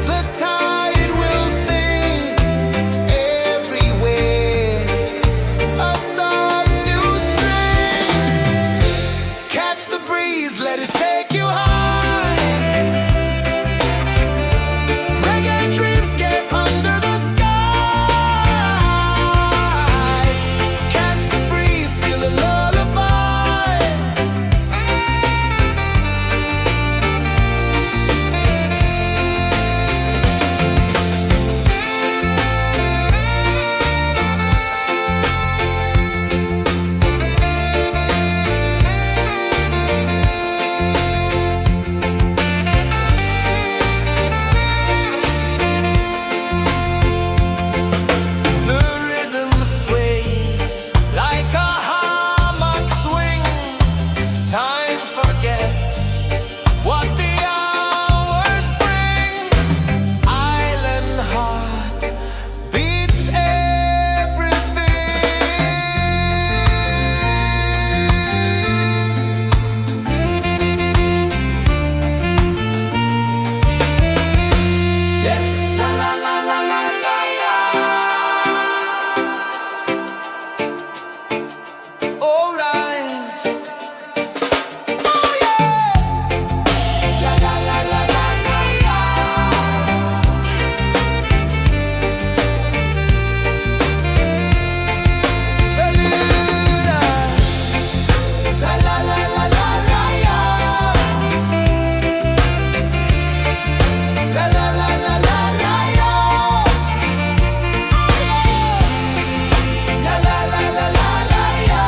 the tide will sing everywhere. A soft new string. Catch the breeze, let it take you high. Reggae dreamscape under the sky. Catch the breeze, feel the lullaby. The rhythm sways like a hammock swing. Time forgets what the hours bring. Island heart beats everything. Yeah. La la la la la la la. All rise. Oh yeah. La la la la la la la. Beluga. La la la la la la la. La la la la la la la. La la la la la la la.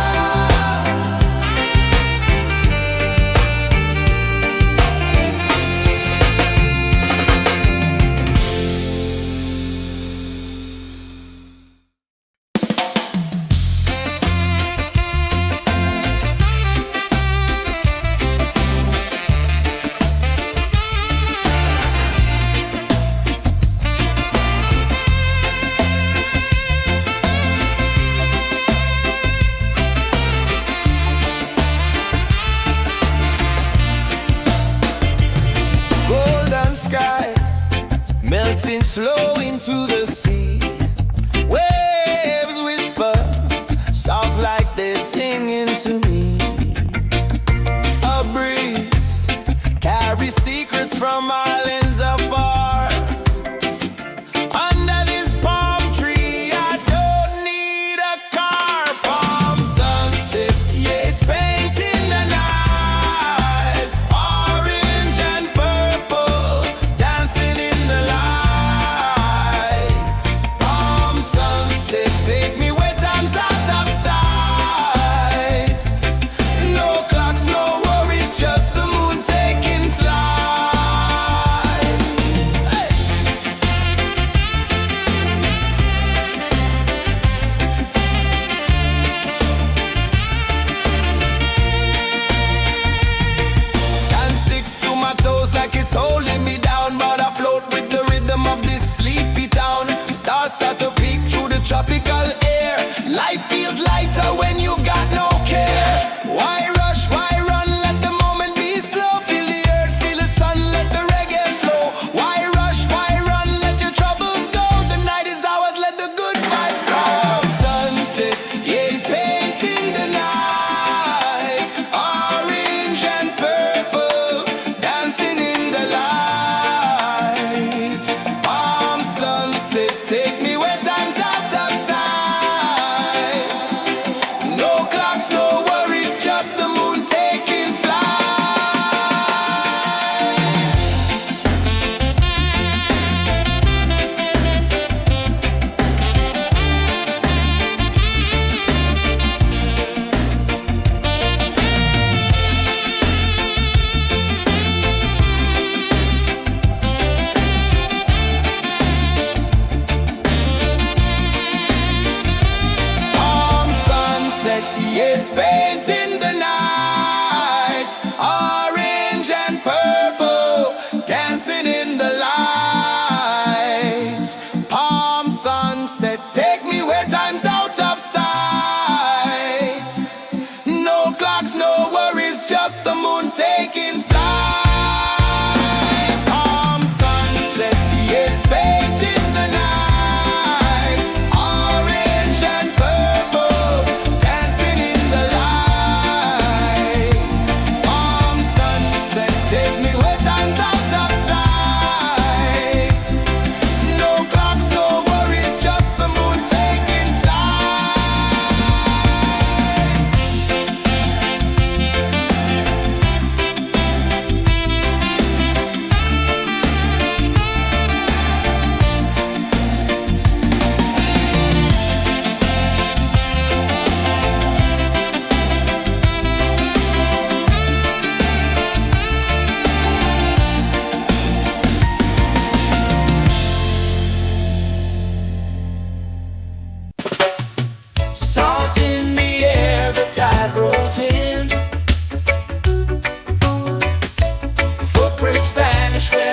Golden sky melting slow into the sea. Waves whisper soft like they're singing to me. A breeze carries secrets from islands afar. Under this palm tree, I don't need a car. Palm sunset, yeah, it's painting the night. Orange and purple dancing in the light.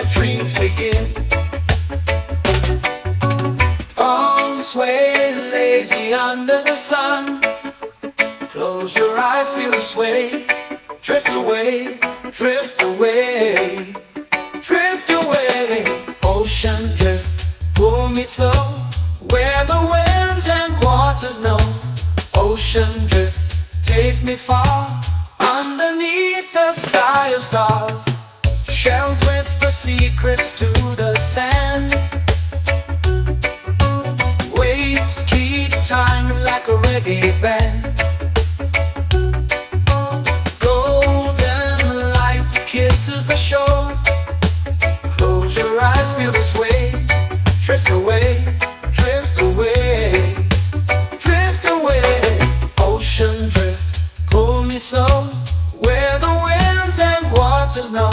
where dreams begin. Arms sway lazy under the sun. Close your eyes, feel the sway. Drift away, drift away, drift away. Ocean drift, pull me slow, where the winds and waters know. Ocean drift, take me far, underneath the sky of stars. Shells whisper secrets to the sand. Waves keep time like a reggae band. Golden light kisses the shore. Close your eyes, feel the sway. Drift away, drift away, drift away. Ocean drift, pull me slow, where the winds and waters know.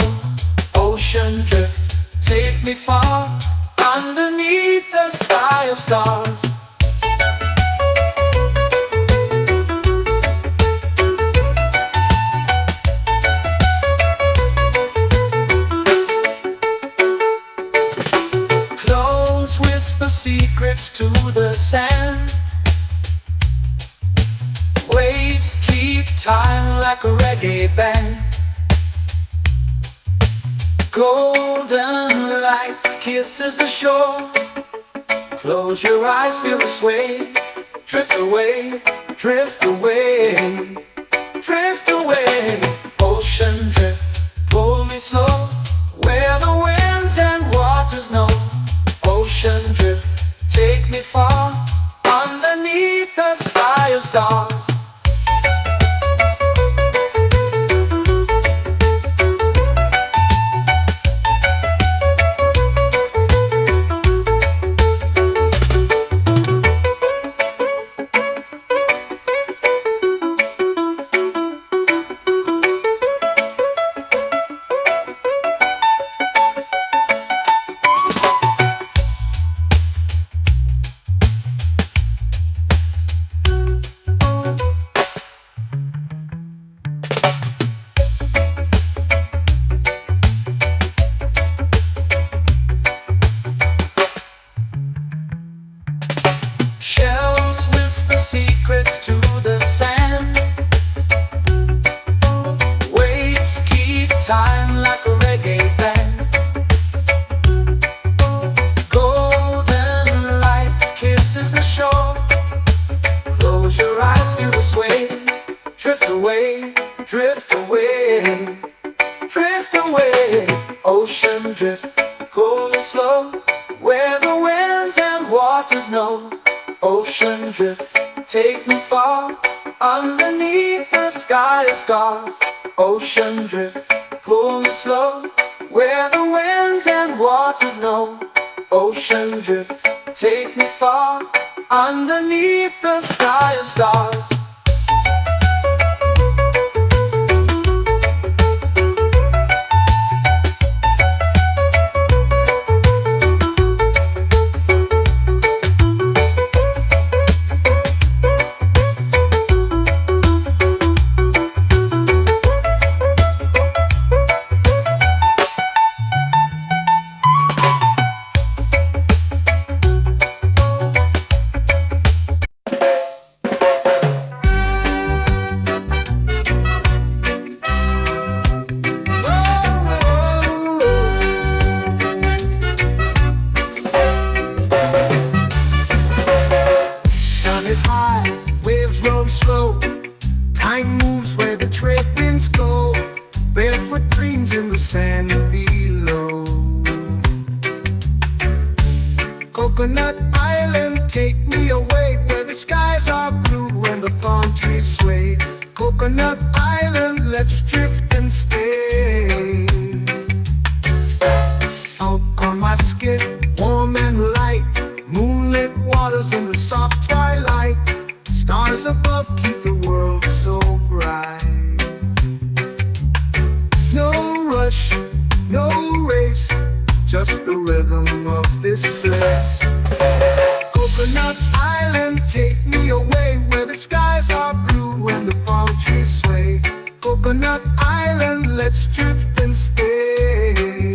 Ocean drift, take me far, underneath the sky of stars. Clones whisper secrets to the sand. Waves keep time like a reggae band. Golden light kisses the shore. Close your eyes, feel the sway. Drift away, drift away, drift away. Ocean drift, pull me slow, where the winds and waters know. Ocean drift, take me far, underneath the sky of stars. Shells whisper secrets to the sand. Waves keep time like a reggae band. Golden light kisses the shore. Close your eyes, feel the sway. Drift away, drift away, drift away. Ocean drift, pull me slow, where the winds and waters know. Ocean drift, take me far, underneath the sky of stars. Ocean drift, pull me slow, where the winds and waters know. Ocean drift, take me far, underneath the sky of stars. Time moves where the trade winds go. Barefoot dreams in the sand below. Coconut Island, take me away, where the skies are blue and the palm trees sway. Coconut Island, let's drift and stay. Out on my skin, warm and light, moonlit waters in the soft twilight. Stars above keep the world so bright. No rush, no race, just the rhythm of this place. Coconut Island, take me away, where the skies are blue and the palm trees sway. Coconut Island, let's drift and stay.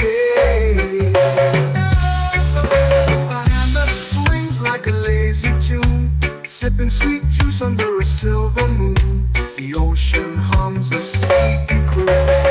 stay. A hand that swings like a lazy tune, sipping sweet juice under a silver moon. The ocean hums a sleepy croon.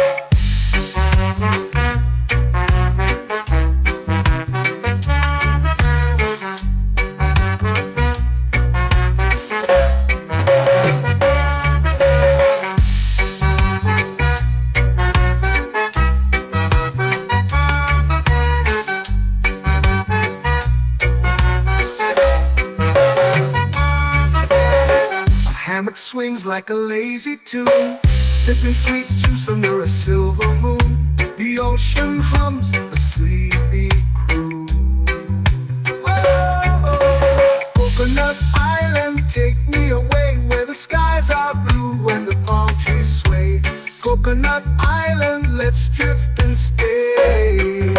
Hammock swings like a lazy tune, sipping sweet juice under a silver moon. The ocean hums a sleepy croon. Oh, Coconut Island, take me away where the skies are blue and the palm trees sway. Coconut Island, let's drift and stay.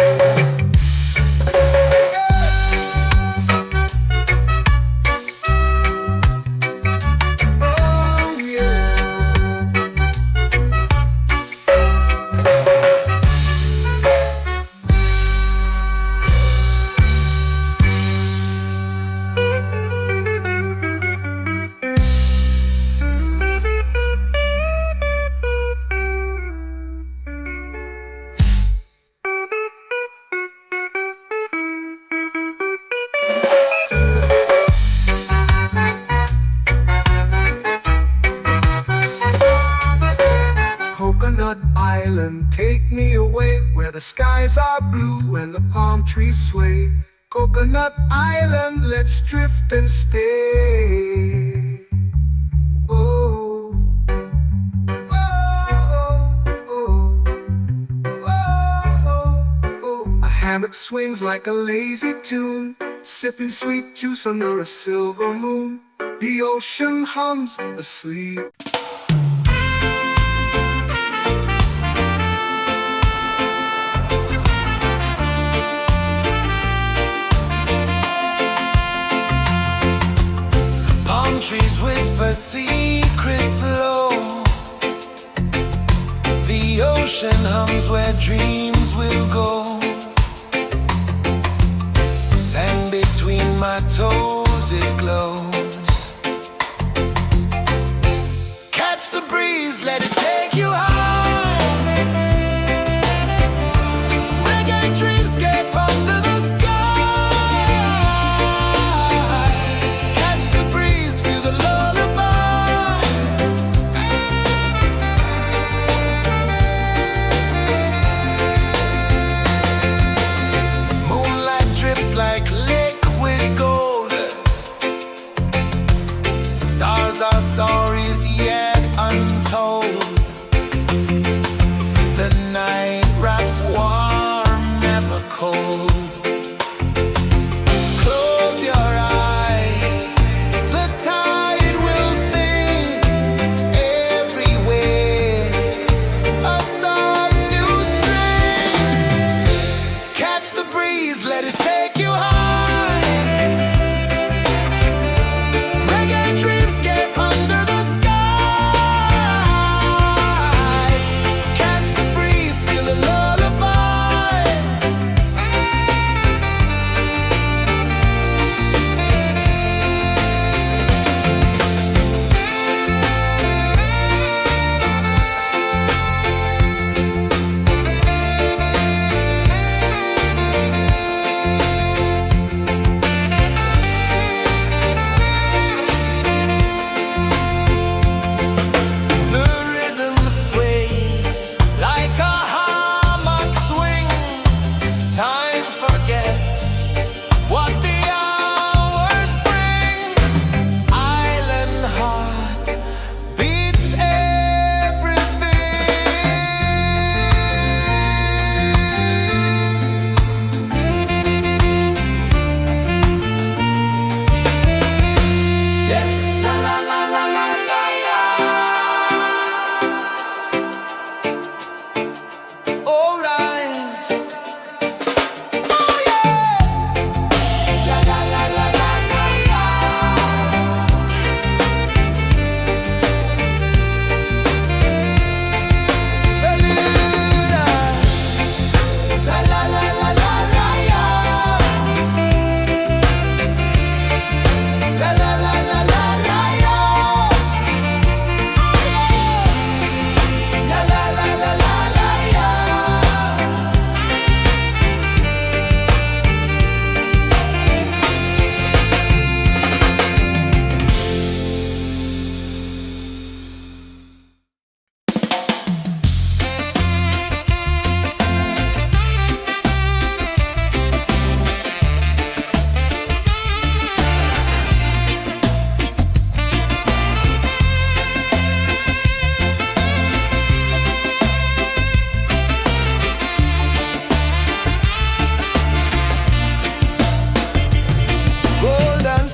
Coconut Island, take me away where the skies are blue and the palm trees sway. Coconut Island, let's drift and stay. Oh, oh, oh, oh, oh. A hammock swings like a lazy tune, sipping sweet juice under a silver moon. The ocean hums asleep. Trees whisper secrets low. The ocean hums where dreams will go. Sand between my toes, it glows. Catch the breeze, let it take you high. Reggae dreamscape under the sky. Our stories yet untold. The night wraps warm, never cold. Close your eyes, the tide will sing everywhere. A soft new string. Catch the breeze, let it take you high.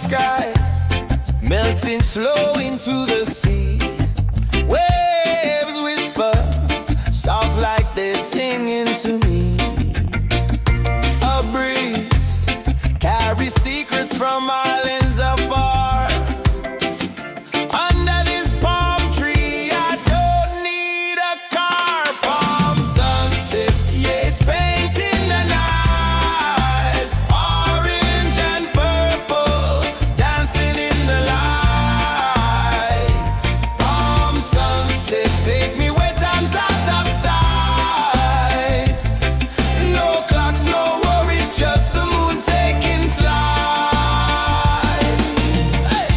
sky, melting slow into the sea. Waves whisper, soft like they're singing to me. A breeze carries secrets from islands afar. Under this palm tree, I don't need a car. Palm sunset, yeah, it's painting the night. Orange and purple, dancing in the light. Palm sunset, take me where time's out of sight. No clocks, no worries, just the moon taking flight. Hey!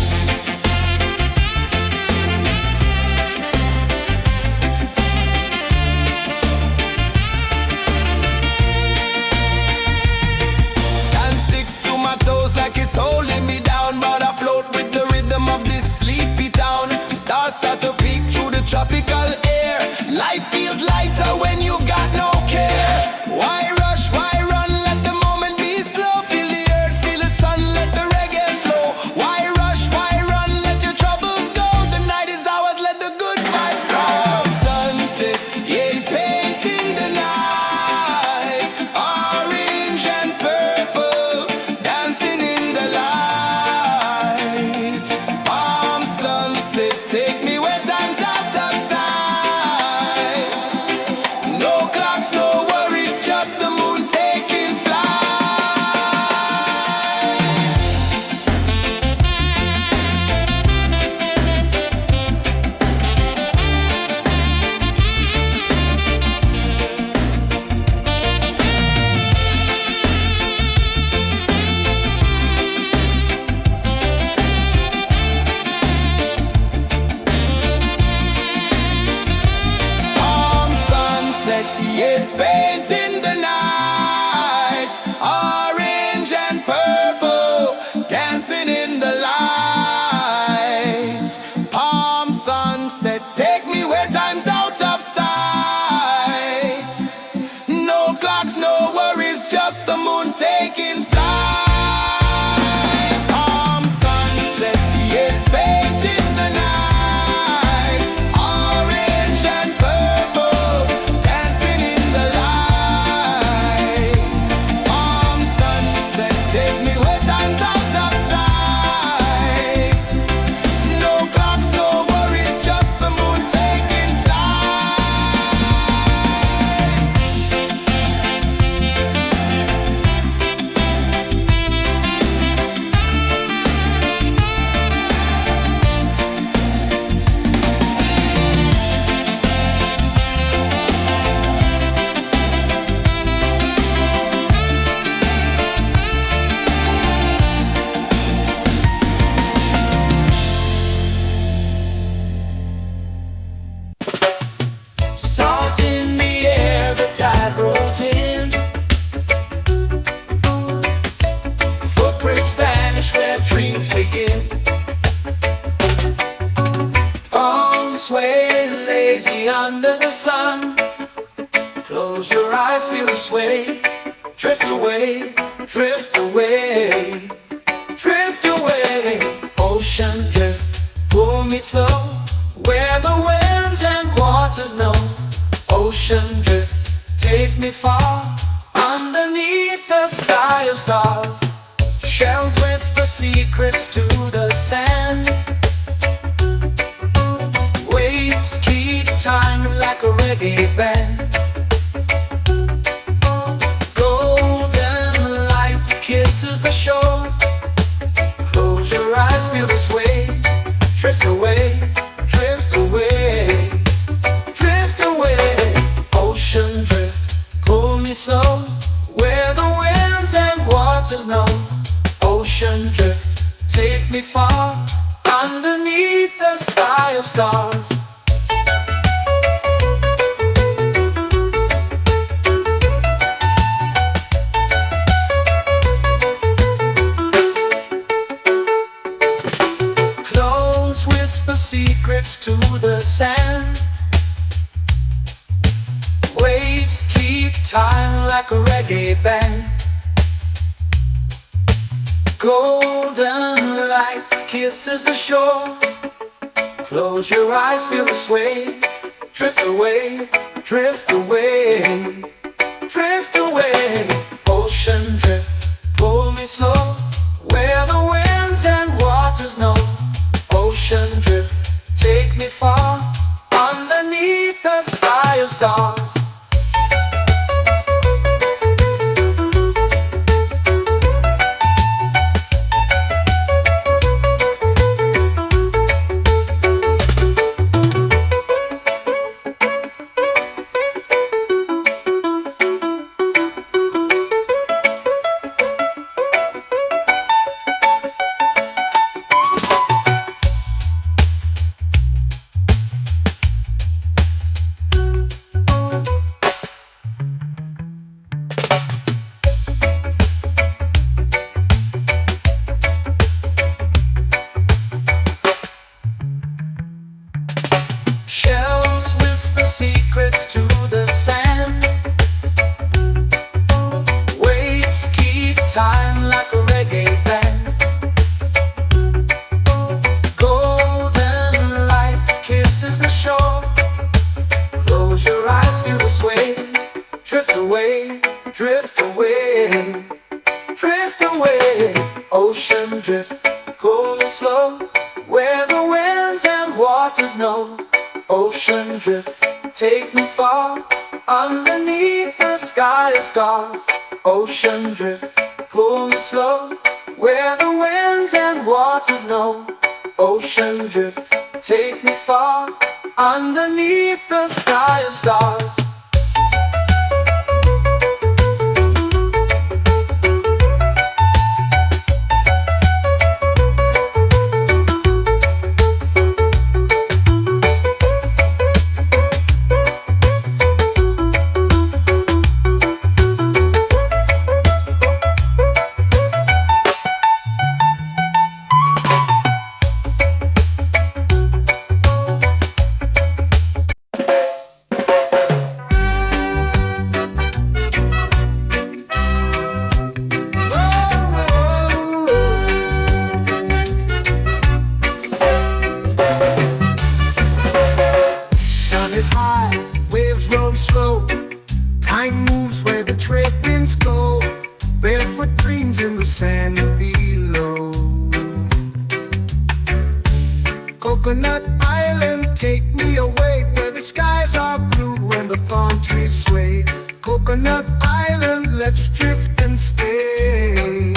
Sand sticks to my toes like it's holding me down, but I float with the rhythm of this sleepy town. Stars start to peek through the tropical air. Life feels lighter when you've got no care. Why rush, why run, let the moment be slow. Feel the earth, feel the sun, let the reggae flow. Why rush, why run, let your troubles go. The night is ours, let the good vibes grow. Sunset, yeah, it's painting the night. Orange and purple, dancing in the light. Palm sunset, take me where time's out of sight. No clocks, no worries, just the moon taking flight. Palm sunset, yeah, it's painting the night. Orange and purple, dancing in the light. Palm sunset, take me where time's out of sight. No clocks, no worries, just the moon taking flight. Palm sunset, yeah, it's painting the night. Orange and purple, dancing in the light. Palm sunset, take me where time's out of sight. No clocks, no worries, just the moon taking flight. Salt in the air, the tide rolls in. Footprints vanish where dreams begin. Palms sway lazy under the sun. Close your eyes, feel the sway. Drift away, drift away, drift away. Ocean drift, pull me slow, where the winds and waters know. Ocean drift, take me far, underneath the sky of stars. Shells whisper secrets to the sand. Waves keep time like a reggae band. Golden light kisses the shore. Close your eyes, feel the sway. Drift away, drift away, drift away. Ocean drift, pull me slow, where the winds and waters know. Ocean drift, take me far, underneath the sky of stars. Clones whisper secrets to the sand. Waves keep time like a reggae band. Golden light kisses the shore. Close your eyes, feel the sway. Drift away, drift away, drift away. Ocean drift, pull me slow, where the winds and waters know. Ocean drift, take me far, underneath the sky of stars. Shells whisper secrets to the sand. Waves keep time like a reggae band. Golden light kisses the shore. Close your eyes, feel the sway. Drift away, drift away, drift away. Ocean drift, cool and slow, where the winds and waters know. Ocean drift, take me far, underneath the sky of stars. Ocean drift, pull me slow, where the winds and waters know. Ocean drift, take me far, underneath the sky of stars. Time moves where the trade winds go. Barefoot dreams in the sand below. Coconut Island, take me away, where the skies are blue and the palm trees sway. Coconut Island, let's drift and stay.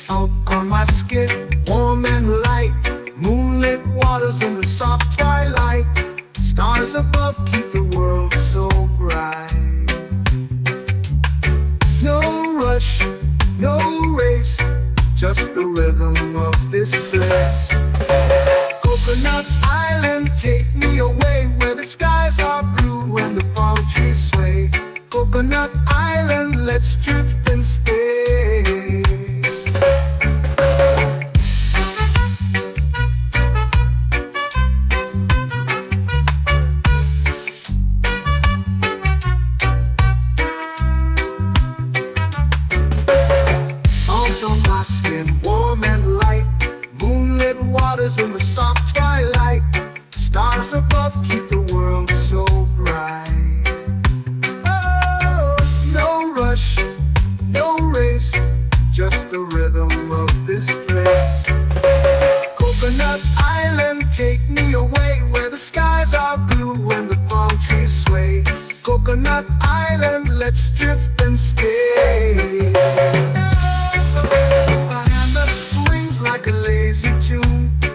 Out on my skin, warm and light, moonlit waters in the soft twilight. Stars above keep the world so bright. No rush, no race, just the rhythm of this place. Coconut Island, take me away, where the skies are blue and the palm trees sway. Coconut Island, let's drift and stay. Warm and light, moonlit waters in the soft twilight. Stars above keep the world so bright. Oh, no rush, no race, just the rhythm of this place. Coconut Island, take me away, where the skies are blue and the palm trees sway. Coconut Island, let's drift and stay.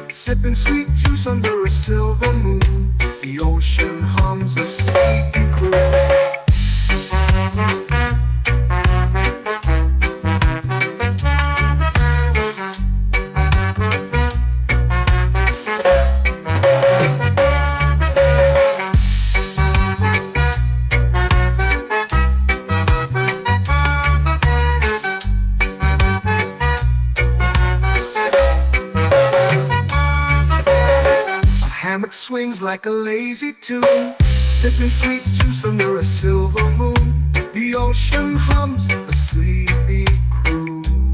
Sipping sweet juice under a silver moon. The ocean hums a sleepy croon. Swings like a lazy tune, sipping sweet juice under a silver moon. The ocean hums a sleepy croon.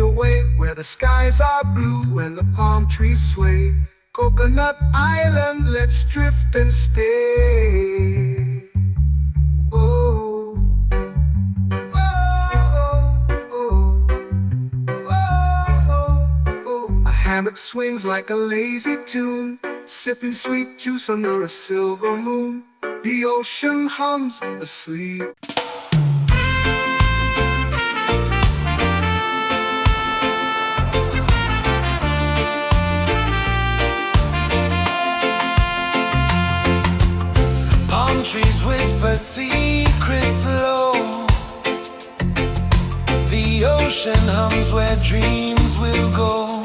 away where the skies are blue and the palm trees sway. Coconut Island, let's drift and stay. Oh, oh, oh, oh, oh. A hammock swings like a lazy tune, sipping sweet juice under a silver moon. The ocean hums asleep. Palm trees whisper secrets low. The ocean hums where dreams will go.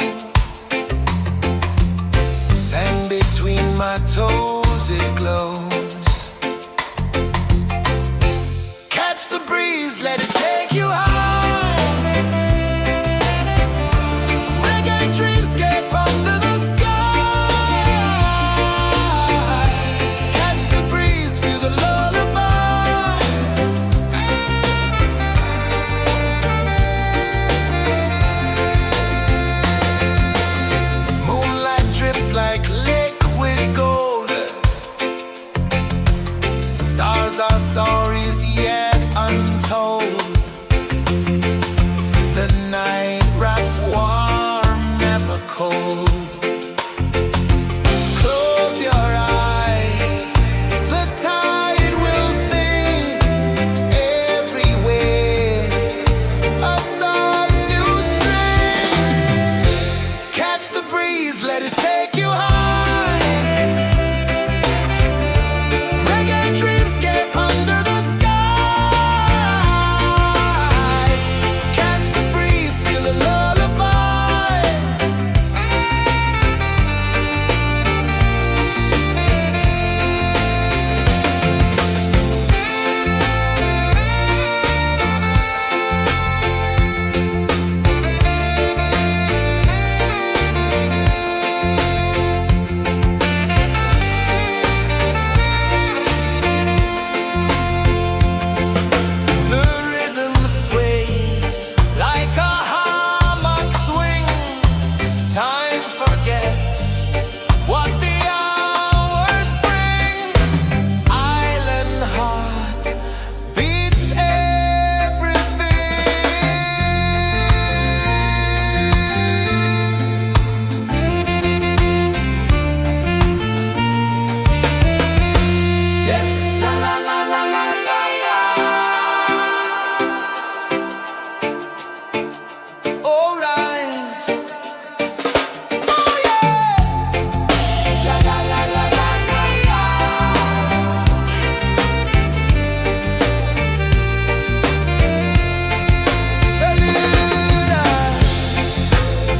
Sand between my toes, it glows. Catch the breeze, let it take you high. Reggae dreamscape under the sky. Catch the breeze, feel the lullaby. Moonlight drips like liquid gold. Stars are stories yet untold. The night wraps warm, never cold. Close your eyes, the tide will sing everywhere. A soft new string. Catch the breeze, let it take you high. Reggae dreamscape under the sky. Catch the breeze, feel the lullaby. The rhythm sways like a hammock swing. Time forgets what the hours bring. Island heart beats everything. Yeah. La la la la la la la. All right. Oh yeah. La la la la la la la.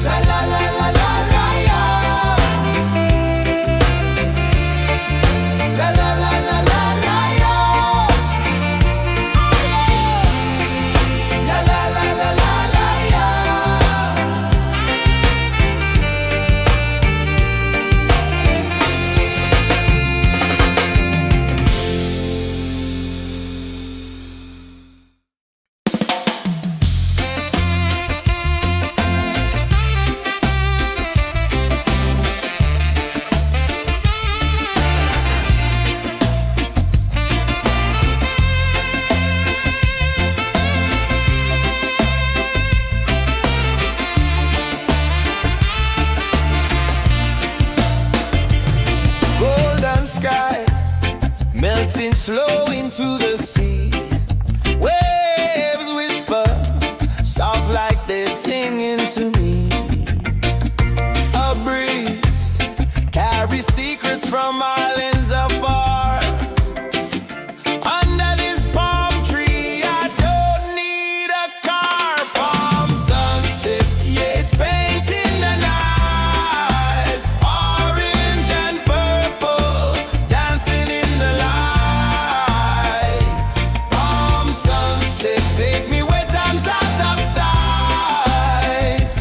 La la la la la la la. La la la la la la la. La la la la la la la. Golden sky melting slow into the sea. Waves whisper soft like they're singing to me. A breeze carries secrets from islands afar. Under this palm tree, I don't need a car. Palm sunset, yeah, it's painting the night. Orange and purple, dancing in the light. Palm sunset, take me where time's out of sight.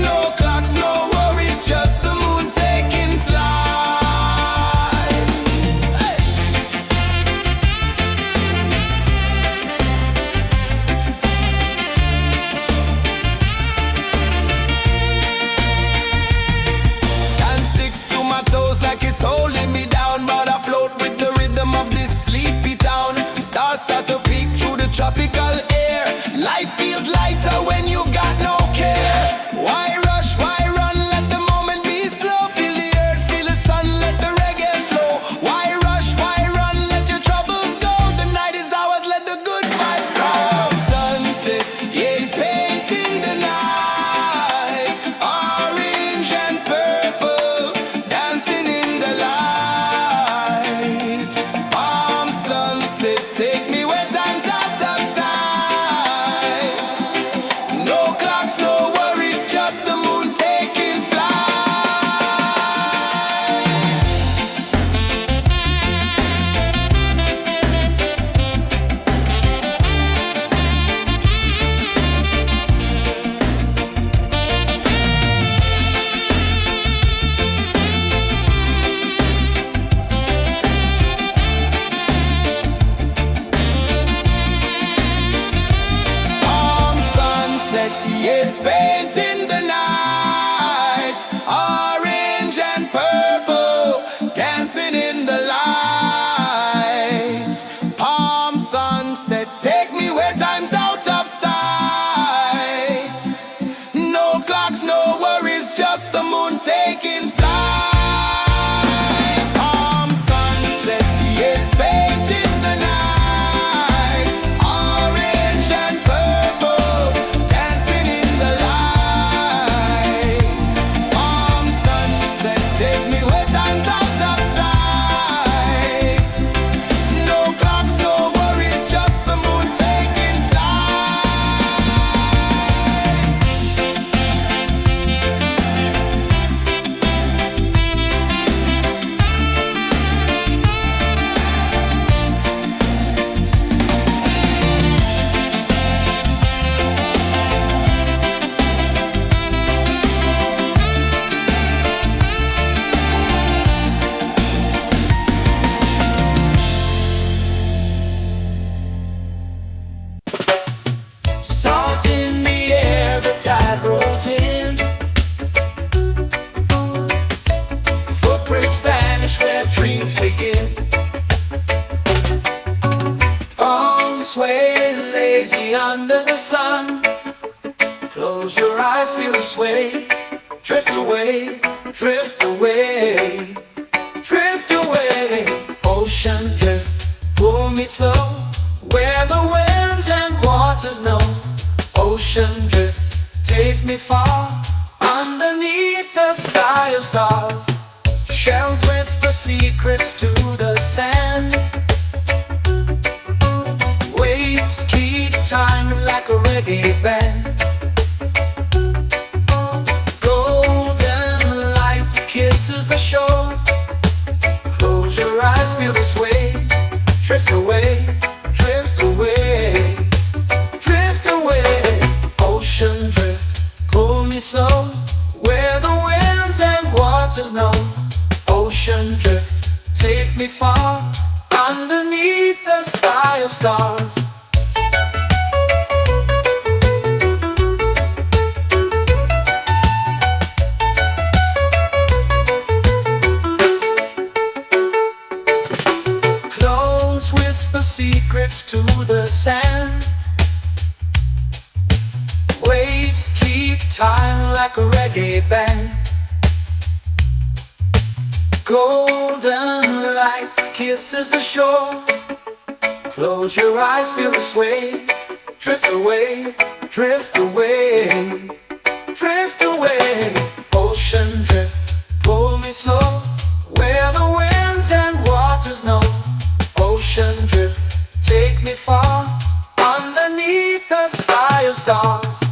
No clocks, no worries, just the moon taking flight. sway. Drift away, drift away, drift away. Ocean drift, pull me slow, where the winds and waters know. Ocean drift, take me far, underneath the sky of stars. Shells whisper secrets to the sand. Waves keep time like a reggae band. Golden light kisses the shore. Close your eyes, feel the sway. Drift away, drift away, drift away. Ocean drift, pull me slow, where the winds and waters know. Ocean drift, take me far, underneath the sky of stars. Close whisper secrets to the sand. Waves keep time like a reggae band. Golden light kisses the shore. Close your eyes, feel the sway. Drift away, drift away, drift away. Ocean drift, pull me slow, where the winds and waters know. Ocean drift, take me far, underneath the sky of stars.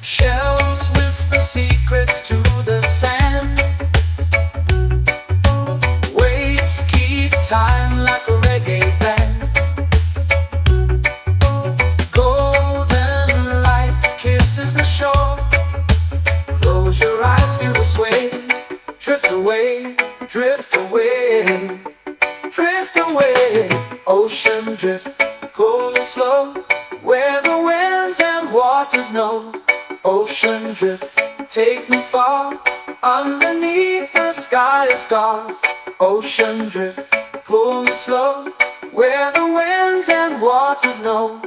Shells whisper secrets to the sand. Waves keep time like a reggae band. Golden light kisses the shore. Close your eyes, feel the sway. Drift away, drift away, drift away. Ocean drift, pull me slow, where the winds and waters know. Ocean drift, take me far, underneath the sky of stars. Ocean drift, pull me slow, where the winds and waters know.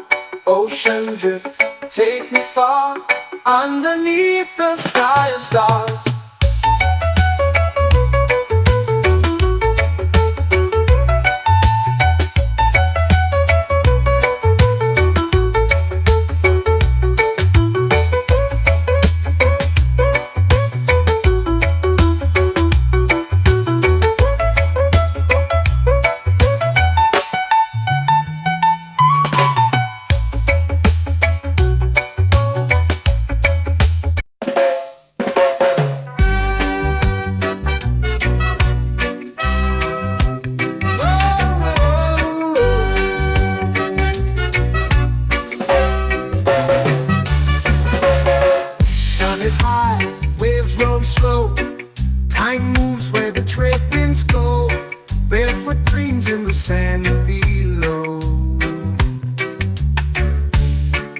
Ocean drift, take me far, underneath the sky of stars. Time moves where the trade winds go. Barefoot dreams in the sand below.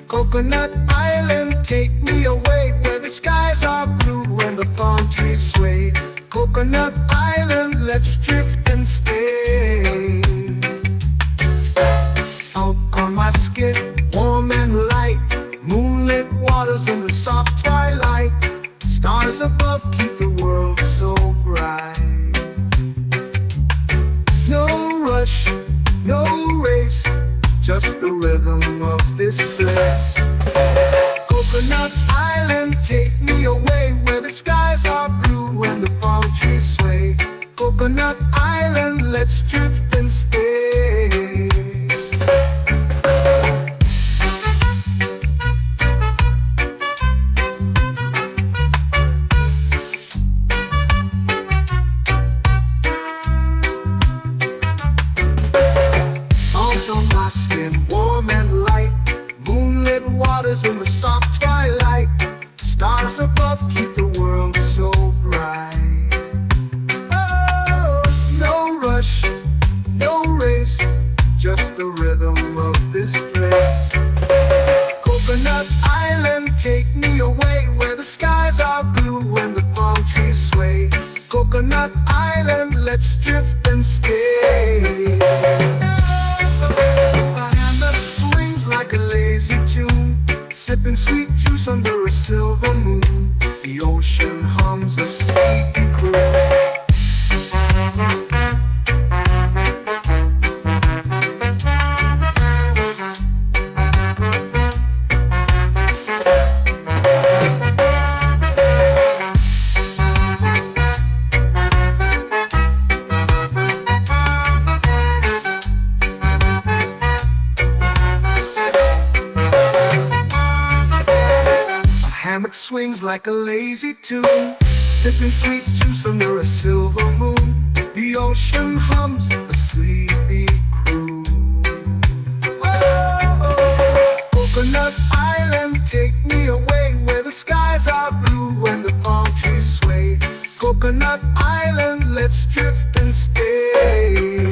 Coconut Island, take me away, where the skies are blue and the palm trees sway. Coconut Island, let's drift and stay. Out on my skin, warm and light, moonlit waters in the soft twilight. Stars above keep the world so bright. No rush, no race, just the rhythm of this place. Coconut Island, take me away, where the skies are blue and the palm trees sway. Coconut Island, let's drift and stay. island, let's drift and stay. A hand that swings like a lazy tune, sipping sweet juice under a silver moon. The ocean hums a sleepy croon. Hammock swings like a lazy tune, sipping sweet juice under a silver moon. The ocean hums a sleepy croon. Whoa, Coconut Island, take me away where the skies are blue and the palm trees sway. Coconut Island, let's drift and stay.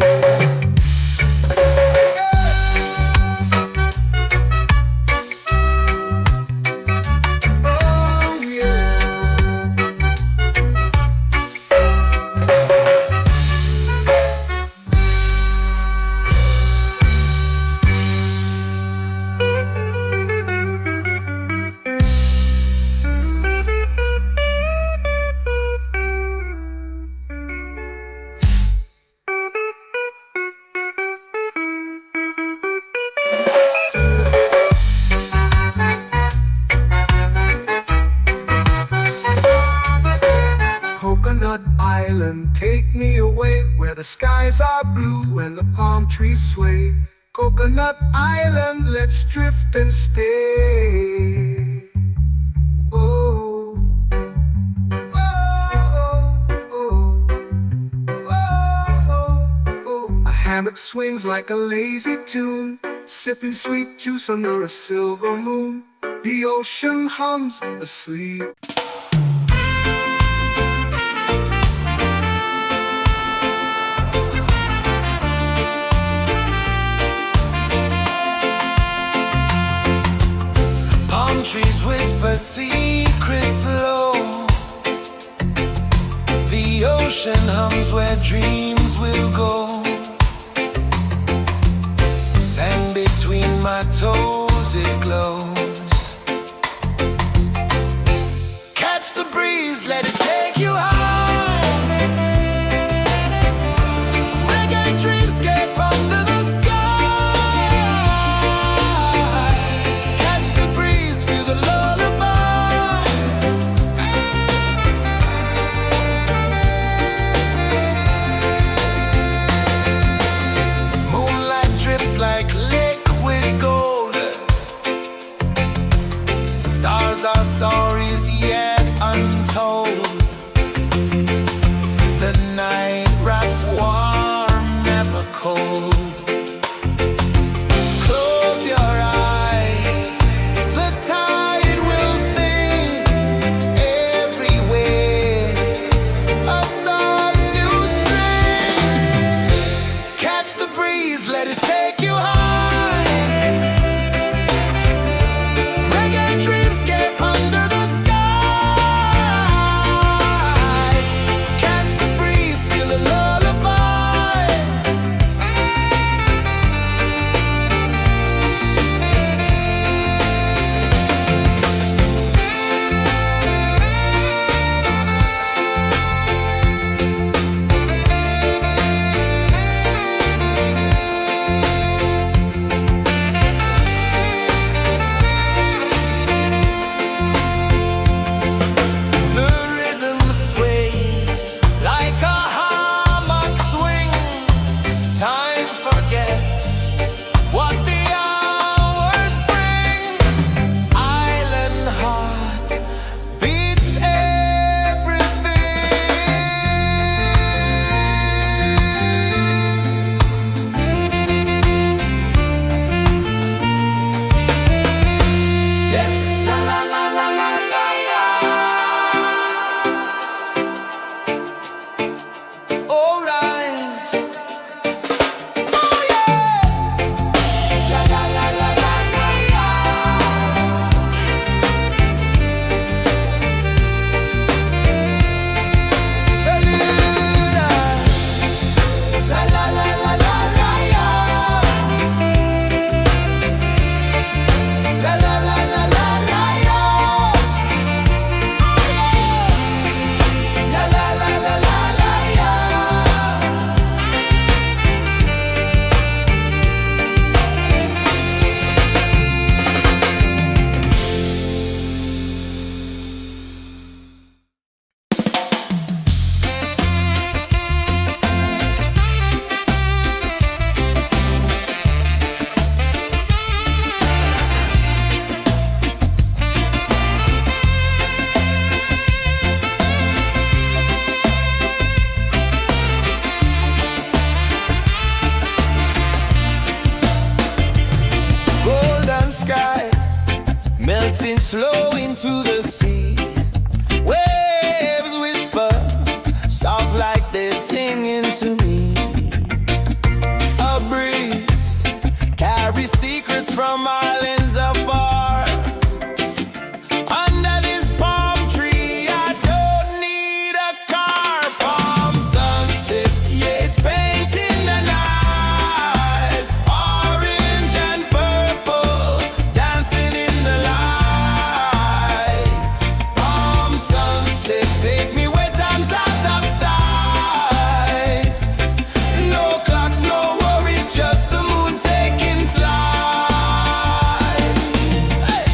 Coconut Island, take me away where the skies are blue and the palm trees sway. Coconut Island, let's drift and stay. Oh, oh, oh, oh, oh. A hammock swings like a lazy tune, sipping sweet juice under a silver moon. The ocean hums asleep. Trees whisper secrets low. The ocean hums where dreams will go. Sand between my toes, it glows. Catch the breeze, let it take you high. Reggae dreamscape under the sky. Our stories yet untold. The night wraps warm, never cold. Close your eyes, the tide will sing everywhere. A soft new string. Catch the breeze, let it take you high. flow into the sea. Waves whisper, soft like they're singing to me. A breeze carries secrets from islands afar. Under this palm tree, I don't need a car. Palm sunset, yeah, it's painting the night. Orange and purple, dancing in the light. Palm sunset, take me where time's out of sight. No clocks, no worries, just the moon taking flight. Hey!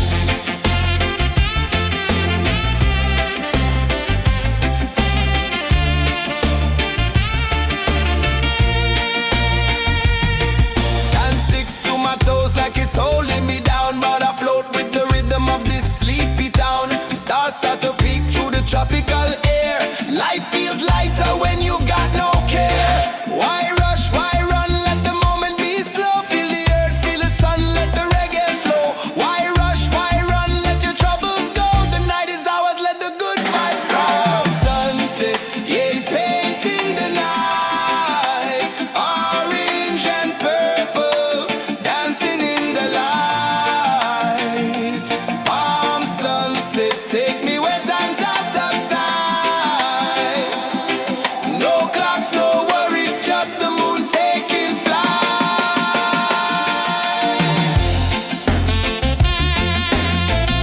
Sand sticks to my toes like it's holding me down, but I float with the rhythm of this sleepy town. Stars start to peek through the tropical air. Life feels lighter when you've got no care. Why rush, why run, let the moment be slow. Feel the earth, feel the sun, let the reggae flow. Why rush, why run, let your troubles go. The night is ours, let the good vibes come. Sunset, yeah, it's painting the night. Orange and purple, dancing in the light. Palm sunset, take me where time's out of sight. No clocks, no worries, just the moon taking flight. Palm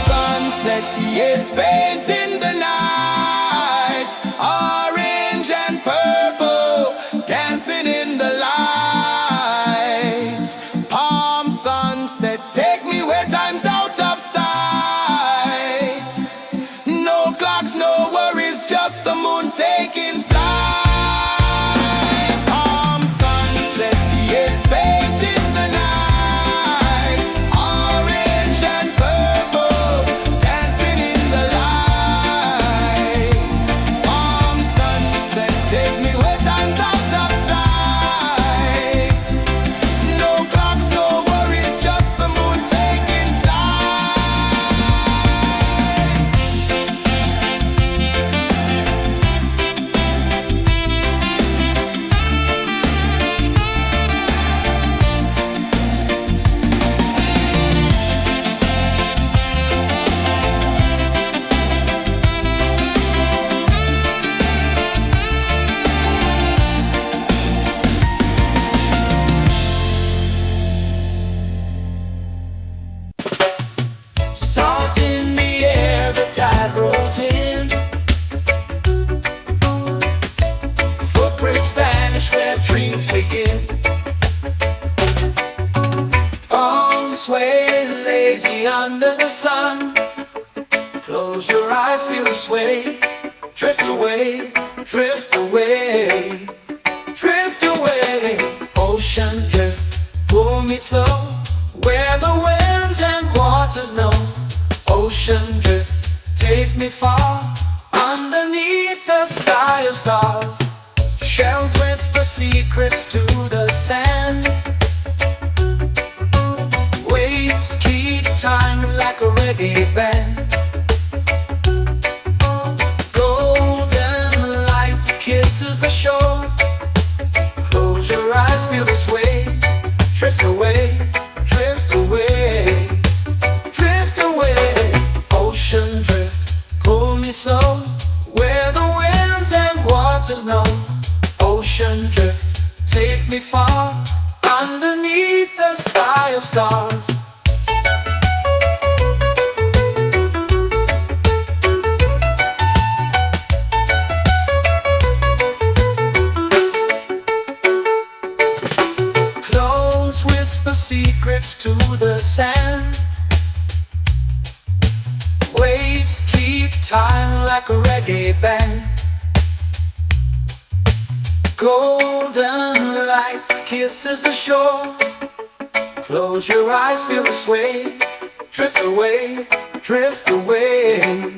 sunset, yeah, it's painting the night. Orange and purple, dancing in the light. Palm sunset, take me where time's out of sight. No clocks, no worries, just the moon taking flight. Palm sunset, yeah, it's painting the night. Orange and purple, dancing in the light. Palm sunset, take me where time's out of sight. No clocks, no worries, just the moon taking flight. Salt in the air, the tide rolls in. Footprints vanish where dreams begin. Arms sway lazy under the sun. Close your eyes, feel the sway. Drift away, drift away, drift away. Ocean drift, pull me slow, where the winds and waters know. Ocean drift, take me far, underneath the sky of stars. Shells whisper secrets to the sand. Waves keep time like a reggae band. Golden light kisses the shore. Close your eyes, feel the sway. Drift away, drift away, drift away. Ocean drift, pull me slow, where the winds and waters know. Ocean drift, take me far, underneath the sky of stars. Close whisper secrets to the sand. Waves keep time like a reggae band. Golden light kisses the shore. Close your eyes, feel the sway. Drift away, drift away.